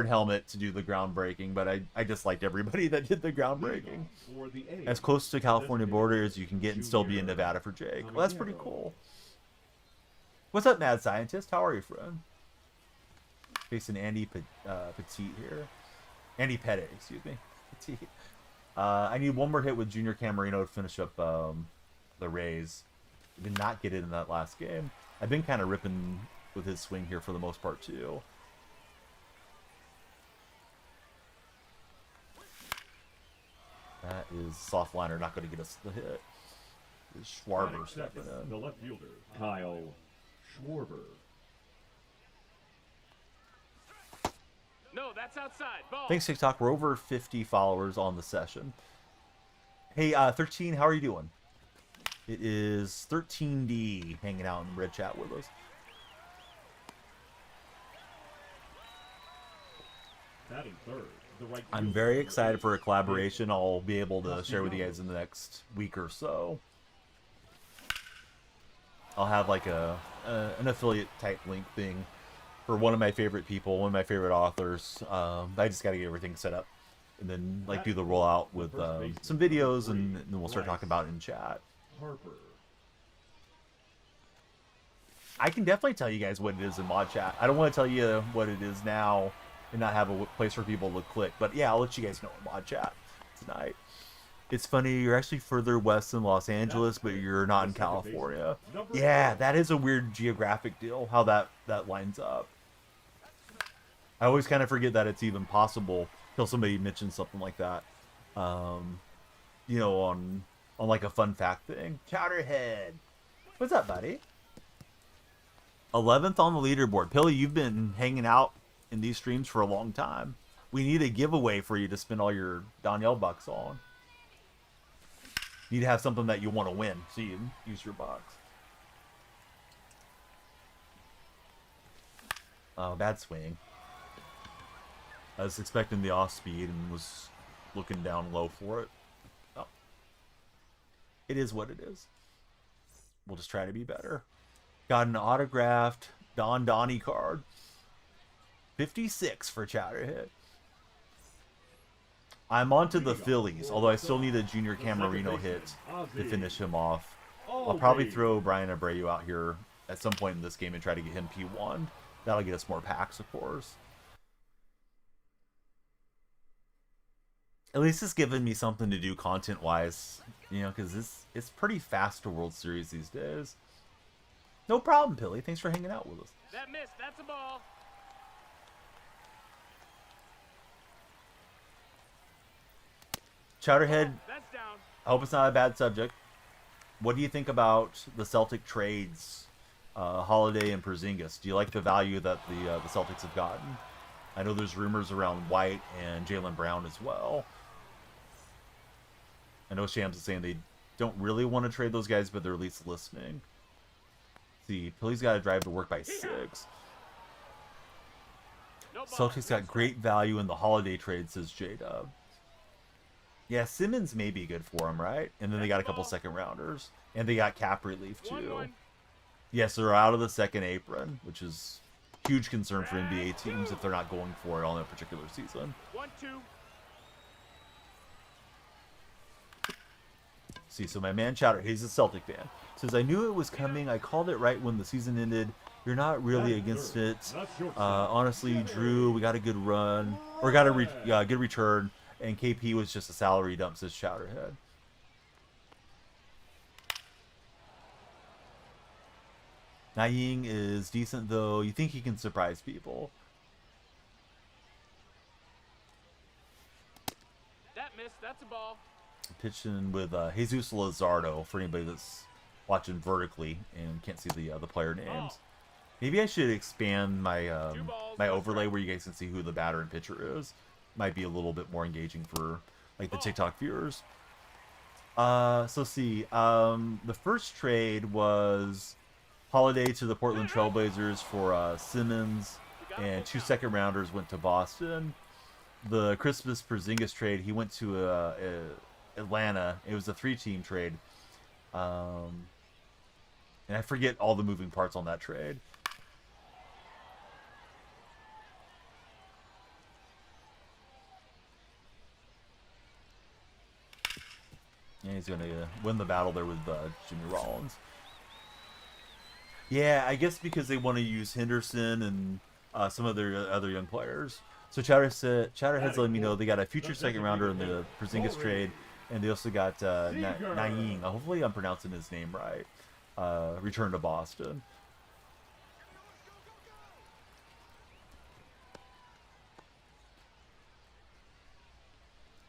helmet to do the groundbreaking, but I disliked everybody that did the groundbreaking. As close to California border as you can get and still be in Nevada for Jake. Well, that's pretty cool. What's up, Mad Scientist? How are you, friend? Facing Andy Petit here. Andy Pettit, excuse me. Petit. I need one more hit with Junior Camarino to finish up the Rays. Did not get it in that last game. I've been kind of ripping with his swing here for the most part, too. That is soft liner, not going to get us the hit. Is Schwarber stepping in. The left fielder, Kyle Schwarber. No, that's outside. Ball. Thanks, TikTok. We're over 50 followers on the session. Hey, 13, how are you doing? It is 13D hanging out in Red Chat with us. Batting third, the right I'm fielder, very excited for a collaboration I'll be able to share with you guys in the next week or so. I'll have like an affiliate type link thing for one of my favorite people, one of my favorite authors. I just got to get everything set up and then like do the rollout with some videos and then we'll start talking about it in chat. Harper. I can definitely tell you guys what it is in mod chat. I don't want to tell you what it is now and not have a place for people to click. But yeah, I'll let you guys know in mod chat tonight. It's funny, you're actually further west than Los Angeles, but you're not in California. Yeah, that is a weird geographic deal, how that lines up. I always kind of forget that it's even possible till somebody mentions something like that. You know, on like a fun fact thing. Chowderhead. What's up, buddy? 11th on the leaderboard. Pilly, you've been hanging out in these streams for a long time. We need a giveaway for you to spend all your Danielle bucks on. You need to have something that you want to win, so you can use your box. Oh, bad swing. I was expecting the off speed and was looking down low for it. Oh. It is what it is. We'll just try to be better. Got an autographed Don Donnie card. 56 for Chowderhead. I'm on to the Phillies, although I still need a Junior Camarino hit to finish him off. I'll probably throw Brian Abreu out here at some point in this game and try to get him P1. That'll get us more packs, of course. At least it's given me something to do content-wise, you know, because it's pretty fast to World Series these days. No problem, Pilly. Thanks for hanging out with us. That missed. That's a ball. Chowderhead, That's down. I hope it's not a bad subject. What do you think about the Celtic trades, Holiday and Porzingis? Do you like the value that the Celtics have gotten? I know there's rumors around White and Jaylen Brown as well. I know Shams is saying they don't really want to trade those guys, but they're at least listening. See, Pilly's got to drive to work by 6. No ball. Celtics got great value in the Holiday trade, says J-Dub. Yeah, Simmons may be good for him, right? And then they got a couple second rounders. And they got cap relief, too. 1-1. Yes, they're out of the second apron, which is huge concern for NBA teams if they're not going for it on a particular season. 1-2. See, so my man Chowder, he's a Celtic fan, says, I knew it was coming. I called it right when the season ended. You're not really against it. Honestly, Drew, we got a good run. Or got a good return. And KP was just a salary dump, says Chowderhead. Nying is decent, though. You think he can surprise people. That missed. That's a ball. Pitching with Jesus Luzardo for anybody that's watching vertically and can't see the player names. Maybe I should expand my my overlay where you guys can see who the batter and pitcher is. Might be a little bit more engaging for like the TikTok viewers. So see, the first trade was Holiday to the Portland Trailblazers for Simmons, and 2 second-rounders went to Boston. The Christmas Porzingis trade, he went to Atlanta. It was a 3-team trade. And I forget all the moving parts on that trade. And he's going to win the battle there with Jimmy Rollins. Yeah, I guess because they want to use Henderson and some of their other young players. So Chowderhead's letting me know they got a future second rounder in the Porzingis trade, and they also got Nying. Hopefully I'm pronouncing his name right. Return to Boston.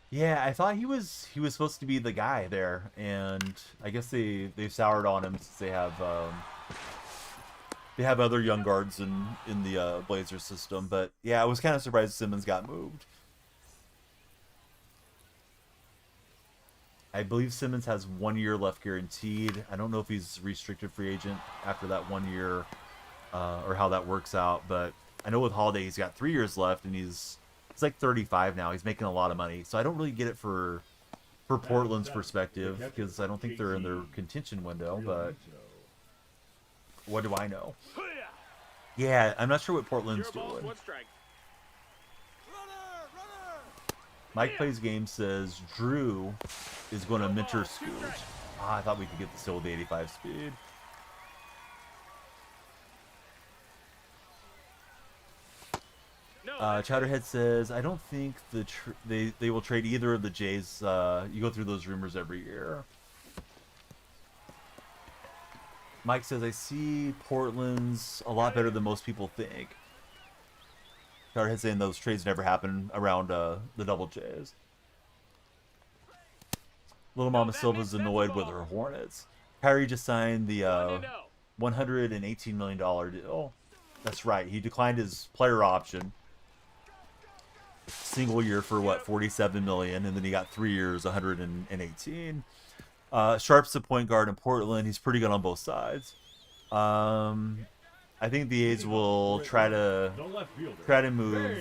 Yeah, I thought he was supposed to be the guy there, and I guess they've soured on him since they have other young guards in the Blazers system. But yeah, I was kind of surprised Simmons got moved. I believe Simmons has 1 year left guaranteed. I don't know if he's restricted free agent after that 1 year, or how that works out. But I know with Holiday he's got 3 years left, and he's like 35 now. He's making a lot of money, so I don't really get it for Portland's perspective, because I don't think they're in their contention window. But what do I know? Yeah, I'm not sure what Portland's doing. Mike Plays Game says Drew is going to mentor Scoot. I thought we could get the still with the 85 speed. Chowderhead says, I don't think they will trade either of the Jays. You go through those rumors every year. Mike says, I see Portland's a lot better than most people think. Chowderhead saying those trades never happen around the double Jays. Little Mama Silva's annoyed with her Hornets. Kyrie just signed the $118 million deal. That's right. He declined his player option. Single year for what, $47 million, and then he got 3 years, $118. Sharp's the point guard in Portland. He's pretty good on both sides. I think the A's will try to move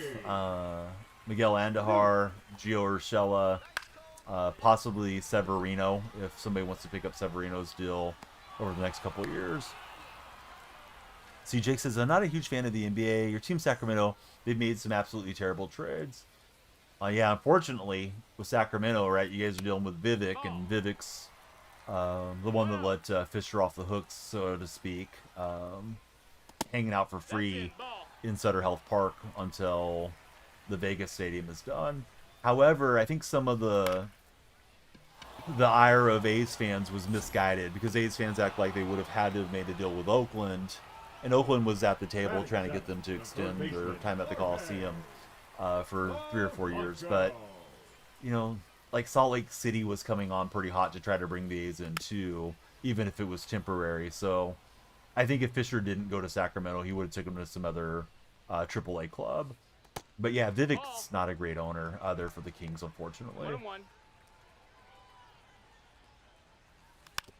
Miguel Andujar, Gio Urshela, possibly Severino if somebody wants to pick up Severino's deal over the next couple of years. See, Jake says, I'm not a huge fan of the NBA. Your team, Sacramento, they've made some absolutely terrible trades. Yeah, unfortunately, with Sacramento, right, you guys are dealing with Vivek, and Vivek's the one that let Fisher off the hooks, so to speak, hanging out for free in Sutter Health Park until the Vegas stadium is done. However, I think some of the ire of A's fans was misguided, because A's fans act like they would have had to have made a deal with Oakland, and Oakland was at the table trying to get them to extend their time at the Coliseum for 3 or 4 years. But, you know, like Salt Lake City was coming on pretty hot to try to bring the A's in too, even if it was temporary. So I think if Fisher didn't go to Sacramento, he would have taken him to some other AAA club. But yeah, Vivek's not a great owner there for the Kings, unfortunately. 1-1.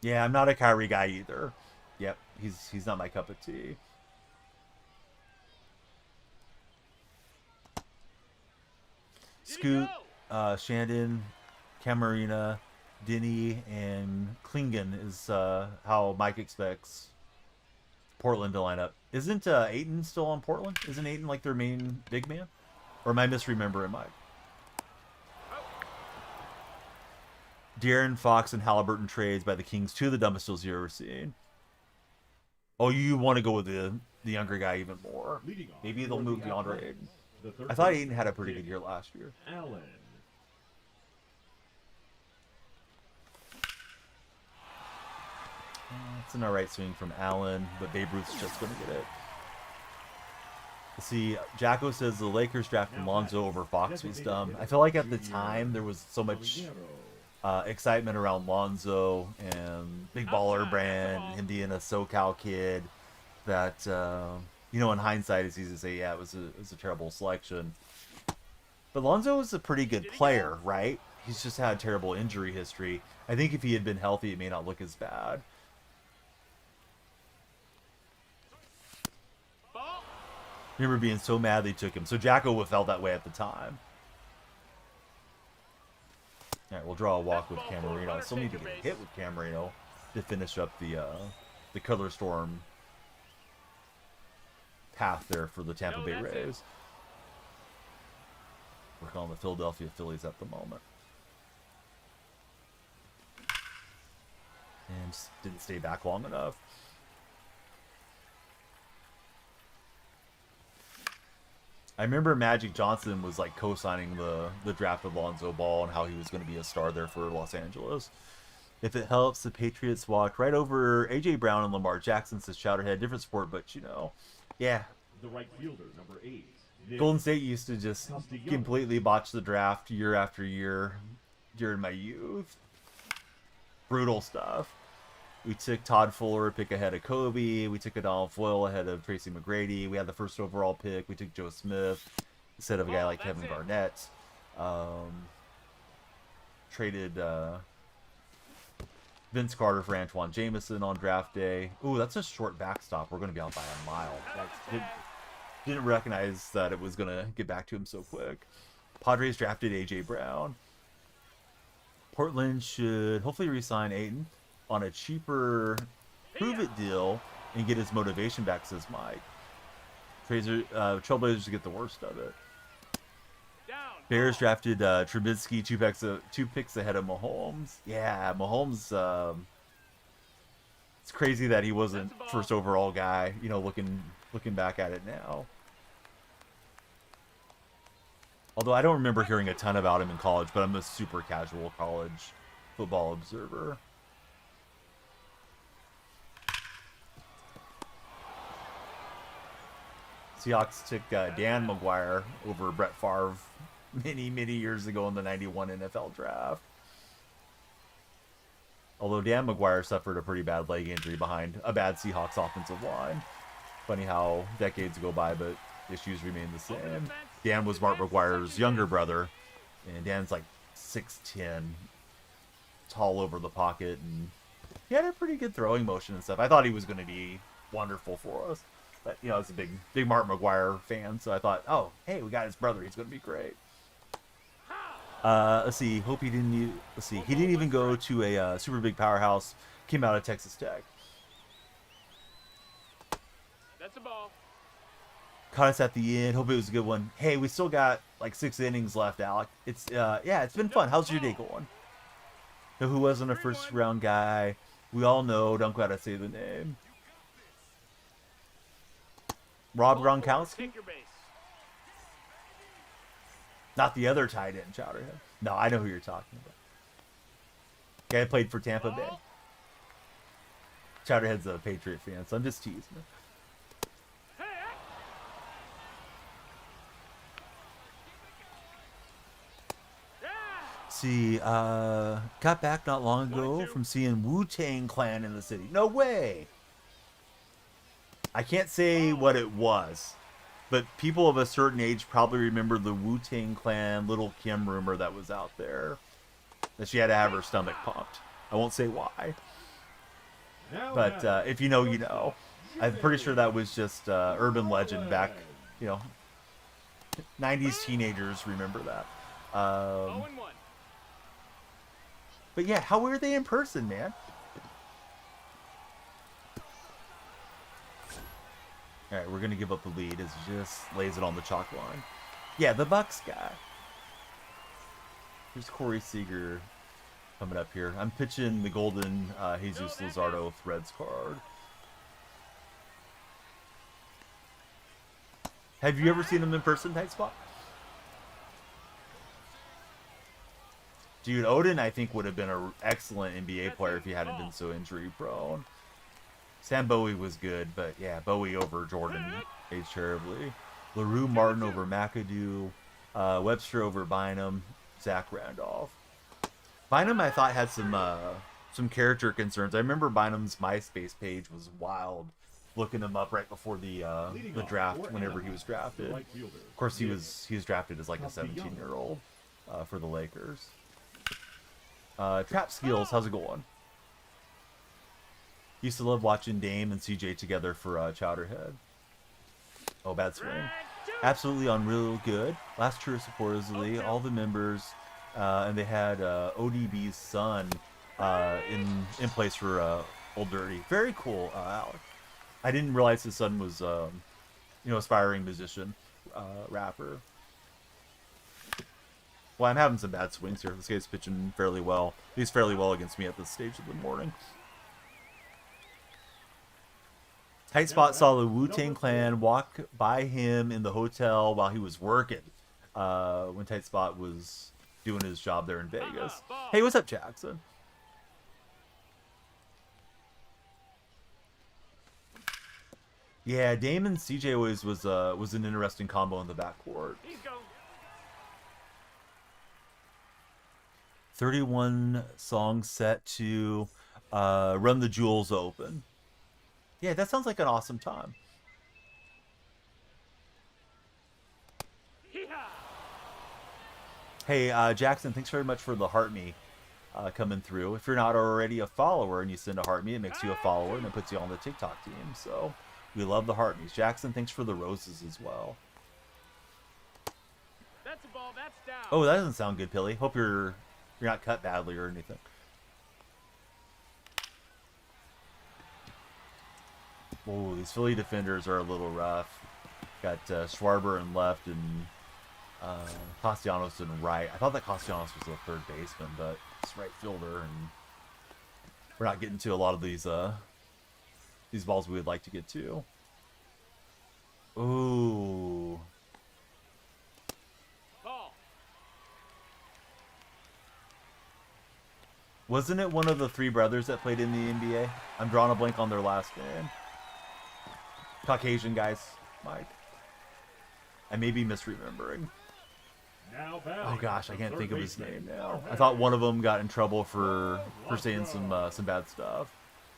Yeah, I'm not a Kyrie guy either. Yep, he's not my cup of tea. Scoot, Shandon, Camarena, Denny, and Klingon is how Mike expects Portland to line up. Isn't Ayton still on Portland? Isn't Ayton like their main big man? Or am I misremembering Mike? De'Aaron Fox and Halliburton trades by the Kings, 2 of the dumbest deals you've ever seen. Oh, you want to go with the younger guy even more. Maybe they'll move DeAndre Ayton. I thought Ayton had a pretty good year last year. Allen. It's an alright swing from Allen, but Babe Ruth's just going to get it. Let's see, Jacko says the Lakers drafted Lonzo over Fox was dumb. I feel like at the time there was so much excitement around Lonzo and Big Baller Brand, him being a SoCal kid, that You know, in hindsight, it's easy to say, yeah, it was a terrible selection. But Lonzo is a pretty good player, right? He's just had terrible injury history. I think if he had been healthy, it may not look as bad. Ball. Remember being so mad they took him. So Jacko felt that way at the time. All right, we'll draw a walk with Camarino. I still need to get a hit with Camarino to finish up the Color Storm path there for the Tampa Bay Rays. Working on the Philadelphia Phillies at the moment. And just didn't stay back long enough. I remember Magic Johnson was like co-signing the draft of Lonzo Ball and how he was going to be a star there for Los Angeles. If it helps, the Patriots walked right over A.J. Brown and Lamar Jackson, says Chowderhead. Different sport, but you know. Yeah. The right fielder, number 8. Nick Golden State used to just Castellanos. completely botch the draft year after year during my youth. Brutal stuff. We took Todd Fuller pick ahead of Kobe. We took Adolph Foyle ahead of Tracy McGrady. We had the first overall pick. We took Joe Smith instead of a guy like Kevin Garnett. Traded Vince Carter for Antoine Jameson on draft day. Ooh, that's a short backstop. We're going to be out by a mile. Didn't recognize that it was going to get back to him so quick. Padres drafted A.J. Brown. Portland should hopefully re-sign Ayton on a cheaper prove-it deal and get his motivation back, says Mike. Trailblazers get the worst of it. Down. Bears drafted Trubisky two picks ahead of Mahomes. Yeah, Mahomes. It's crazy that he wasn't first overall guy. You know, looking back at it now. Although I don't remember hearing a ton about him in college, but I'm a super casual college football observer. Seahawks took Dan McGuire over Brett Favre many years ago in the 91 NFL draft. Although Dan McGuire suffered a pretty bad leg injury behind a bad Seahawks offensive line. Funny how decades go by, but issues remain the same. Dan was Mark McGuire's younger brother, and Dan's like 6'10", tall over the pocket, and he had a pretty good throwing motion and stuff. I thought he was going to be wonderful for us. But, you know, I was a big Mark McGuire fan, so I thought, oh, hey, we got his brother. He's going to be great. Let's see. Hope he didn't. Let's see. He didn't even go to a super big powerhouse. Came out of Texas Tech. That's a ball. Caught us at the end. Hope it was a good one. Hey, we still got like 6 innings left, Alec. It's yeah, it's been fun. How's your day going? Know who wasn't a first round guy? We all know. Don't gotta say the name. Rob Gronkowski? Take your base. Not the other tight end, Chowderhead. No, I know who you're talking about. Guy played for Tampa Bay. Chowderhead's a Patriot fan, so I'm just teasing him. See, got back not long ago from seeing Wu-Tang Clan in the city. No way! I can't say what it was, but people of a certain age probably remember the Wu-Tang Clan Little Kim rumor that was out there. That she had to have her stomach pumped. I won't say why. But if you know, you know. I'm pretty sure that was just urban legend back, you know. 90s teenagers remember that. 0-1. But yeah, how were they in person, man? All right, we're going to give up the lead as he just lays it on the chalk line. Yeah, the Bucks guy. Here's Corey Seager coming up here. I'm pitching the golden Jesus Luzardo Threads card. Have you ever seen him in person, Tight Spot? Dude, Odin, I think, would have been an excellent NBA player if he hadn't been so injury prone. Sam Bowie was good, but yeah, Bowie over Jordan aged terribly. LaRue Martin over McAdoo. Webster over Bynum. Zach Randolph. Bynum, I thought, had some character concerns. I remember Bynum's MySpace page was wild looking him up right before the draft, whenever he was drafted. Right fielder. Of course, he was drafted as like a 17-year-old for the Lakers. Trap Skills, how's it going? Used to love watching Dame and CJ together for Chowderhead. Oh, bad swing. Absolutely unreal good. Last tour, supposedly, all the members, and they had ODB's son in place for Old Dirty. Very cool, Alec. I didn't realize his son was, aspiring musician, rapper. Well, I'm having some bad swings here. This guy's pitching fairly well. He's fairly well against me at this stage of the morning. Tight Spot saw the Wu-Tang Clan walk by him in the hotel while he was working. When Tight Spot was doing his job there in Vegas. Hey, what's up, Jackson? Yeah, Dame and CJ always was an interesting combo in the backcourt. 31 songs set to Run the Jewels Open. Yeah, that sounds like an awesome time. Hey, Jackson, thanks very much for the heart me coming through. If you're not already a follower and you send a heart me, it makes you a follower and it puts you on the TikTok team. So we love the heart me's. Jackson, thanks for the roses as well. That's a ball. That's down. Oh, that doesn't sound good, Pilly. Hope you're not cut badly or anything. Oh, these Philly defenders are a little rough. Got Schwarber in left and Castellanos in right. I thought that Castellanos was the third baseman, but it's right fielder, and we're not getting to a lot of these balls we would like to get to. Ooh. Ball. Wasn't it one of the three brothers that played in the NBA? I'm drawing a blank on their last name. Caucasian guys, Mike. I may be misremembering. Oh gosh, I can't think of his name now. I thought one of them got in trouble for saying some bad stuff.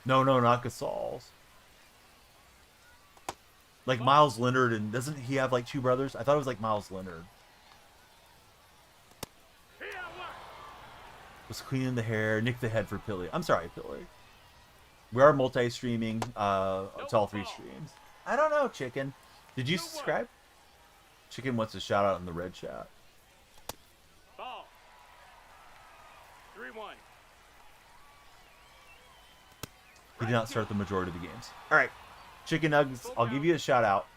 No, not Gasol's. Like Miles Leonard, and doesn't he have like two brothers? I thought it was like Miles Leonard. Was cleaning the hair, nick the head for Pilly. I'm sorry, Pilly. We are multi-streaming to all three streams. I don't know, Chicken. Did you subscribe? Chicken wants a shout out in the red chat. Ball. 3-1. He did not start the majority of the games. All right, chicken nuggets. I'll give you a shout out,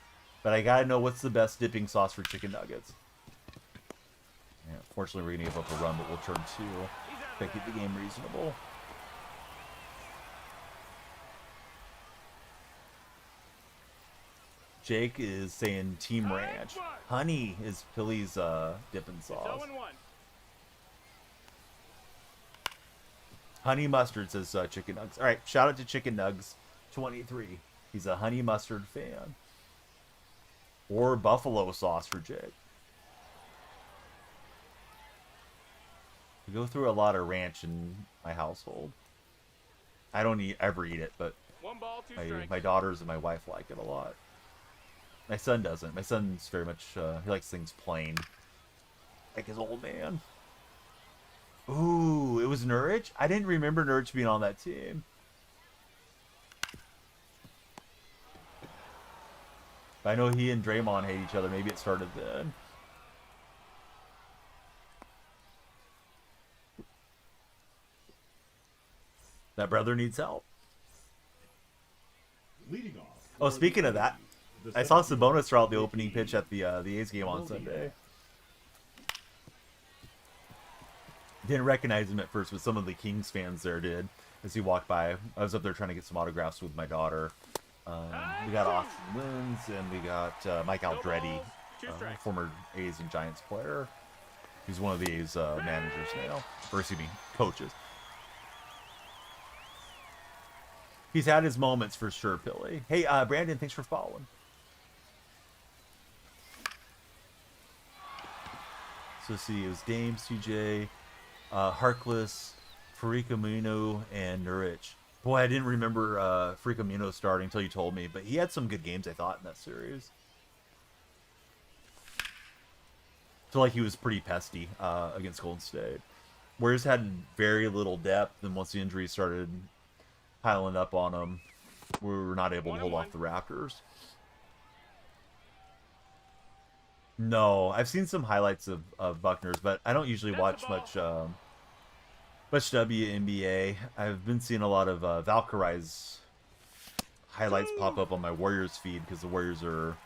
but I gotta know what's the best dipping sauce for chicken nuggets. Yeah, fortunately, we're gonna give up a run, but we'll turn two. Try to keep the game reasonable. Jake is saying Team Ranch. Honey is Philly's dipping sauce. 0-1. Honey mustard says chicken nugs. All right, shout out to Chicken Nugs 23. He's a honey mustard fan. Or buffalo sauce for Jake. We go through a lot of ranch in my household. I don't ever eat it, but 1 ball, 2 strikes. my daughters and my wife like it a lot. My son doesn't. My son's very much, he likes things plain. Like his old man. Ooh, it was Nurkic? I didn't remember Nurkic being on that team. I know he and Draymond hate each other. Maybe it started then. That brother needs help. Leading off. Oh, speaking of that, I saw Sabonis throw out the opening pitch at the A's game on Sunday. Didn't recognize him at first, but some of the Kings fans there did as he walked by. I was up there trying to get some autographs with my daughter. We got Austin Wins, and we got Mike Aldretti, former A's and Giants player. He's one of the A's managers now, or excuse me, coaches. He's had his moments for sure, Billy. Hey, Brandon, thanks for following. So let's see, it was Dame, CJ, Harkless, Farik Amino, and Nurkic. Boy, I didn't remember Freakamino starting until you told me, but he had some good games, I thought, in that series. I feel like he was pretty pesty against Golden State. Warriors had very little depth, and once the injuries started piling up on them, we were not able to hold off the Raptors. No, I've seen some highlights of Buckner's, but I don't usually watch much WNBA. I've been seeing a lot of Valkyrie's highlights pop up on my Warriors feed because the Warriors are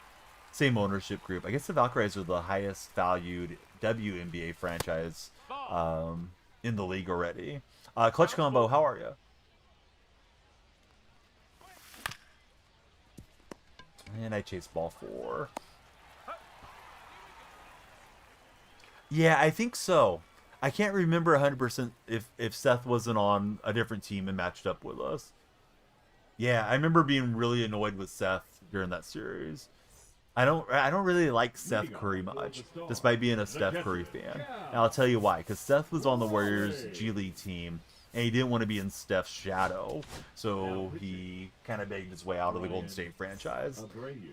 same ownership group. I guess the Valkyries are the highest valued WNBA franchise in the league already. Clutch Combo, how are you? And I chase ball 4. Yeah, I think so. I can't remember 100% if Seth wasn't on a different team and matched up with us. Yeah, I remember being really annoyed with Seth during that series. I don't really like Seth Curry much, despite being a Steph Curry fan. And I'll tell you why. Because Seth was on the Warriors G League team, and he didn't want to be in Steph's shadow, so he kind of begged his way out of the Golden State franchise.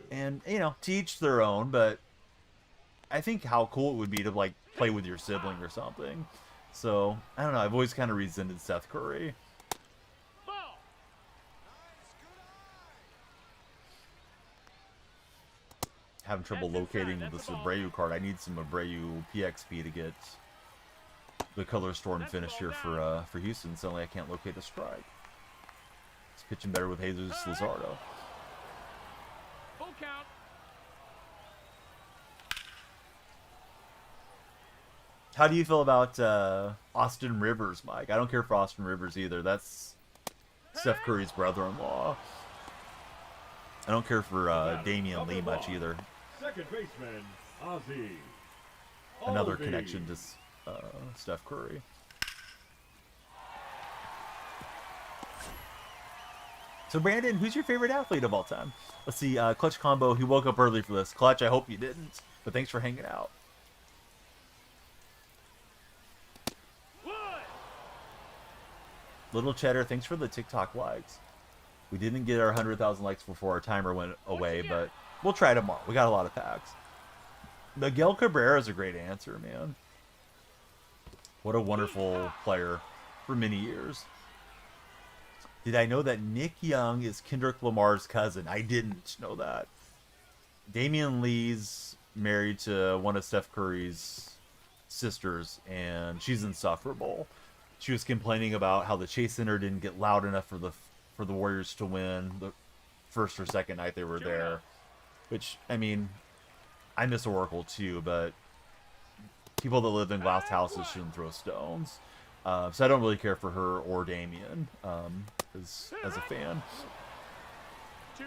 And to each their own. But I think how cool it would be to like play with your sibling or something. So I don't know. I've always kind of resented Seth Curry. Having trouble locating the Abreu card. I need some Abreu PXP to get the color storm finish here for Houston. Suddenly I can't locate a strike. It's pitching better with Jesus Luzardo. Full count. How do you feel about Austin Rivers, Mike? I don't care for Austin Rivers either. That's Steph Curry's brother-in-law. I don't care for Damian Lee much either. Second baseman, Ozzy. Another connection to Steph Curry. So Brandon, who's your favorite athlete of all time? Let's see, Clutch Combo, he woke up early for this. Clutch, I hope you didn't, but thanks for hanging out. Little Cheddar, thanks for the TikTok likes. We didn't get our 100,000 likes before our timer went away, but we'll try tomorrow. We got a lot of packs. Miguel Cabrera is a great answer, man. What a wonderful player for many years. Did I know that Nick Young is Kendrick Lamar's cousin? I didn't know that. Damian Lee's married to one of Steph Curry's sisters, and she's insufferable. She was complaining about how the Chase Center didn't get loud enough for the Warriors to win the first or second night they were there. Which, I mean, I miss Oracle too, but people that live in glass houses shouldn't throw stones. So I don't really care for her or Damien as a fan. 2-2.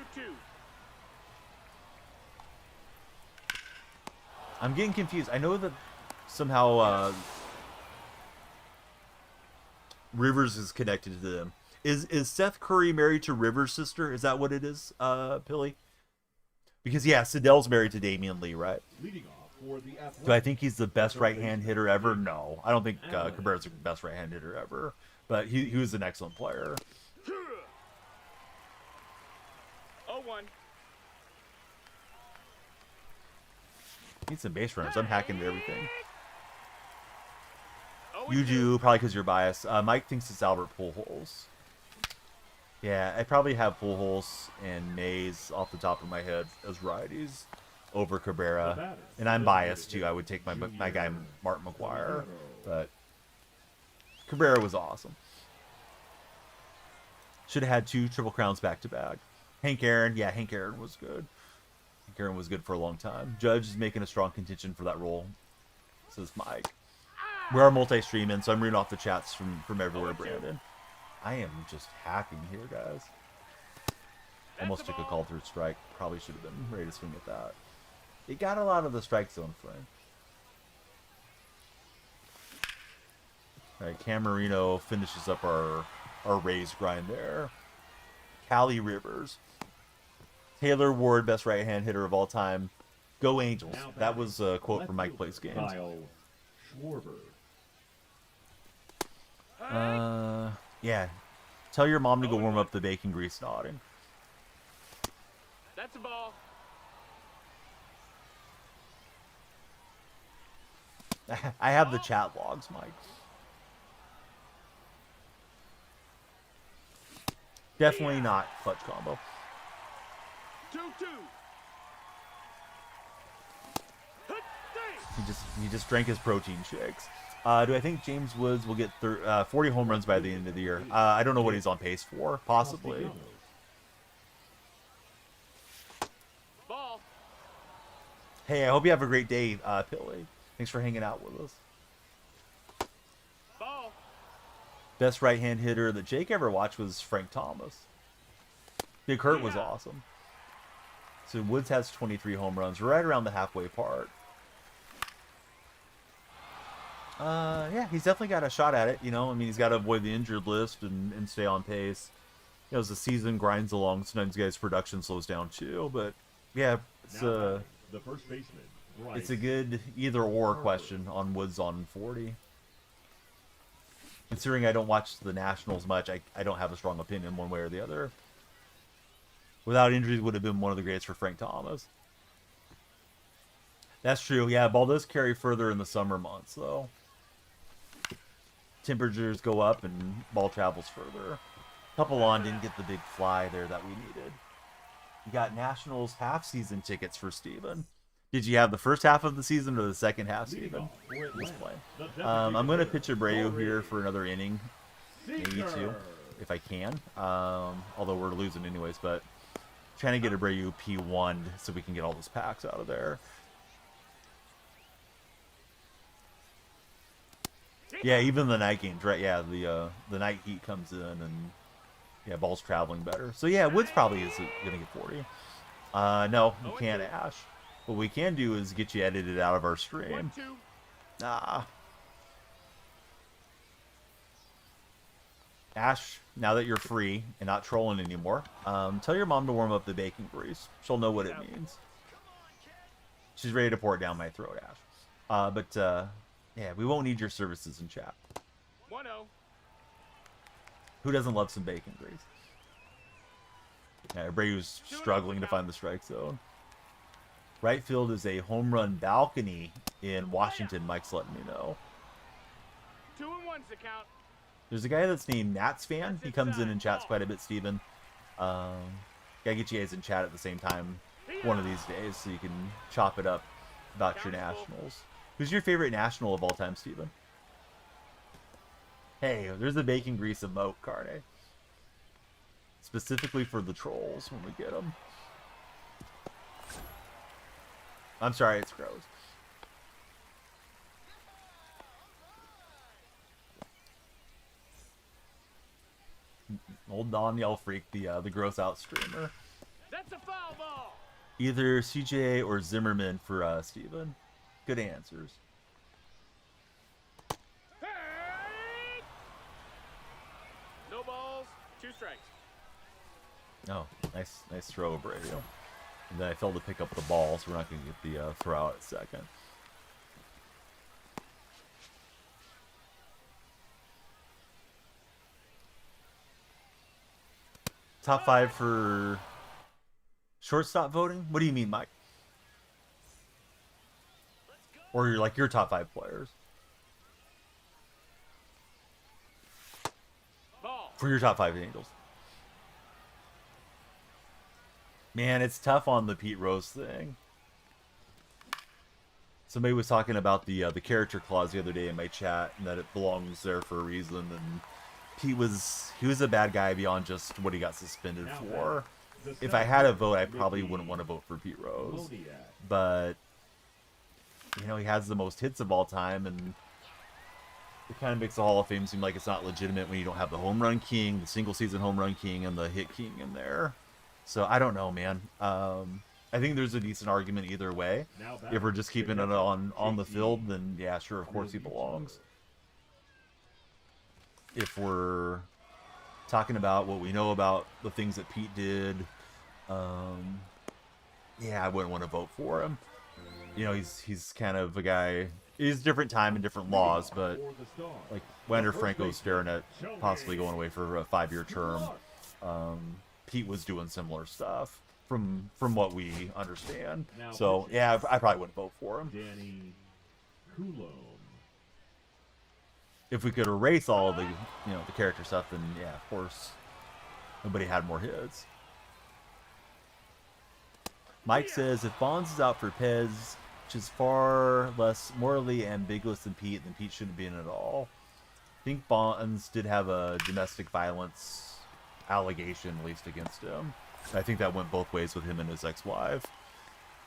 I'm getting confused. I know that somehow Rivers is connected to them. Is Seth Curry married to Rivers' sister? Is that what it is, Pilly? Because, yeah, Sidell's married to Damian Lee, right? Leading off for the Do I think he's the best right-hand hitter ever? No. I don't think Cabrera's the best right-hand hitter ever. But he was an excellent player. 0-1. Need some base runners. I'm hacking into everything. You do, probably because you're biased. Mike thinks it's Albert Pujols. Yeah, I probably have Pujols and Mays off the top of my head as righties over Cabrera. And I'm biased, too. I would take my guy, Martin McGuire. But Cabrera was awesome. Should have had 2 Triple Crowns back-to-back. Hank Aaron, yeah, Hank Aaron was good. Hank Aaron was good for a long time. Judge is making a strong contention for that role, says Mike. We are multi-streaming, so I'm reading off the chats from everywhere, Brandon. I am just hacking here, guys. Almost took a call through strike. Probably should have been ready to swing at that. It got a lot of the strike zone frame. All right, Camarino finishes up our Rays grind there. Cali Rivers. Taylor Ward, best right-hand hitter of all time. Go Angels. That was a quote from Mike Plays Games. Kyle Schwarber. Yeah. Tell your mom to go warm up the bacon grease nodding. That's a ball. I have the chat logs, Mike. Definitely not clutch combo. 2-2. He just drank his protein shakes. Do I think James Woods will get 40 home runs by the end of the year? I don't know what he's on pace for. Possibly. Ball. Hey, I hope you have a great day, Pilly. Thanks for hanging out with us. Ball. Best right-hand hitter that Jake ever watched was Frank Thomas. Big Hurt was awesome. So Woods has 23 home runs, right around the halfway part. Yeah, he's definitely got a shot at it. You know, I mean, he's got to avoid the injured list and stay on pace. You know, as the season grinds along, sometimes guys' production slows down too. But yeah, it's The first baseman. it's a good either-or question on Woods on 40. Considering I don't watch the Nationals much, I don't have a strong opinion one way or the other. Without injuries, would have been one of the greats for Frank Thomas. That's true. Yeah, ball does carry further in the summer months, though. Temperatures go up and ball travels further. Papelon didn't get the big fly there that we needed. You got Nationals half-season tickets for Steven. Did you have the first half of the season or the second half, Steven? Let's play. I'm going to pitch Abreu here for another inning. Maybe two, if I can. Although we're losing anyways, but trying to get Abreu P1 so we can get all those packs out of there. Yeah, even the night games, right? Yeah, the night heat comes in and yeah, ball's traveling better. So yeah, Woods probably is gonna get 40. No, you can't, Ash. What we can do is get you edited out of our stream. 1-2. Nah. Ash, now that you're free and not trolling anymore, tell your mom to warm up the bacon grease. She'll know what it means. She's ready to pour it down my throat, Ash. Yeah, we won't need your services in chat. 1-0. Who doesn't love some bacon grease? Yeah, Abreu's struggling to find the strike zone. Right field is a home run balcony in Washington. Mike's letting me know. 2-1's the count. There's a guy that's named Nats Fan. He comes in and chats quite a bit, Steven. Gotta get you guys in chat at the same time one of these days so you can chop it up about your Nationals. Who's your favorite National of all time, Steven? Hey, there's the bacon grease emote, Carne. Specifically for the trolls when we get them. I'm sorry, it's gross. Old Don Yell Freak, the gross out streamer. That's a foul ball. Either CJ or Zimmerman for Steven. Good answers. Hey! No balls, 2 strikes. Oh, nice throw, Abreu. And then I failed to pick up the ball, so we're not going to get the throw out at second. Top 5 for shortstop voting? What do you mean, Mike? Or you're like your top 5 players? Ball. For your top 5 Angels. Man, it's tough on the Pete Rose thing. Somebody was talking about the character clause the other day in my chat, and that it belongs there for a reason. And he was a bad guy beyond just what he got suspended for. If I had a vote, I probably wouldn't want to vote for Pete Rose. But you know, he has the most hits of all time, and it kind of makes the Hall of Fame seem like it's not legitimate when you don't have the home run king, the single season home run king, and the hit king in there. So I don't know, man. I think there's a decent argument either way. If we're just keeping it on the field, then yeah, sure, of course he belongs. If we're talking about what we know about the things that Pete did, yeah, I wouldn't want to vote for him. You know, he's kind of a guy. It's different time and different laws, but For the start, like Wander the first Franco's staring at baseman, possibly going away for a 5-year term. Mark. Pete was doing similar stuff from what we understand. Now So pitching. yeah, I probably wouldn't vote for him. Danny Coulomb. If we could erase all of the the character stuff, then yeah, of course, nobody had more hits. Mike says if Bonds is out for Pez, which is far less morally ambiguous than Pete shouldn't be in it at all. I think Bonds did have a domestic violence allegation, at least against him. I think that went both ways with him and his ex-wife.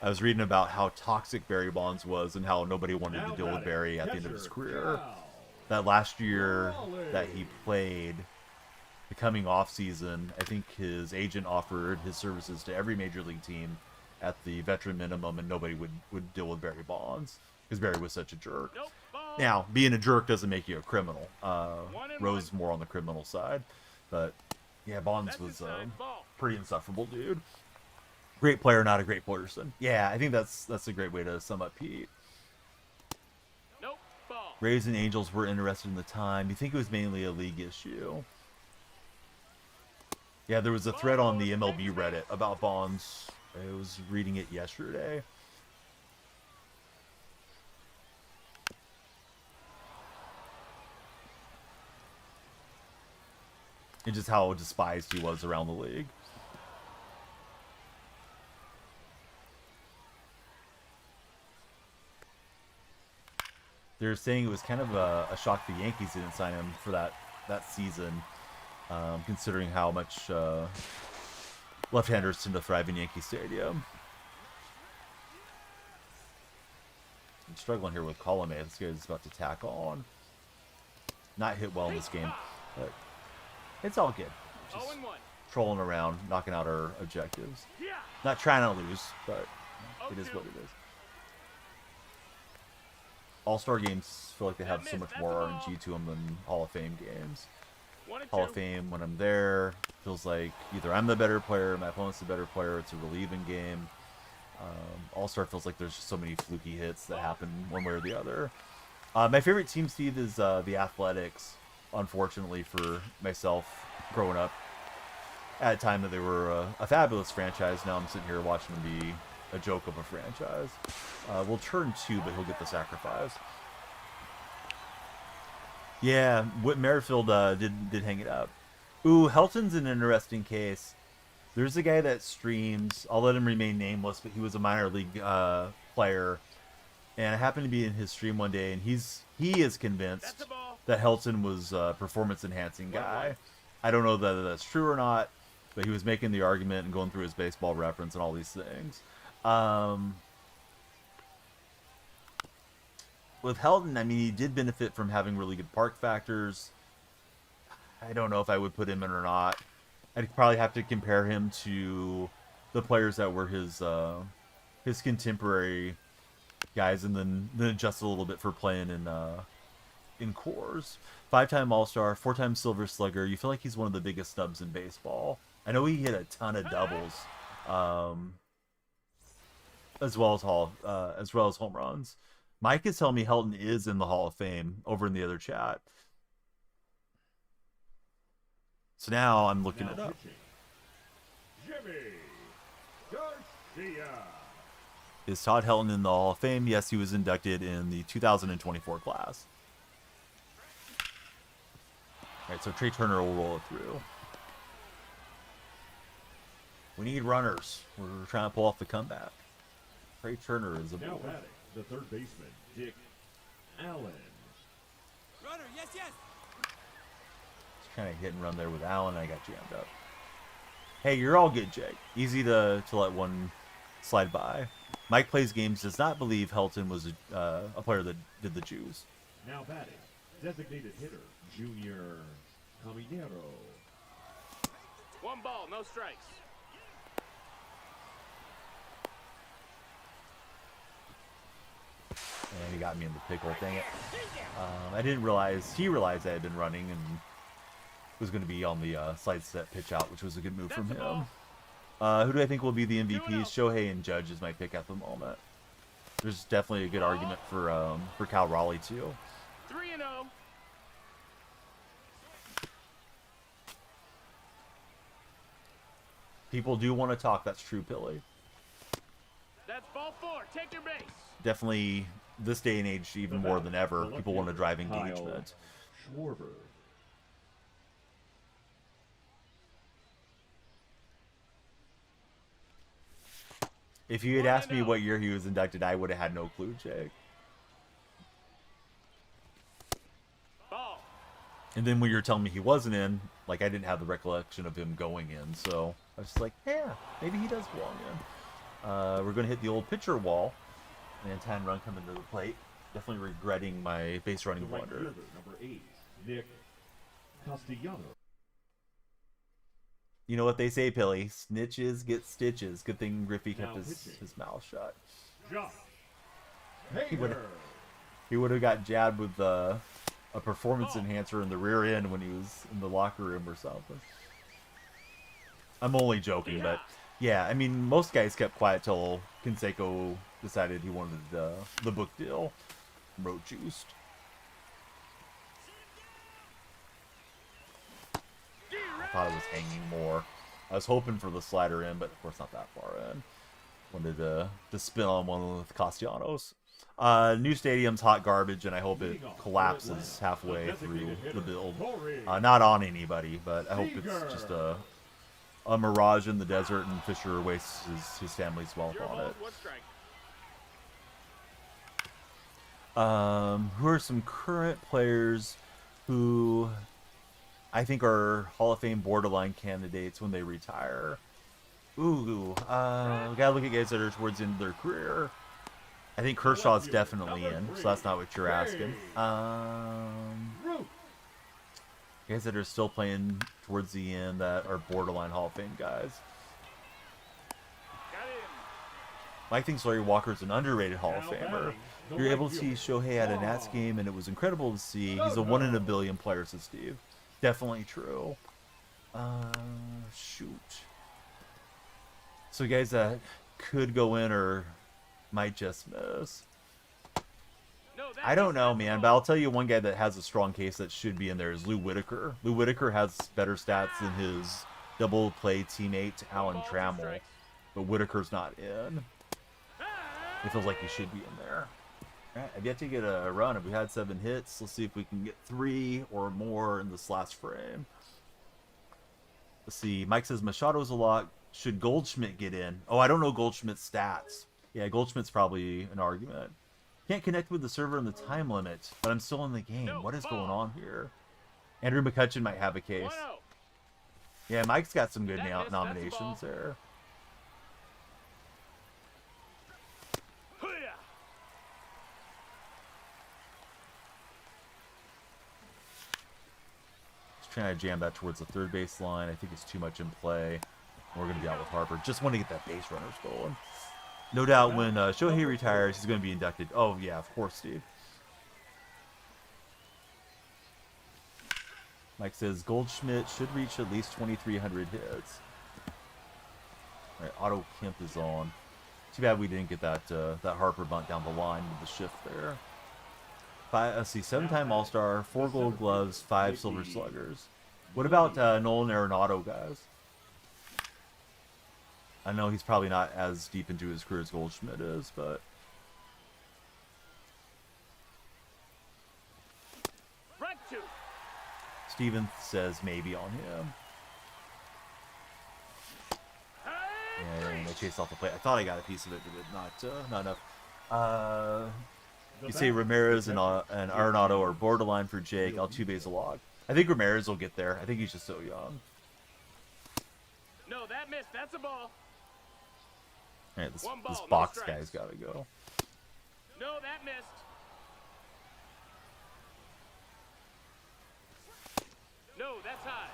I was reading about how toxic Barry Bonds was and how nobody wanted Now to deal with batting, Barry at the end of catcher, his career. Cal. That last year that he played, the coming off season, I think his agent offered his services to every major league team at the veteran minimum, and nobody would deal with Barry Bonds because Barry was such a jerk. Nope, ball. Now, being a jerk doesn't make you a criminal. One and Rose is more on the criminal side, but yeah, Bonds That's was inside, ball. pretty insufferable dude. Great player, not a great person. Yeah, I think that's a great way to sum up Pete. Nope, ball. Rays and Angels were interested in the time. You think it was mainly a league issue? Yeah, there was a thread on the MLB Reddit about Bonds. I was reading it yesterday. And just how despised he was around the league. They're saying it was kind of a shock the Yankees didn't sign him for that season, considering how much left-handers tend to thrive in Yankee Stadium. I'm struggling here with column A. This guy's about to tack on. Not hit well in this game, but it's all good. Just 0-1. trolling around, knocking out our objectives. Yeah. Not trying to lose, but it is what it is. All-Star games feel like they have so much more RNG to them than Hall of Fame games. 1-2. Hall of Fame, when I'm there, feels like either I'm the better player, my opponent's the better player, it's a relieving game. All-Star feels like there's just so many fluky hits that happen one way or the other. My favorite team, Steve, is the Athletics, unfortunately for myself growing up. At a time that they were a fabulous franchise, now I'm sitting here watching them be a joke of a franchise. We'll turn 2, but he'll get the sacrifice. Yeah, Whit Merrifield did hang it up. Ooh, Helton's an interesting case. There's a guy that streams. I'll let him remain nameless, but he was a minor league player, and I happened to be in his stream one day, and he is convinced That's a ball. that Helton was a performance-enhancing guy. I don't know that that's true or not, but he was making the argument and going through his baseball reference and all these things. With Helton, I mean, he did benefit from having really good park factors. I don't know if I would put him in or not. I'd probably have to compare him to the players that were his contemporary guys, and then adjust a little bit for playing in cores. 5-time All-Star, 4-time Silver Slugger. You feel like he's one of the biggest snubs in baseball. I know he hit a ton of doubles, as well as home runs. Mike is telling me Helton is in the Hall of Fame over in the other chat. So now I'm looking it Now up. pitching, Jimmy Garcia. Is Todd Helton in the Hall of Fame? Yes, he was inducted in the 2024 class. All right, so Trey Turner will roll it through. We need runners. We're trying to pull off the comeback. Trey Turner is a Now bull. batting, the third baseman, Dick Allen. Runner, yes, yes. Just trying to hit and run there with Allen. I got jammed up. Hey, you're all good, Jake. Easy to let one slide by. Mike Plays Games does not believe Helton was a player that did the Jews. Now batting, designated hitter, Junior Caminero. 1 ball, no strikes. And he got me in the pickle, dang it. I didn't realize, he realized I had been running and was going to be on the slide set pitch out, which was a good move from him. Who do I think will be the MVPs? Shohei and Judge is my pick at the moment. there's definitely a good argument for Cal Raleigh too. 3-0. People do want to talk. That's true, Billy. That's ball 4. Take your base. Definitely, this day and age, even more than ever, people want to drive engagement. Schwarber. If you had asked me what year he was inducted, I would have had no clue, Jake. Ball. And then when you're telling me he wasn't in, like, I didn't have the recollection of him going in, so I was just like, yeah, maybe he does belong in. We're going to hit the old pitcher wall. And 10 run coming to the plate. Definitely regretting my base running The right blunder. fielder, number 8, Nick Castellano. You know what they say, Pilly? Snitches get stitches. Good thing Griffey kept Now his pitching. mouth shut. Josh He would Hader. he would have got jabbed with a performance enhancer in the rear end when he was in the locker room or something. I'm only joking, but yeah, I mean, most guys kept quiet till Canseco decided he wanted the book deal. Wrote juiced. I thought it was hanging more. I was hoping for the slider in, but of course not that far in. Wanted to spin on one with Castellanos. New stadium's hot garbage, and I hope it collapses halfway through the build. Not on anybody, but I hope it's just a mirage in the desert, and Fisher wastes his family's wealth Your on ball. it. 1 strike. Who are some current players who I think are Hall of Fame borderline candidates when they retire? Ooh, we gotta look at guys that are towards the end of their career. I think Kershaw's definitely in, so that's not what you're asking. Root. Guys that are still playing towards the end that are borderline Hall of Fame guys. Got him. Mike thinks Larry Walker's an underrated Hall of Now Famer. batting, the You're able right to see fielder. Shohei at a Nats game, and it was incredible to see. He's a 1 in a billion player, says Steve. Definitely true. Shoot. So guys that could go in or might just miss. No, that I don't is know, not the man, but ball. I'll tell you one guy that has a strong case that should be in there is Lou Whitaker. Lou Whitaker has better stats than his double play teammate Alan Trammell, but Whitaker's not in. It feels like he should be in there. All right, I've yet to get a run. If we had 7 hits, let's see if we can get 3 or more in this last frame. Let's see. Mike says Machado's a lot. Should Goldschmidt get in? Oh, I don't know Goldschmidt's stats. Yeah, Goldschmidt's probably an argument. Can't connect with the server in the time limit, but I'm still in the game. What is going on here? Andrew McCutcheon might have a case. 1-0. Yeah, Mike's got some good That missed, that's a ball. nominations there. Hoo-yah. Just trying to jam that towards the third base line. I think it's too much in play. We're going to be out with Harper. Just want to get that base runners going. No doubt when Shohei retires, he's going to be inducted. Oh, yeah, of course, Steve. Mike says Goldschmidt should reach at least 2,300 hits. All right, Otto Kemp is on. Too bad we didn't get that that Harper bunt down the line with the shift there. Let's see, 7-time All-Star, 4 Gold Gloves, 5 Silver Sluggers. What about Nolan Arenado, guys? I know he's probably not as deep into his career as Goldschmidt is, but Right to. Steven says maybe on him. Yeah, they chased off the plate. I thought I got a piece of it, but not enough. You say Ramirez and Arenado are borderline for Jake. Altuve's a log. I think Ramirez will get there. I think he's just so young. No, that missed. That's a ball. All right, this One ball, no box strikes. guy's got to go. No, that missed. No, that's high.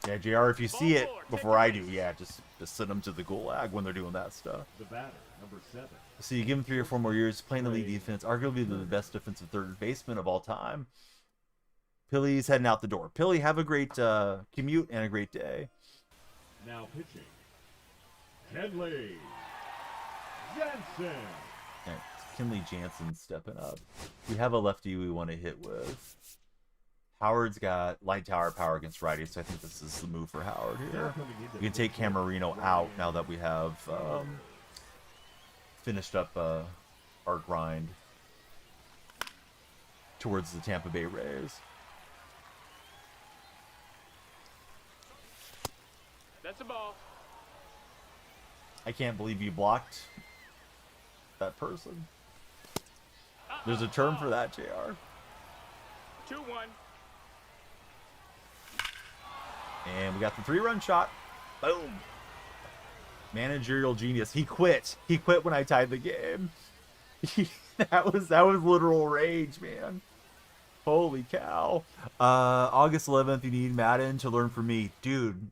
Yeah, JR, if you see it Ball four, before take I your do, base. yeah, just send them to the gulag when they're doing that stuff. The batter, number 7. So you give him 3 or 4 more years playing elite defense, arguably the best defensive third baseman of all time. Pilly's heading out the door. Pilly, have a great commute and a great day. Now pitching. Kenley Jansen. All right, Kenley Jansen stepping up. We have a lefty we want to hit with. Howard's got light tower power against righties, so I think this is the move for Howard here. We can take Camarino out now that we have finished up our grind towards the Tampa Bay Rays. That's a ball. I can't believe you blocked that person. There's a term for that, JR. 2-1. And we got the 3-run shot. Boom. Managerial genius. He quit. He quit when I tied the game. that was literal rage, man. Holy cow. August 11th, you need Madden to learn from me. Dude,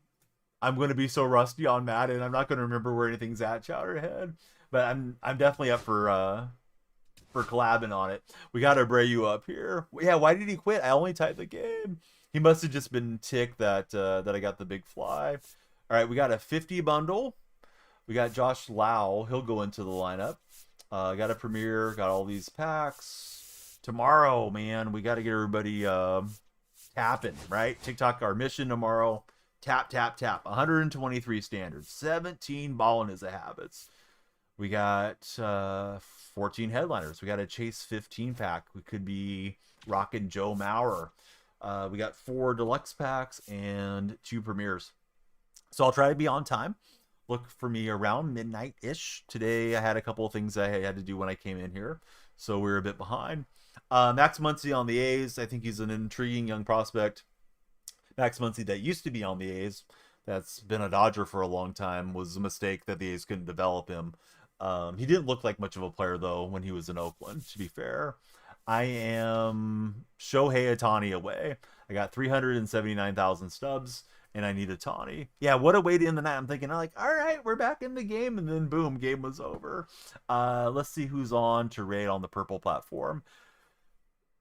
I'm going to be so rusty on Madden. I'm not going to remember where anything's at, Chowderhead. But I'm definitely up for collabing on it. We got Abreu up here. Yeah, why did he quit? I only tied the game. He must have just been ticked that I got the big fly. All right, we got a 50 bundle. We got Josh Lau. He'll go into the lineup. Got a premiere. Got all these packs. Tomorrow, man, we got to get everybody tapping, right? TikTok, our mission tomorrow. Tap, tap, tap. 123 standards. 17 balling is a habits. We got 14 headliners. We got a Chase 15 pack. We could be rocking Joe Mauer. We got 4 deluxe packs and 2 premieres. So I'll try to be on time. Look for me around midnight-ish. Today I had a couple of things I had to do when I came in here, so we're a bit behind. Max Muncy on the A's. I think he's an intriguing young prospect. Max Muncy that used to be on the A's, that's been a Dodger for a long time, was a mistake that the A's couldn't develop him. He didn't look like much of a player, though, when he was in Oakland, to be fair. I am Shohei Ohtani away. I got 379,000 stubs, and I need Ohtani. Yeah, what a way to end the night. I'm thinking, like, all right, we're back in the game, and then boom, game was over. Let's see who's on to raid on the purple platform.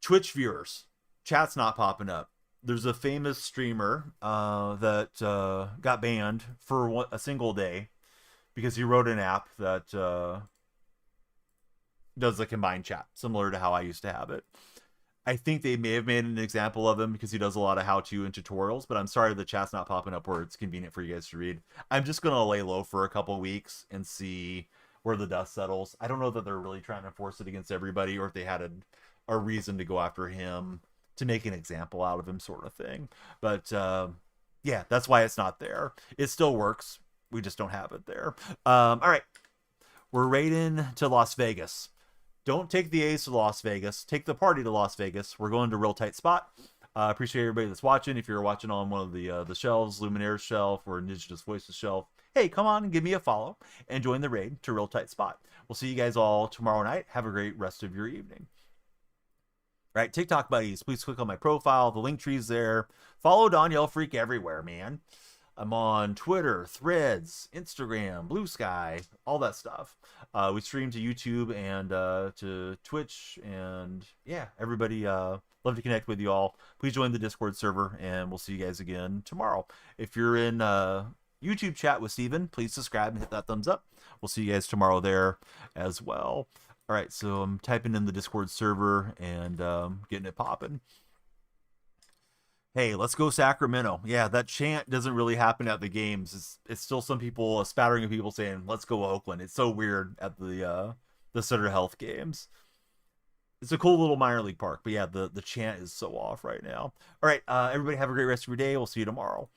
Twitch viewers. Chat's not popping up. There's a famous streamer that got banned for a single day because he wrote an app that does a combined chat, similar to how I used to have it. I think they may have made an example of him because he does a lot of how-to and tutorials, but I'm sorry the chat's not popping up where it's convenient for you guys to read. I'm just going to lay low for a couple weeks and see where the dust settles. I don't know that they're really trying to enforce it against everybody or if they had a reason to go after him to make an example out of him, sort of thing. But yeah, that's why it's not there. It still works. We just don't have it there. All right. We're raiding to Las Vegas. Don't take the A's to Las Vegas. Take the party to Las Vegas. We're going to Real Tight Spot. Appreciate everybody that's watching. If you're watching on one of the shelves, Luminaire's shelf or Indigenous Voices shelf, hey, come on and give me a follow and join the raid to Real Tight Spot. We'll see you guys all tomorrow night. Have a great rest of your evening. All right, TikTok buddies, please click on my profile. The link tree's there. Follow Danielle Freak everywhere, man. I'm on Twitter, Threads, Instagram, Blue Sky, all that stuff. We stream to YouTube and to Twitch, and yeah, everybody, love to connect with you all. Please join the Discord server, and we'll see you guys again tomorrow. If you're in YouTube chat with Steven, please subscribe and hit that thumbs up. We'll see you guys tomorrow there as well. All right, so I'm typing in the Discord server and getting it popping. Hey, let's go Sacramento. Yeah, that chant doesn't really happen at the games. It's still some people, a spattering of people saying, let's go Oakland. It's so weird at the Sutter Health games. It's a cool little minor league park, but yeah, the chant is so off right now. All right, everybody have a great rest of your day. We'll see you tomorrow.